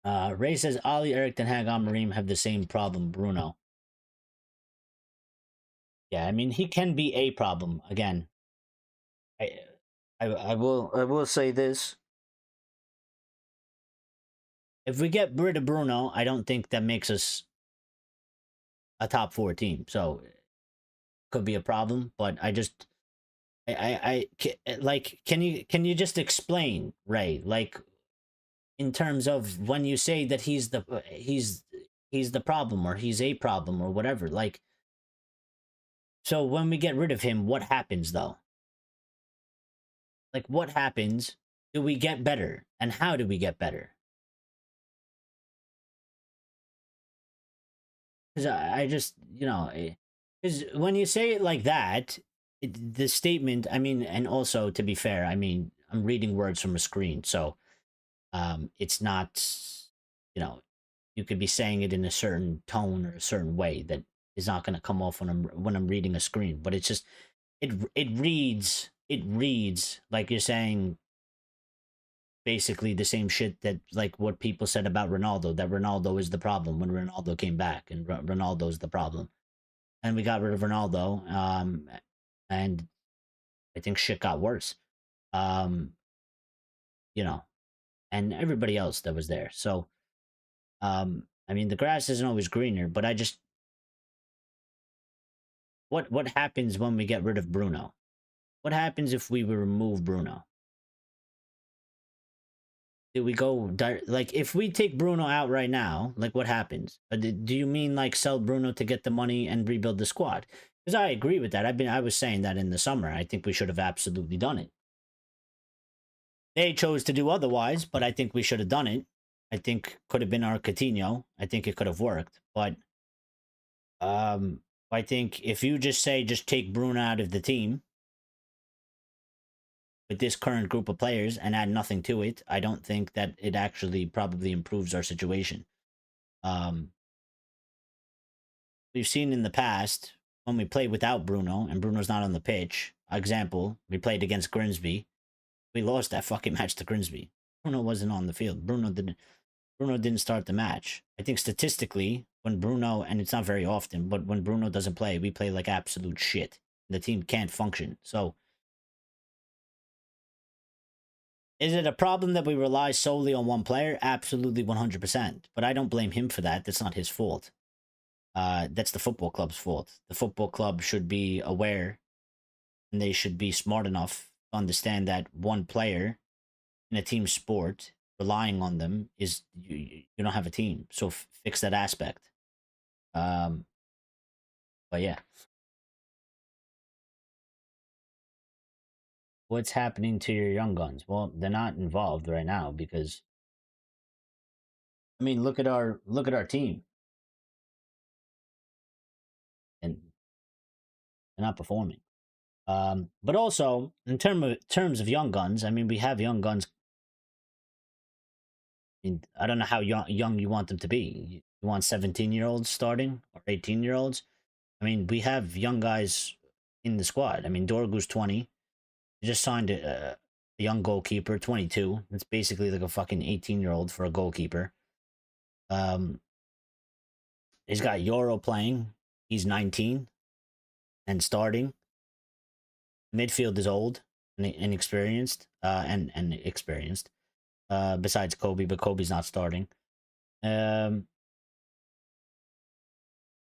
Ray says Ali, Eric Ten Hag, Amorim have the same problem. Bruno. Yeah, I mean he can be a problem again. I I will say this. If we get rid of Bruno, I don't think that makes us a top 4 team. So could be a problem, but like can you just explain, Ray, like in terms of when you say that he's the problem or he's a problem or whatever, like, so when we get rid of him, what happens though? Like what happens? Do we get better? And how do we get better? Because I just, because when you say it like that, the statement, I mean, and also to be fair, I mean, I'm reading words from a screen, so it's not, you could be saying it in a certain tone or a certain way that is not going to come off when I'm reading a screen, but it's just it reads like you're saying basically the same shit that like what people said about Ronaldo, that Ronaldo is the problem when Ronaldo came back, and Ronaldo's the problem. And we got rid of Ronaldo, and I think shit got worse. Um, you know, and everybody else that was there. So, I mean, the grass isn't always greener, but I just what happens when we get rid of Bruno? What happens if we remove Bruno? Do we go like if we take Bruno out right now? Like what happens? Do you mean like sell Bruno to get the money and rebuild the squad? Because I agree with that. I was saying that in the summer. I think we should have absolutely done it. They chose to do otherwise, but I think we should have done it. I think could have been our Coutinho. I think it could have worked, but I think if you just take Bruno out of the team with this current group of players and add nothing to it, I don't think that it actually probably improves our situation. Um, we've seen in the past when we play without Bruno and Bruno's not on the pitch. Example, we played against Grimsby. We lost that fucking match to Grimsby. Bruno wasn't on the field. Bruno didn't start the match. I think statistically, when Bruno, and it's not very often, but when Bruno doesn't play, we play like absolute shit. The team can't function. So, is it a problem that we rely solely on one player? Absolutely 100%. But I don't blame him for that. That's not his fault. That's the football club's fault. The football club should be aware and they should be smart enough to understand that one player in a team sport, relying on them is you don't have a team. So fix that aspect. But yeah. What's happening to your young guns? Well, they're not involved right now because I mean, look at our team, and they're not performing. But also in terms of young guns, I mean, we have young guns. I mean, I don't know how young you want them to be. You want 17-year-olds starting or 18-year-olds? I mean, we have young guys in the squad. I mean, Dorgu's 20. They just signed a young goalkeeper, 22. It's basically like a fucking 18-year-old for a goalkeeper. He's got Euro playing. He's 19 and starting. Midfield is old and inexperienced, and experienced. Besides Kobe, but Kobe's not starting.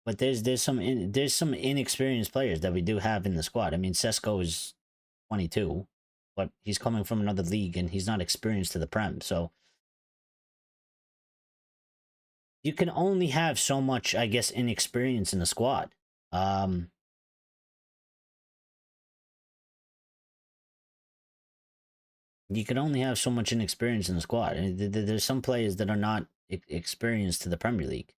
But there's some inexperienced players that we do have in the squad. I mean, Sesko is 22, but he's coming from another league and he's not experienced to the Prem. So you can only have so much, I guess, inexperience in the squad. You can only have so much inexperience in the squad. And there's some players that are not experienced to the Premier League.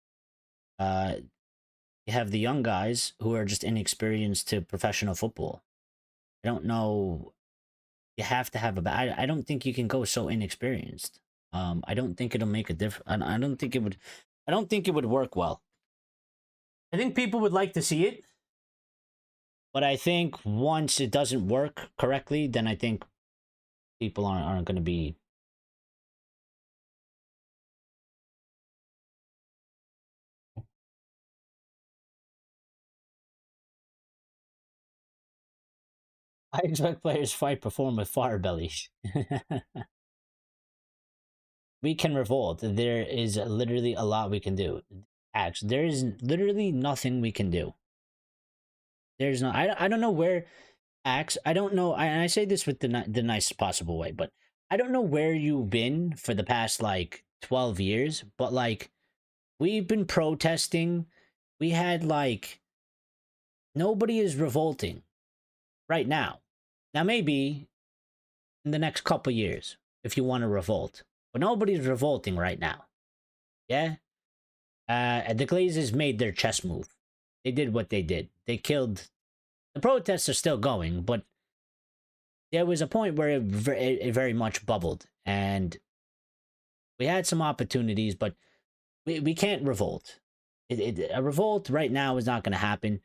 You have the young guys who are just inexperienced to professional football. I don't know. You have to have I don't think you can go so inexperienced. I don't think it'll make a difference. I don't think it would. I don't think it would work well. I think people would like to see it, but I think once it doesn't work correctly, then I think people aren't going to be. I expect players fight perform with fire bellies. We can revolt. There is literally a lot we can do. Actually, there is literally nothing we can do. There's no. I don't know where Axe. I don't know. And I say this with the nicest possible way, but I don't know where you've been for the past like 12 years. But like, we've been protesting. We had like nobody is revolting right now. Now maybe in the next couple years, if you want to revolt, but nobody's revolting right now. Yeah. The Glazers made their chess move. They did what they did. They killed. The protests are still going, but there was a point where it very much bubbled, and we had some opportunities, but we can't revolt. A revolt right now is not going to happen.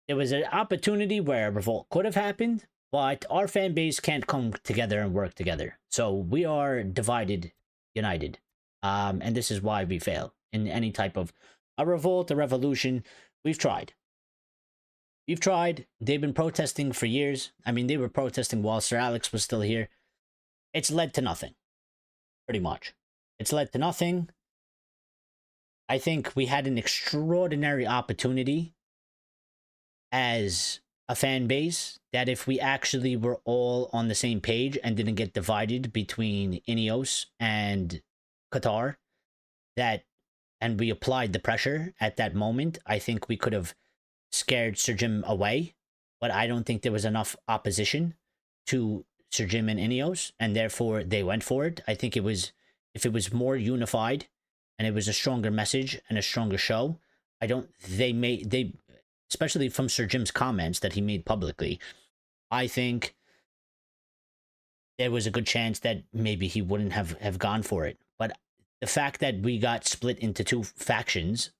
There was an opportunity where a revolt could have happened, but our fan base can't come together and work together. So we are divided, united. And this is why we fail in any type of a revolt, a revolution. We've tried. We've tried. They've been protesting for years. I mean, they were protesting while Sir Alex was still here. It's led to nothing. Pretty much. It's led to nothing. I think we had an extraordinary opportunity as a fan base that if we actually were all on the same page and didn't get divided between Ineos and Qatar, and we applied the pressure at that moment, I think we could have scared Sir Jim away, but I don't think there was enough opposition to Sir Jim and Ineos, and therefore they went for it. I think if it was more unified and it was a stronger message and a stronger show, they especially from Sir Jim's comments that he made publicly, I think there was a good chance that maybe he wouldn't have gone for it. But the fact that we got split into two factions,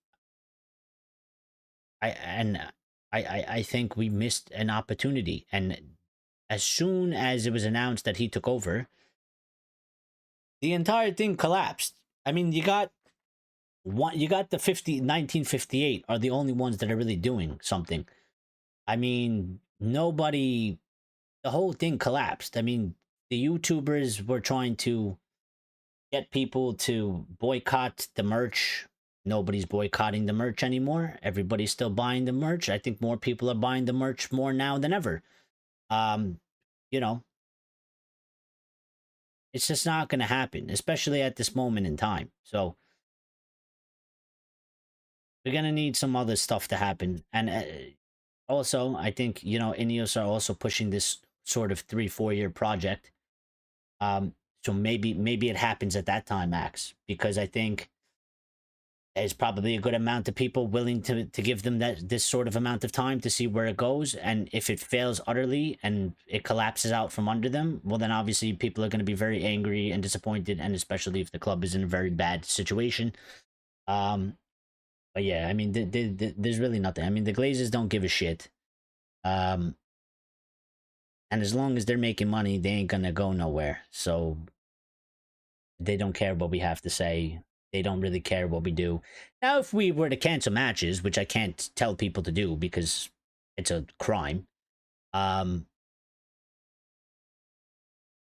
I think we missed an opportunity. And as soon as it was announced that he took over, the entire thing collapsed. I mean, you got the 1958 are the only ones that are really doing something. I mean, the whole thing collapsed. I mean, the YouTubers were trying to get people to boycott the merch. Nobody's boycotting the merch anymore. Everybody's still buying the merch. I think more people are buying the merch more now than ever. You know, it's just not going to happen, especially at this moment in time. So we're going to need some other stuff to happen. And also, I think, Ineos are also pushing this sort of 3-4 year project. So maybe it happens at that time, Max, because I think there's probably a good amount of people willing to give them this sort of amount of time to see where it goes. And if it fails utterly and it collapses out from under them, well, then obviously people are going to be very angry and disappointed, and especially if the club is in a very bad situation. But yeah, I mean, there's really nothing. I mean, the Glazers don't give a shit. And as long as they're making money, they ain't gonna go nowhere. So they don't care what we have to say. They don't really care what we do. Now, if we were to cancel matches, which I can't tell people to do because it's a crime,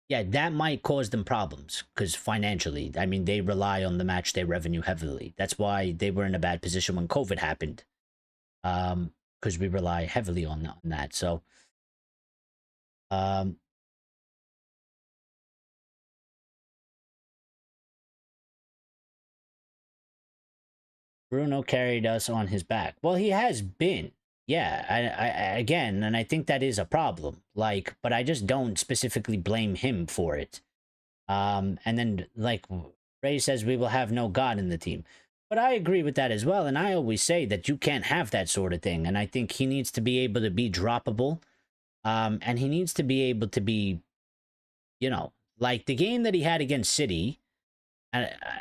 yeah, that might cause them problems because financially, I mean, they rely on the match day revenue heavily. That's why they were in a bad position when COVID happened, because we rely heavily on that. So, Bruno carried us on his back. Well, he has been. Yeah, I again, and I think that is a problem. Like, but I just don't specifically blame him for it. And then, like Ray says, we will have no God in the team. But I agree with that as well. And I always say that you can't have that sort of thing. And I think he needs to be able to be droppable. And he needs to be able to be, like the game that he had against City.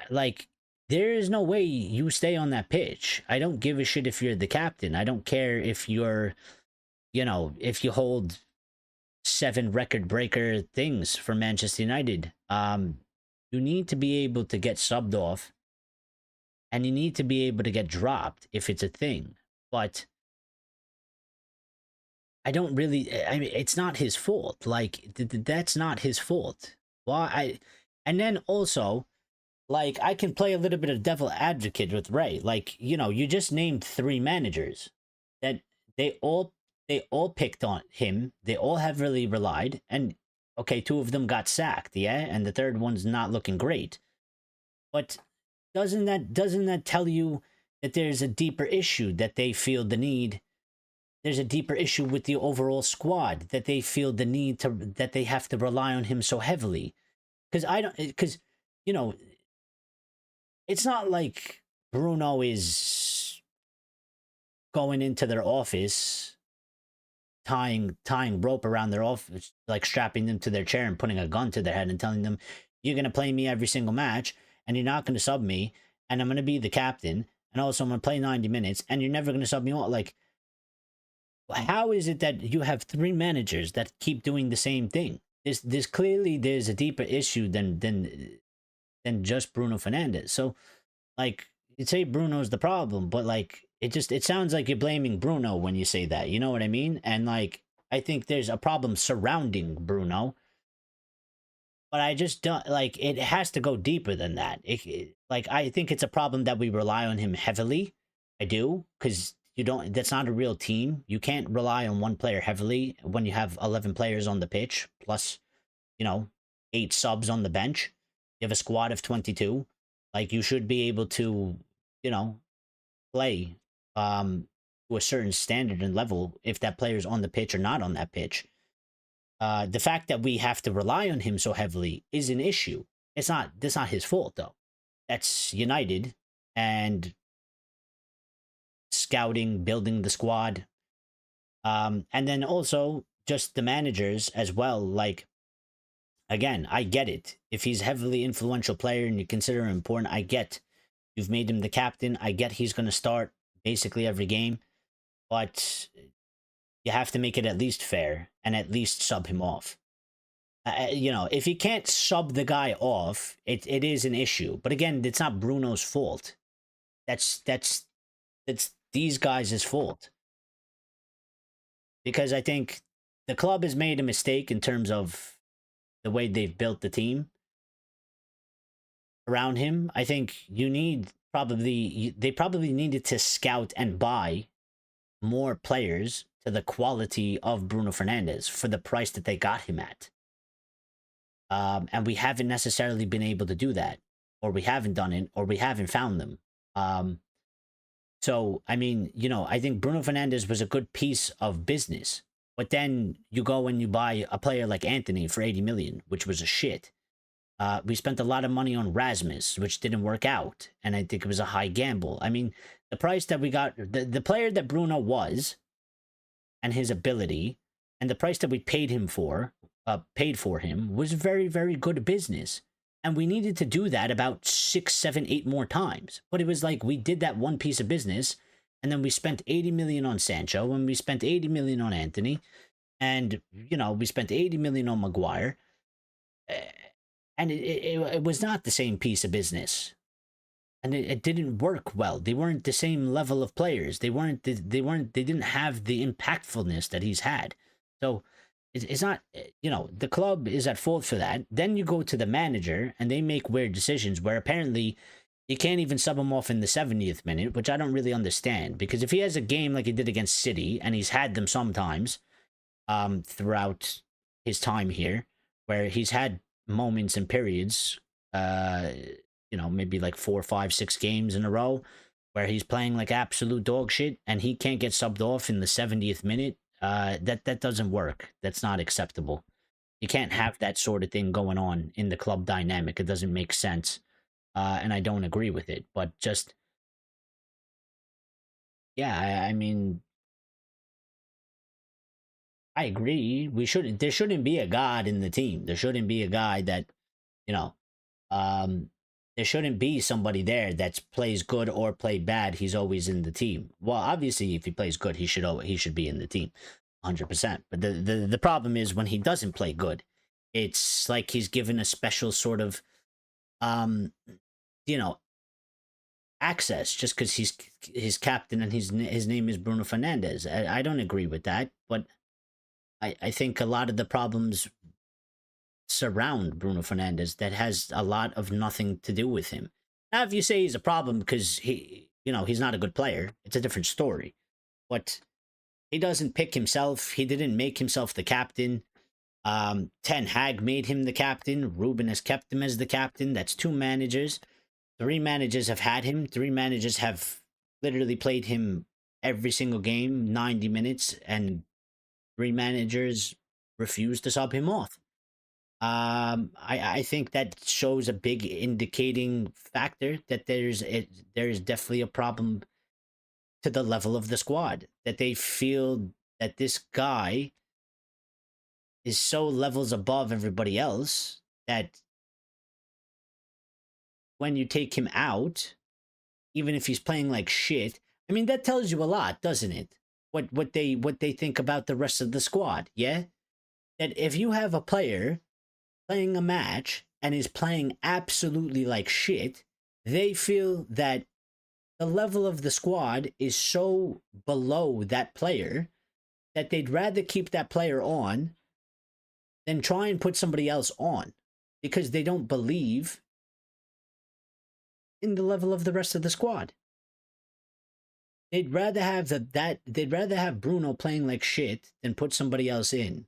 Like, there is no way you stay on that pitch. I don't give a shit if you're the captain. I don't care if you're, if you hold 7 record breaker things for Manchester United. You need to be able to get subbed off, and you need to be able to get dropped if it's a thing. But I don't really. I mean, it's not his fault. Like that's not his fault. Why? And then also, like, I can play a little bit of devil advocate with Ray. Like, you just named 3 managers that they all picked on him. They all heavily relied, and okay, 2 of them got sacked, yeah, and the third one's not looking great. But doesn't that tell you that there's a deeper issue, that they feel the need? There's a deeper issue with the overall squad, that they feel the need that they have to rely on him so heavily. Because you know it's not like Bruno is going into their office, tying rope around their office, like strapping them to their chair and putting a gun to their head and telling them, you're going to play me every single match, and you're not going to sub me, and I'm going to be the captain, and also I'm going to play 90 minutes, and you're never going to sub me on. Like, how is it that you have 3 managers that keep doing the same thing? There's clearly there's a deeper issue than just Bruno Fernandes. So, like, you'd say Bruno's the problem, but like it sounds like you're blaming Bruno when you say that. You know what I mean? And like, I think there's a problem surrounding Bruno, but I just don't like, it has to go deeper than that. Like, I think it's a problem that we rely on him heavily. I do, because that's not a real team. You can't rely on one player heavily when you have 11 players on the pitch, plus, 8 subs on the bench. You have a squad of 22. Like, you should be able to, play to a certain standard and level if that player's on the pitch or not on that pitch. The fact that we have to rely on him so heavily is an issue. That's not his fault, though. That's United and scouting, building the squad. And then also just the managers as well. Like, again, I get it. If he's a heavily influential player and you consider him important, I get you've made him the captain. I get he's going to start basically every game. But you have to make it at least fair and at least sub him off. If you can't sub the guy off, it is an issue. But again, it's not Bruno's fault. That's these guys' fault. Because I think the club has made a mistake in terms of the way they've built the team around him. I think they probably needed to scout and buy more players to the quality of Bruno Fernandes for the price that they got him at. And we haven't necessarily been able to do that, or we haven't done it, or we haven't found them. So, I mean, I think Bruno Fernandes was a good piece of business, but then you go and you buy a player like Anthony for 80 million, which was a shit. We spent a lot of money on Rasmus, which didn't work out, and I think it was a high gamble. I mean, the price that we got, the player that Bruno was, and his ability, and the price that we paid for him was very, very good business. And we needed to do that about 6, 7, 8 more times. But it was like we did that one piece of business, and then we spent 80 million on Sancho, and we spent 80 million on Anthony, and we spent 80 million on Maguire. And it was not the same piece of business, and it didn't work well. They weren't the same level of players. They didn't have the impactfulness that he's had. So it's not, the club is at fault for that. Then you go to the manager and they make weird decisions where apparently you can't even sub him off in the 70th minute, which I don't really understand, because if he has a game like he did against City, and he's had them sometimes throughout his time here, where he's had moments and periods, maybe like 4, 5, 6 games in a row where he's playing like absolute dog shit and he can't get subbed off in the 70th minute. That doesn't work. That's not acceptable. You can't have that sort of thing going on in the club dynamic. It doesn't make sense. And I don't agree with it. But just, yeah, I mean, I agree. There shouldn't be a god in the team. There shouldn't be a guy that, there shouldn't be somebody there that plays good or play bad. He's always in the team. Well, obviously, if he plays good, he should be in the team, 100%. But the problem is when he doesn't play good, it's like he's given a special sort of um you know access just because he's his captain and his name is Bruno Fernandes. I don't agree with that, but I think a lot of the problems surround Bruno Fernandes that has a lot of nothing to do with him. Now, if you say he's a problem because he's not a good player, it's a different story. But he doesn't pick himself. He didn't make himself the captain. Ten Hag made him the captain. Ruben has kept him as the captain. That's two managers. Three managers have had him. Three managers have literally played him every single game, 90 minutes, and three managers refused to sub him off. I think that shows a big indicating factor that there is definitely a problem to the level of the squad, that they feel that this guy is so levels above everybody else that when you take him out, even if he's playing like shit, I mean, that tells you a lot, doesn't it? What they think about the rest of the squad, yeah? That if you have a player playing a match and is playing absolutely like shit, they feel that the level of the squad is so below that player that they'd rather keep that player on than try and put somebody else on, because they don't believe in the level of the rest of the squad. They'd rather have they'd rather have Bruno playing like shit than put somebody else in.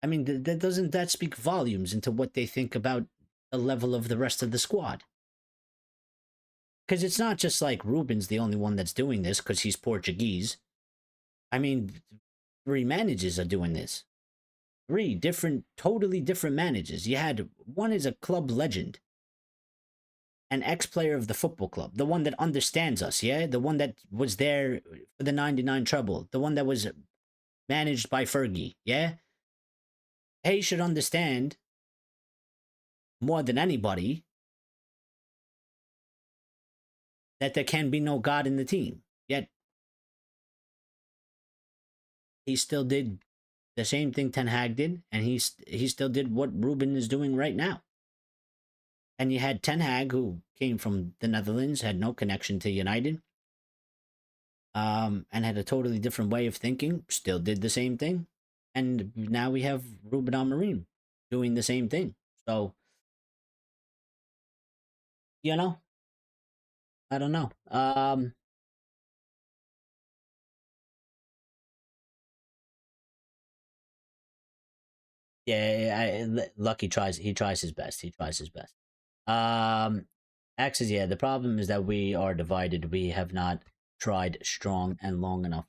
I mean, doesn't that speak volumes into what they think about the level of the rest of the squad? Because it's not just like Ruben's the only one that's doing this because he's Portuguese. I mean, three managers are doing this. Three totally different managers. You had one is a club legend, an ex-player of the football club, the one that understands us, yeah? The one that was there for the 99 treble, the one that was managed by Fergie, yeah? He should understand more than anybody that there can be no God in the team. Yet he still did the same thing Ten Hag did, and he still did what Ruben is doing right now. And you had Ten Hag, who came from the Netherlands, had no connection to United, and had a totally different way of thinking, still did the same thing. And now we have Ruben Amorim doing the same thing. So, I don't know. Yeah, Lucky tries. He tries his best. He tries his best. Axes. Yeah, the problem is that we are divided. We have not tried strong and long enough.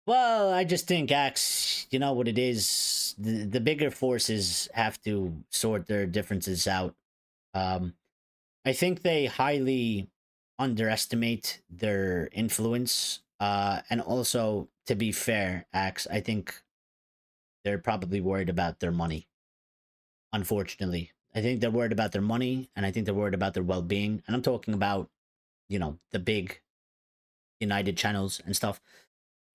Well, I just think Axe, you know what it is. The bigger forces have to sort their differences out. I think they highly underestimate their influence. And also, to be fair, Axe, I think they're probably worried about their money. Unfortunately, I think they're worried about their money, and I think they're worried about their well-being. And I'm talking about, the big United channels and stuff.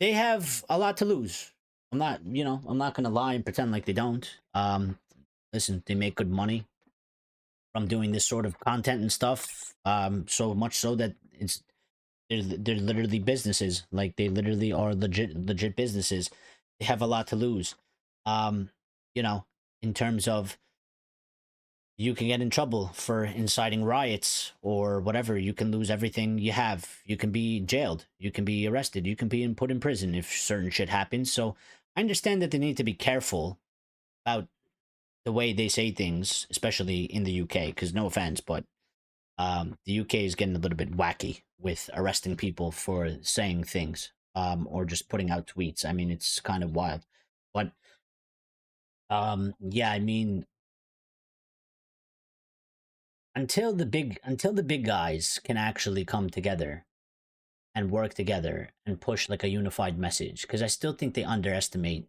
They have a lot to lose. I'm not gonna lie and pretend like they don't. Listen, they make good money from doing this sort of content and stuff. So much so that they're literally businesses. Like, they literally are legit businesses. They have a lot to lose. In terms of, you can get in trouble for inciting riots or whatever. You can lose everything you have. You can be jailed. You can be arrested. You can be put in prison if certain shit happens. So I understand that they need to be careful about the way they say things, especially in the UK, because no offense, but the UK is getting a little bit wacky with arresting people for saying things, or just putting out tweets. I mean, it's kind of wild. But yeah, I mean, until the big guys can actually come together and work together and push like a unified message, because I still think they underestimate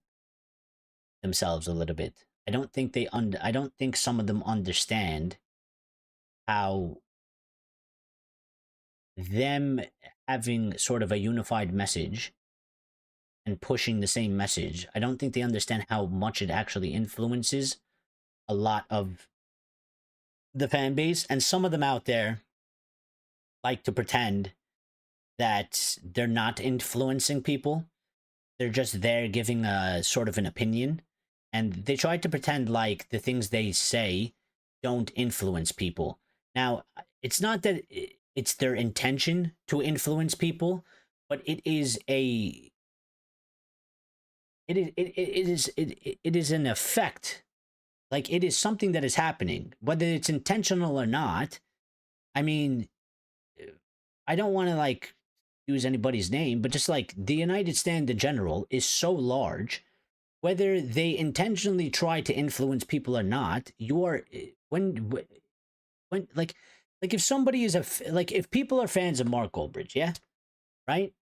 themselves a little bit. I don't think some of them understand how them having sort of a unified message and pushing the same message, I don't think they understand how much it actually influences a lot of the fan base. And some of them out there like to pretend that they're not influencing people. They're just there giving a sort of an opinion. And they try to pretend like the things they say don't influence people. Now, it's not that it's their intention to influence people, but it is an effect. Like, it is something that is happening, whether it's intentional or not. I mean, I don't want to like use anybody's name, but just like the United Stand in general is so large, whether they intentionally try to influence people or not, you are when like if somebody is like if people are fans of Mark Goldbridge, yeah, right?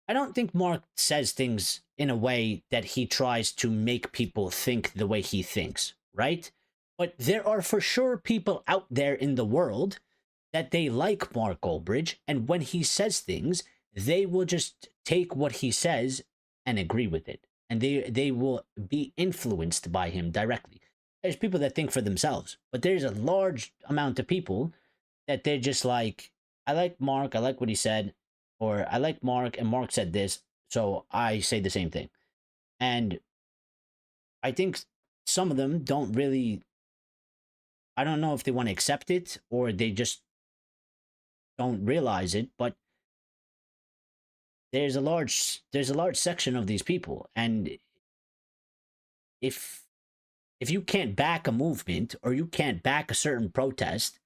I don't think Mark says things in a way that he tries to make people think the way he thinks, right? But there are for sure people out there in the world that they like Mark Goldbridge, and when he says things, they will just take what he says and agree with it. And they will be influenced by him directly. There's people that think for themselves, but there's a large amount of people that they're just like, I like Mark, I like what he said, or I like Mark, and Mark said this, so I say the same thing. And I think some of them don't really, I don't know if they want to accept it or they just don't realize it, but there's a large section of these people, and if you can't back a movement or you can't back a certain protest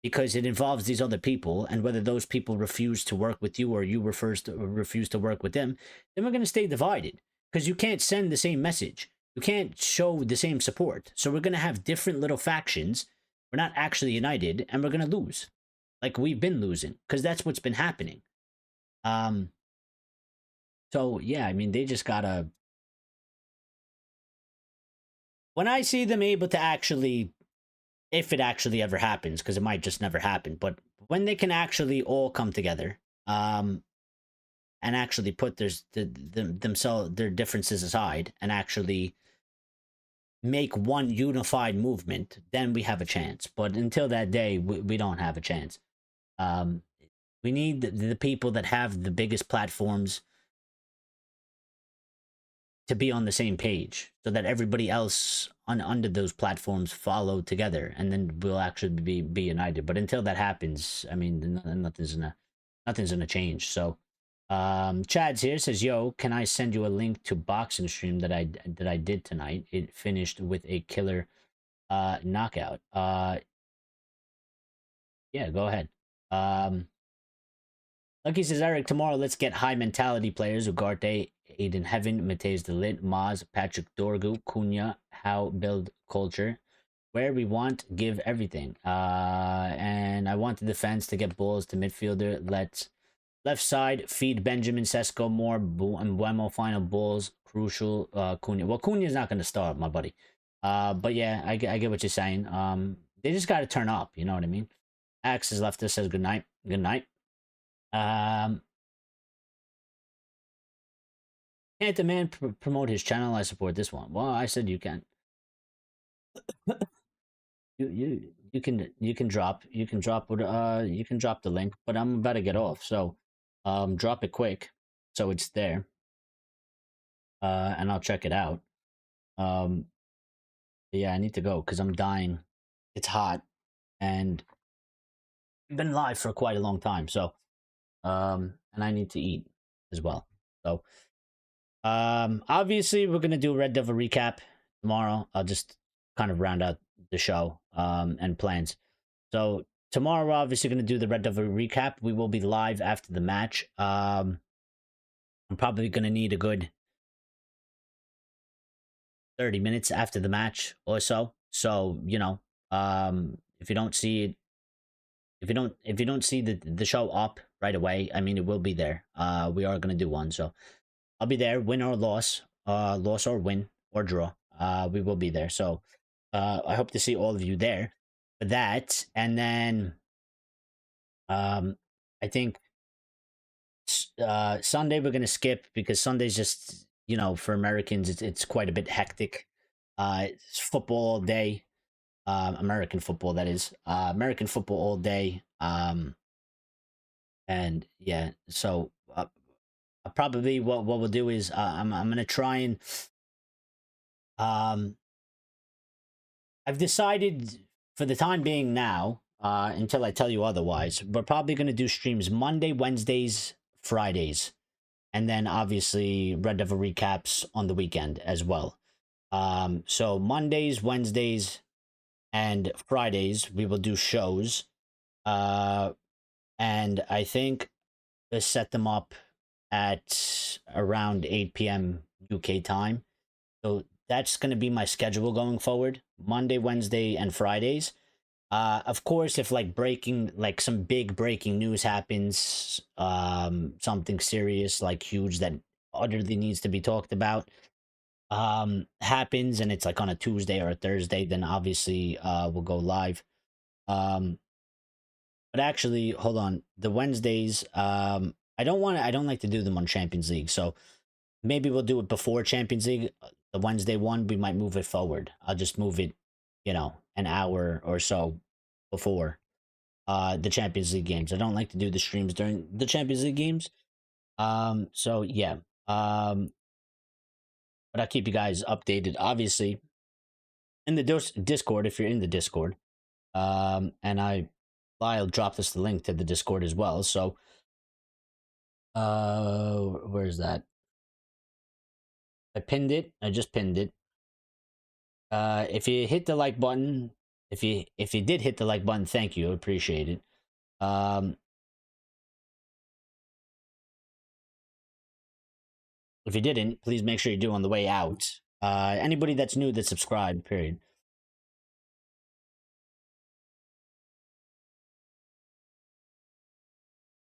because it involves these other people, and whether those people refuse to work with you or you refuse to work with them, then we're going to stay divided because you can't send the same message. You can't show the same support. So we're going to have different little factions. We're not actually united, and we're going to lose. Like we've been losing, because that's what's been happening. So yeah, I mean, they just gotta. When I see them able to actually, if it actually ever happens, because it might just never happen, but when they can actually all come together, and actually put their differences aside and actually make one unified movement, then we have a chance. But until that day, we don't have a chance. We need the people that have the biggest platforms to be on the same page so that everybody else under those platforms follow together, and then we'll actually be united. But until that happens, I mean, nothing's gonna change. So Chad's here, says, yo, can I send you a link to boxing stream that I did tonight? It finished with a killer knockout. Yeah, go ahead. Lucky says, Eric, tomorrow let's get high mentality players: Ugarte, Aiden Heaven, Mateus Delit, Maz, Patrick Dorgu, Cunha. How build culture where we want, give everything. And I want the defense to get balls to midfielder. Let's left side feed Benjamin Sesko more, and Buemo final balls crucial. Cunha. Well, Cunha's not going to start, my buddy. But yeah, I get what you're saying. They just got to turn up. You know what I mean? Axe has left us, says good night. Good night. Can't the man promote his channel? I support this one. Well, I said you can. You can drop the link, but I'm about to get off, so drop it quick so it's there. And I'll check it out. Yeah, I need to go because I'm dying. It's hot and I've been live for quite a long time, so and I need to eat as well. So obviously we're gonna do a Red Devil recap tomorrow. I'll just kind of round out the show and plans. So tomorrow we're obviously gonna do the Red Devil recap. We will be live after the match. I'm probably gonna need a good 30 minutes after the match or so. So, you know, if you don't see it, if you don't see the show up right away, I mean, it will be there. We are gonna do one, so I'll be there, win or loss, loss or win or draw. We will be there. So I hope to see all of you there. for that, and then I think Sunday we're gonna skip because Sunday's just for Americans it's quite a bit hectic. It's football all day. American football, that is. American football all day. And yeah, so probably what we'll do is I'm gonna try and um I've decided for the time being now, until I tell you otherwise, we're probably gonna do streams Monday, Wednesdays, Fridays, and then obviously Red Devil recaps on the weekend as well. So Mondays, Wednesdays, and Fridays we will do shows. And I think to set them up at around 8 p.m. UK time. So that's going to be my schedule going forward: Monday, Wednesday, and Fridays. Of course, if like some big breaking news happens, something serious, like huge that utterly needs to be talked about, happens, and it's like on a Tuesday or a Thursday, then obviously we'll go live. Um, but actually, hold on, the Wednesdays, I don't like to do them on Champions League, so maybe we'll do it before Champions League. The Wednesday one, we might move it forward. I'll just move it, an hour or so before the Champions League games. I don't like to do the streams during the Champions League games. So yeah. But I'll keep you guys updated, obviously, in the Discord if you're in the Discord. And I'll drop this the link to the Discord as well. So where's that? I pinned it. I just pinned it. If you hit the like button, if you did hit the like button, thank you. I appreciate it. If you didn't, please make sure you do on the way out. Anybody that's new that subscribed, period.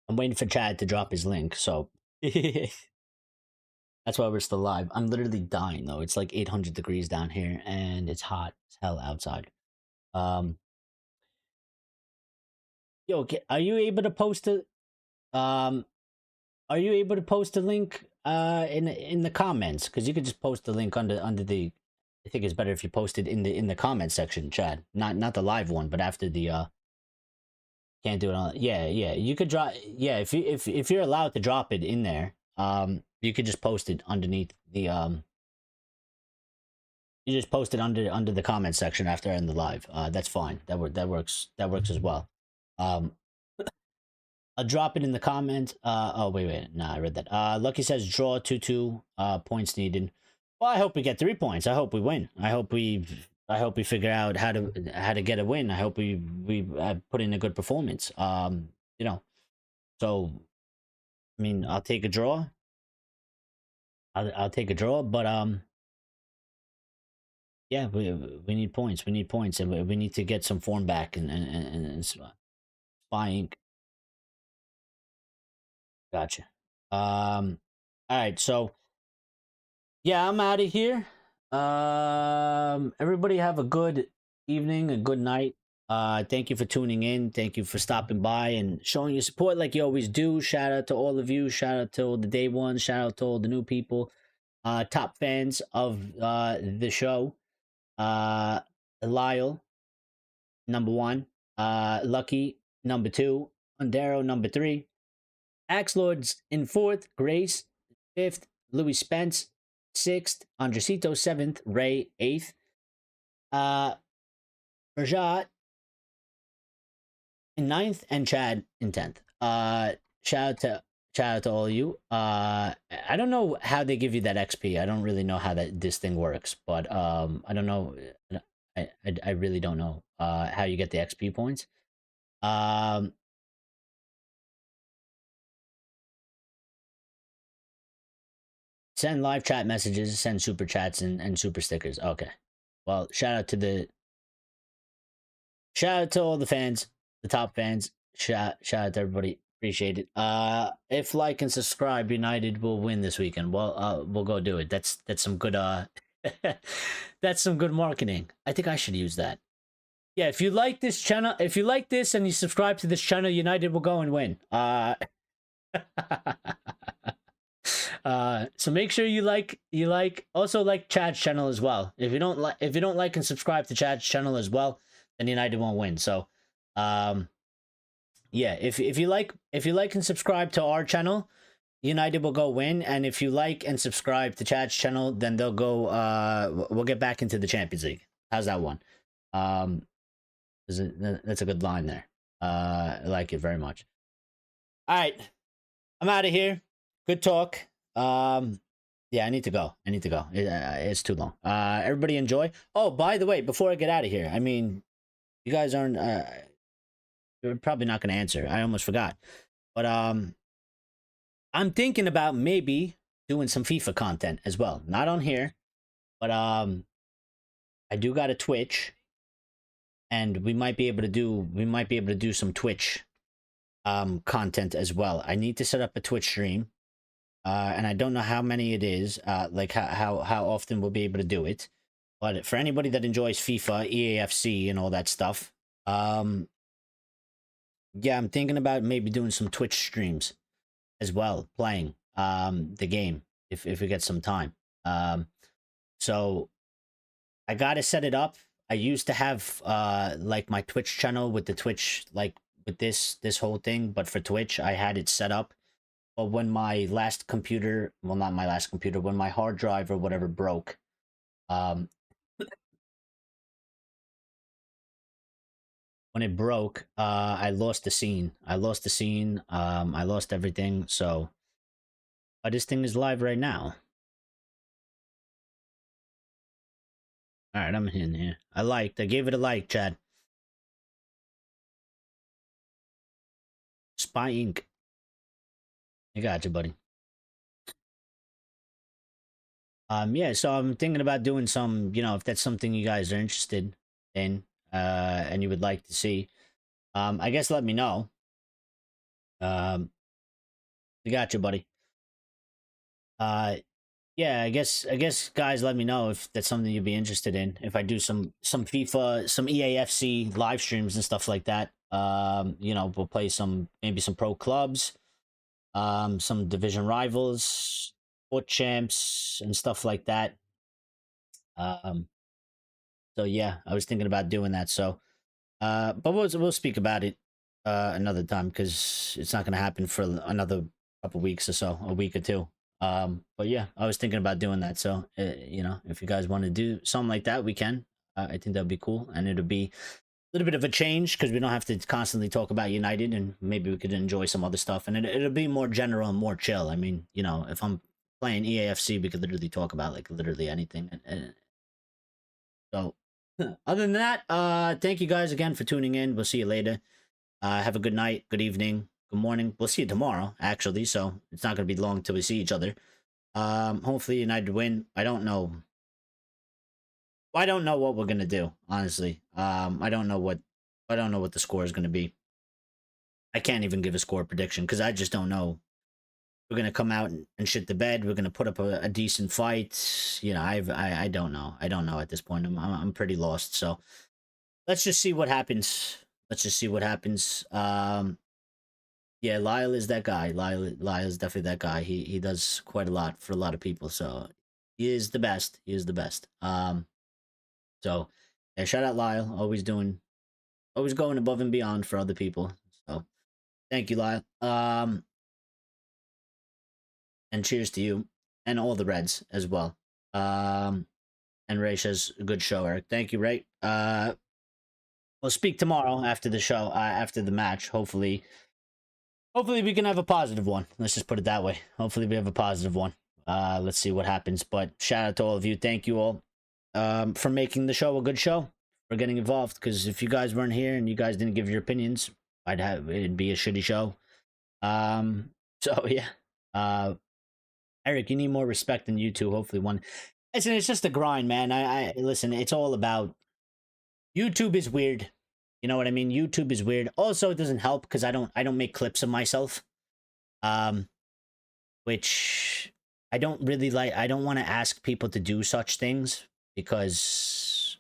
I'm waiting for Chad to drop his link, so that's why we're still live. I'm literally dying though. It's like 800 degrees down here, and it's hot as hell outside. Yo, are you able to post a um? Are you able to post a link in the comments? Because you could just post the link under the. I think it's better if you post it in the comment section, Chad. Not the live one, but after the can't do it on. Yeah, yeah. You could drop. Yeah, if you're allowed to drop it in there, you could just post it underneath the You just post it under the comment section after I end the live. That's fine. That works. That works as well. I'll drop it in the comment. Oh wait. Nah, I read that. Lucky says draw 2-2. Points needed. Well, I hope we get 3 points. I hope we win. I hope we figure out how to get a win. I hope we put in a good performance. So I mean, I'll take a draw. I'll take a draw, but yeah, we need points. We need points, and we need to get some form back and spying. Gotcha. All right, so yeah, I'm out of here. Everybody have a good evening, a good night. Thank you for tuning in. Thank you for stopping by and showing your support like you always do. Shout out to all of you. Shout out to all the day ones. Shout out to all the new people. Top fans of the show. Lyle, number 1. Lucky, number 2. Ondero, number 3. Axe Lords in 4th. Grace, 5th. Louis Spence, 6th. Andresito, 7th. Ray, 8th. Rajat in 9th, and Chad in 10th. Shout out to all of you. I don't know how they give you that XP. I don't really know how this thing works, but I don't know. I really don't know how you get the XP points. Send live chat messages, send super chats and super stickers. Okay. Well, shout out to all the fans, the top fans. Shout out to everybody. Appreciate it. If like and subscribe, United will win this weekend. Well, we'll go do it. That's some good that's some good marketing. I think I should use that. Yeah, if you like this channel, if you like this and you subscribe to this channel, United will go and win. So make sure also like Chad's channel as well. If you don't like and subscribe to Chad's channel as well, then United won't win. So yeah, if you like and subscribe to our channel, United will go win, and if you like and subscribe to Chad's channel, then they'll go we'll get back into the Champions League. How's that one? That's a good line there. I like it very much. All right, I'm out of here. Good talk. Yeah, I need to go. It's too long. Everybody enjoy. Oh, by the way, before I get out of here, I mean, you guys aren't. You're probably not going to answer. I almost forgot. But I'm thinking about maybe doing some FIFA content as well. Not on here, but I do got a Twitch, and we might be able to do some Twitch content as well. I need to set up a Twitch stream. And I don't know how many it is, like how often we'll be able to do it. But for anybody that enjoys FIFA, EAFC, and all that stuff, yeah, I'm thinking about maybe doing some Twitch streams as well, playing the game if we get some time. So I gotta set it up. I used to have like my Twitch channel with the Twitch, like with this whole thing, but for Twitch I had it set up. But when my last computer, well, not my last computer, when my hard drive or whatever broke, when it broke, I lost the scene. I lost everything. So, this thing is live right now. All right, I'm in here. I gave it a like, Chad. Spy Inc. I got you, buddy. Yeah, so I'm thinking about doing some, if that's something you guys are interested in, and you would like to see, I guess let me know. I got you, buddy. Yeah, I guess guys, let me know if that's something you'd be interested in. If I do some FIFA, some EAFC live streams and stuff like that. We'll play maybe some pro clubs, some division rivals, sport champs, and stuff like that. So yeah, I was thinking about doing that. So, but we'll speak about it another time, because it's not going to happen for another couple weeks or so, a week or two. But yeah, I was thinking about doing that. So, if you guys want to do something like that, we can. I think that'd be cool, and it'll be a little bit of a change because we don't have to constantly talk about United, and maybe we could enjoy some other stuff, and it'll be more general and more chill. I mean, if I'm playing EAFC, we could literally talk about like literally anything. So, other than that, thank you guys again for tuning in. We'll see you later. Have a good night, good evening, good morning. We'll see you tomorrow, actually, so it's not going to be long till we see each other. Hopefully United win. I don't know what we're going to do, honestly. I don't know what the score is going to be. I can't even give a score prediction because I just don't know. We're going to come out and shit the bed. We're going to put up a decent fight. I don't know. I don't know at this point. I'm pretty lost. So let's just see what happens. Yeah, Lyle is that guy. Lyle is definitely that guy. He does quite a lot for a lot of people. So he is the best. So yeah, shout out Lyle. Always going above and beyond for other people. So thank you, Lyle. And cheers to you and all the Reds as well. And Ray says, good show, Eric. Thank you, Ray. We'll speak tomorrow after the show, after the match. Hopefully we can have a positive one. Let's just put it that way. Hopefully we have a positive one. Let's see what happens. But shout out to all of you. Thank you all for making the show a good show, for getting involved. Because if you guys weren't here and you guys didn't give your opinions, it'd be a shitty show. So yeah. Eric, you need more respect than you two. Hopefully one. Listen, it's just a grind, man. I listen, it's all about YouTube is weird. You know what I mean? YouTube is weird. Also, it doesn't help because I don't make clips of myself. Which I don't really like. I don't want to ask people to do such things because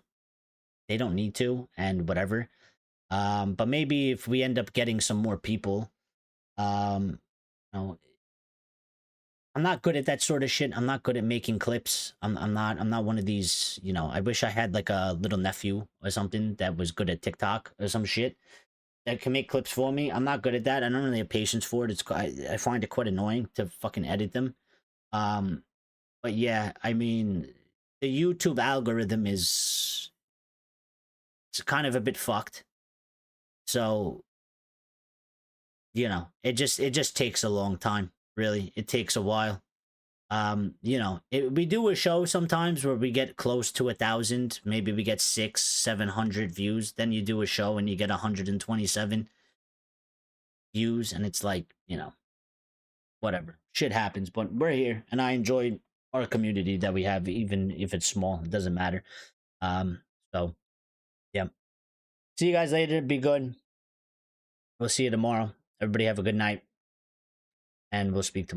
they don't need to, and whatever. But maybe if we end up getting some more people, you know, I'm not good at that sort of shit. I'm not good at making clips. I'm not one of these, you know, I wish I had like a little nephew or something that was good at TikTok or some shit that can make clips for me. I'm not good at that. I don't really have patience for it. I find it quite annoying to fucking edit them. Um but yeah, I mean, the YouTube algorithm is it's kind of a bit fucked. So, you know, it just takes a long time, really. It takes a while. You know, we do a show sometimes where we get close to 1,000, maybe we get 700 views. Then you do a show and you get 127 views, and it's like, you know, whatever, shit happens. But we're here, and I enjoy our community that we have, even if it's small. It doesn't matter. So yeah, see you guys later. Be good. We'll see you tomorrow. Everybody have a good night, and we'll speak tomorrow.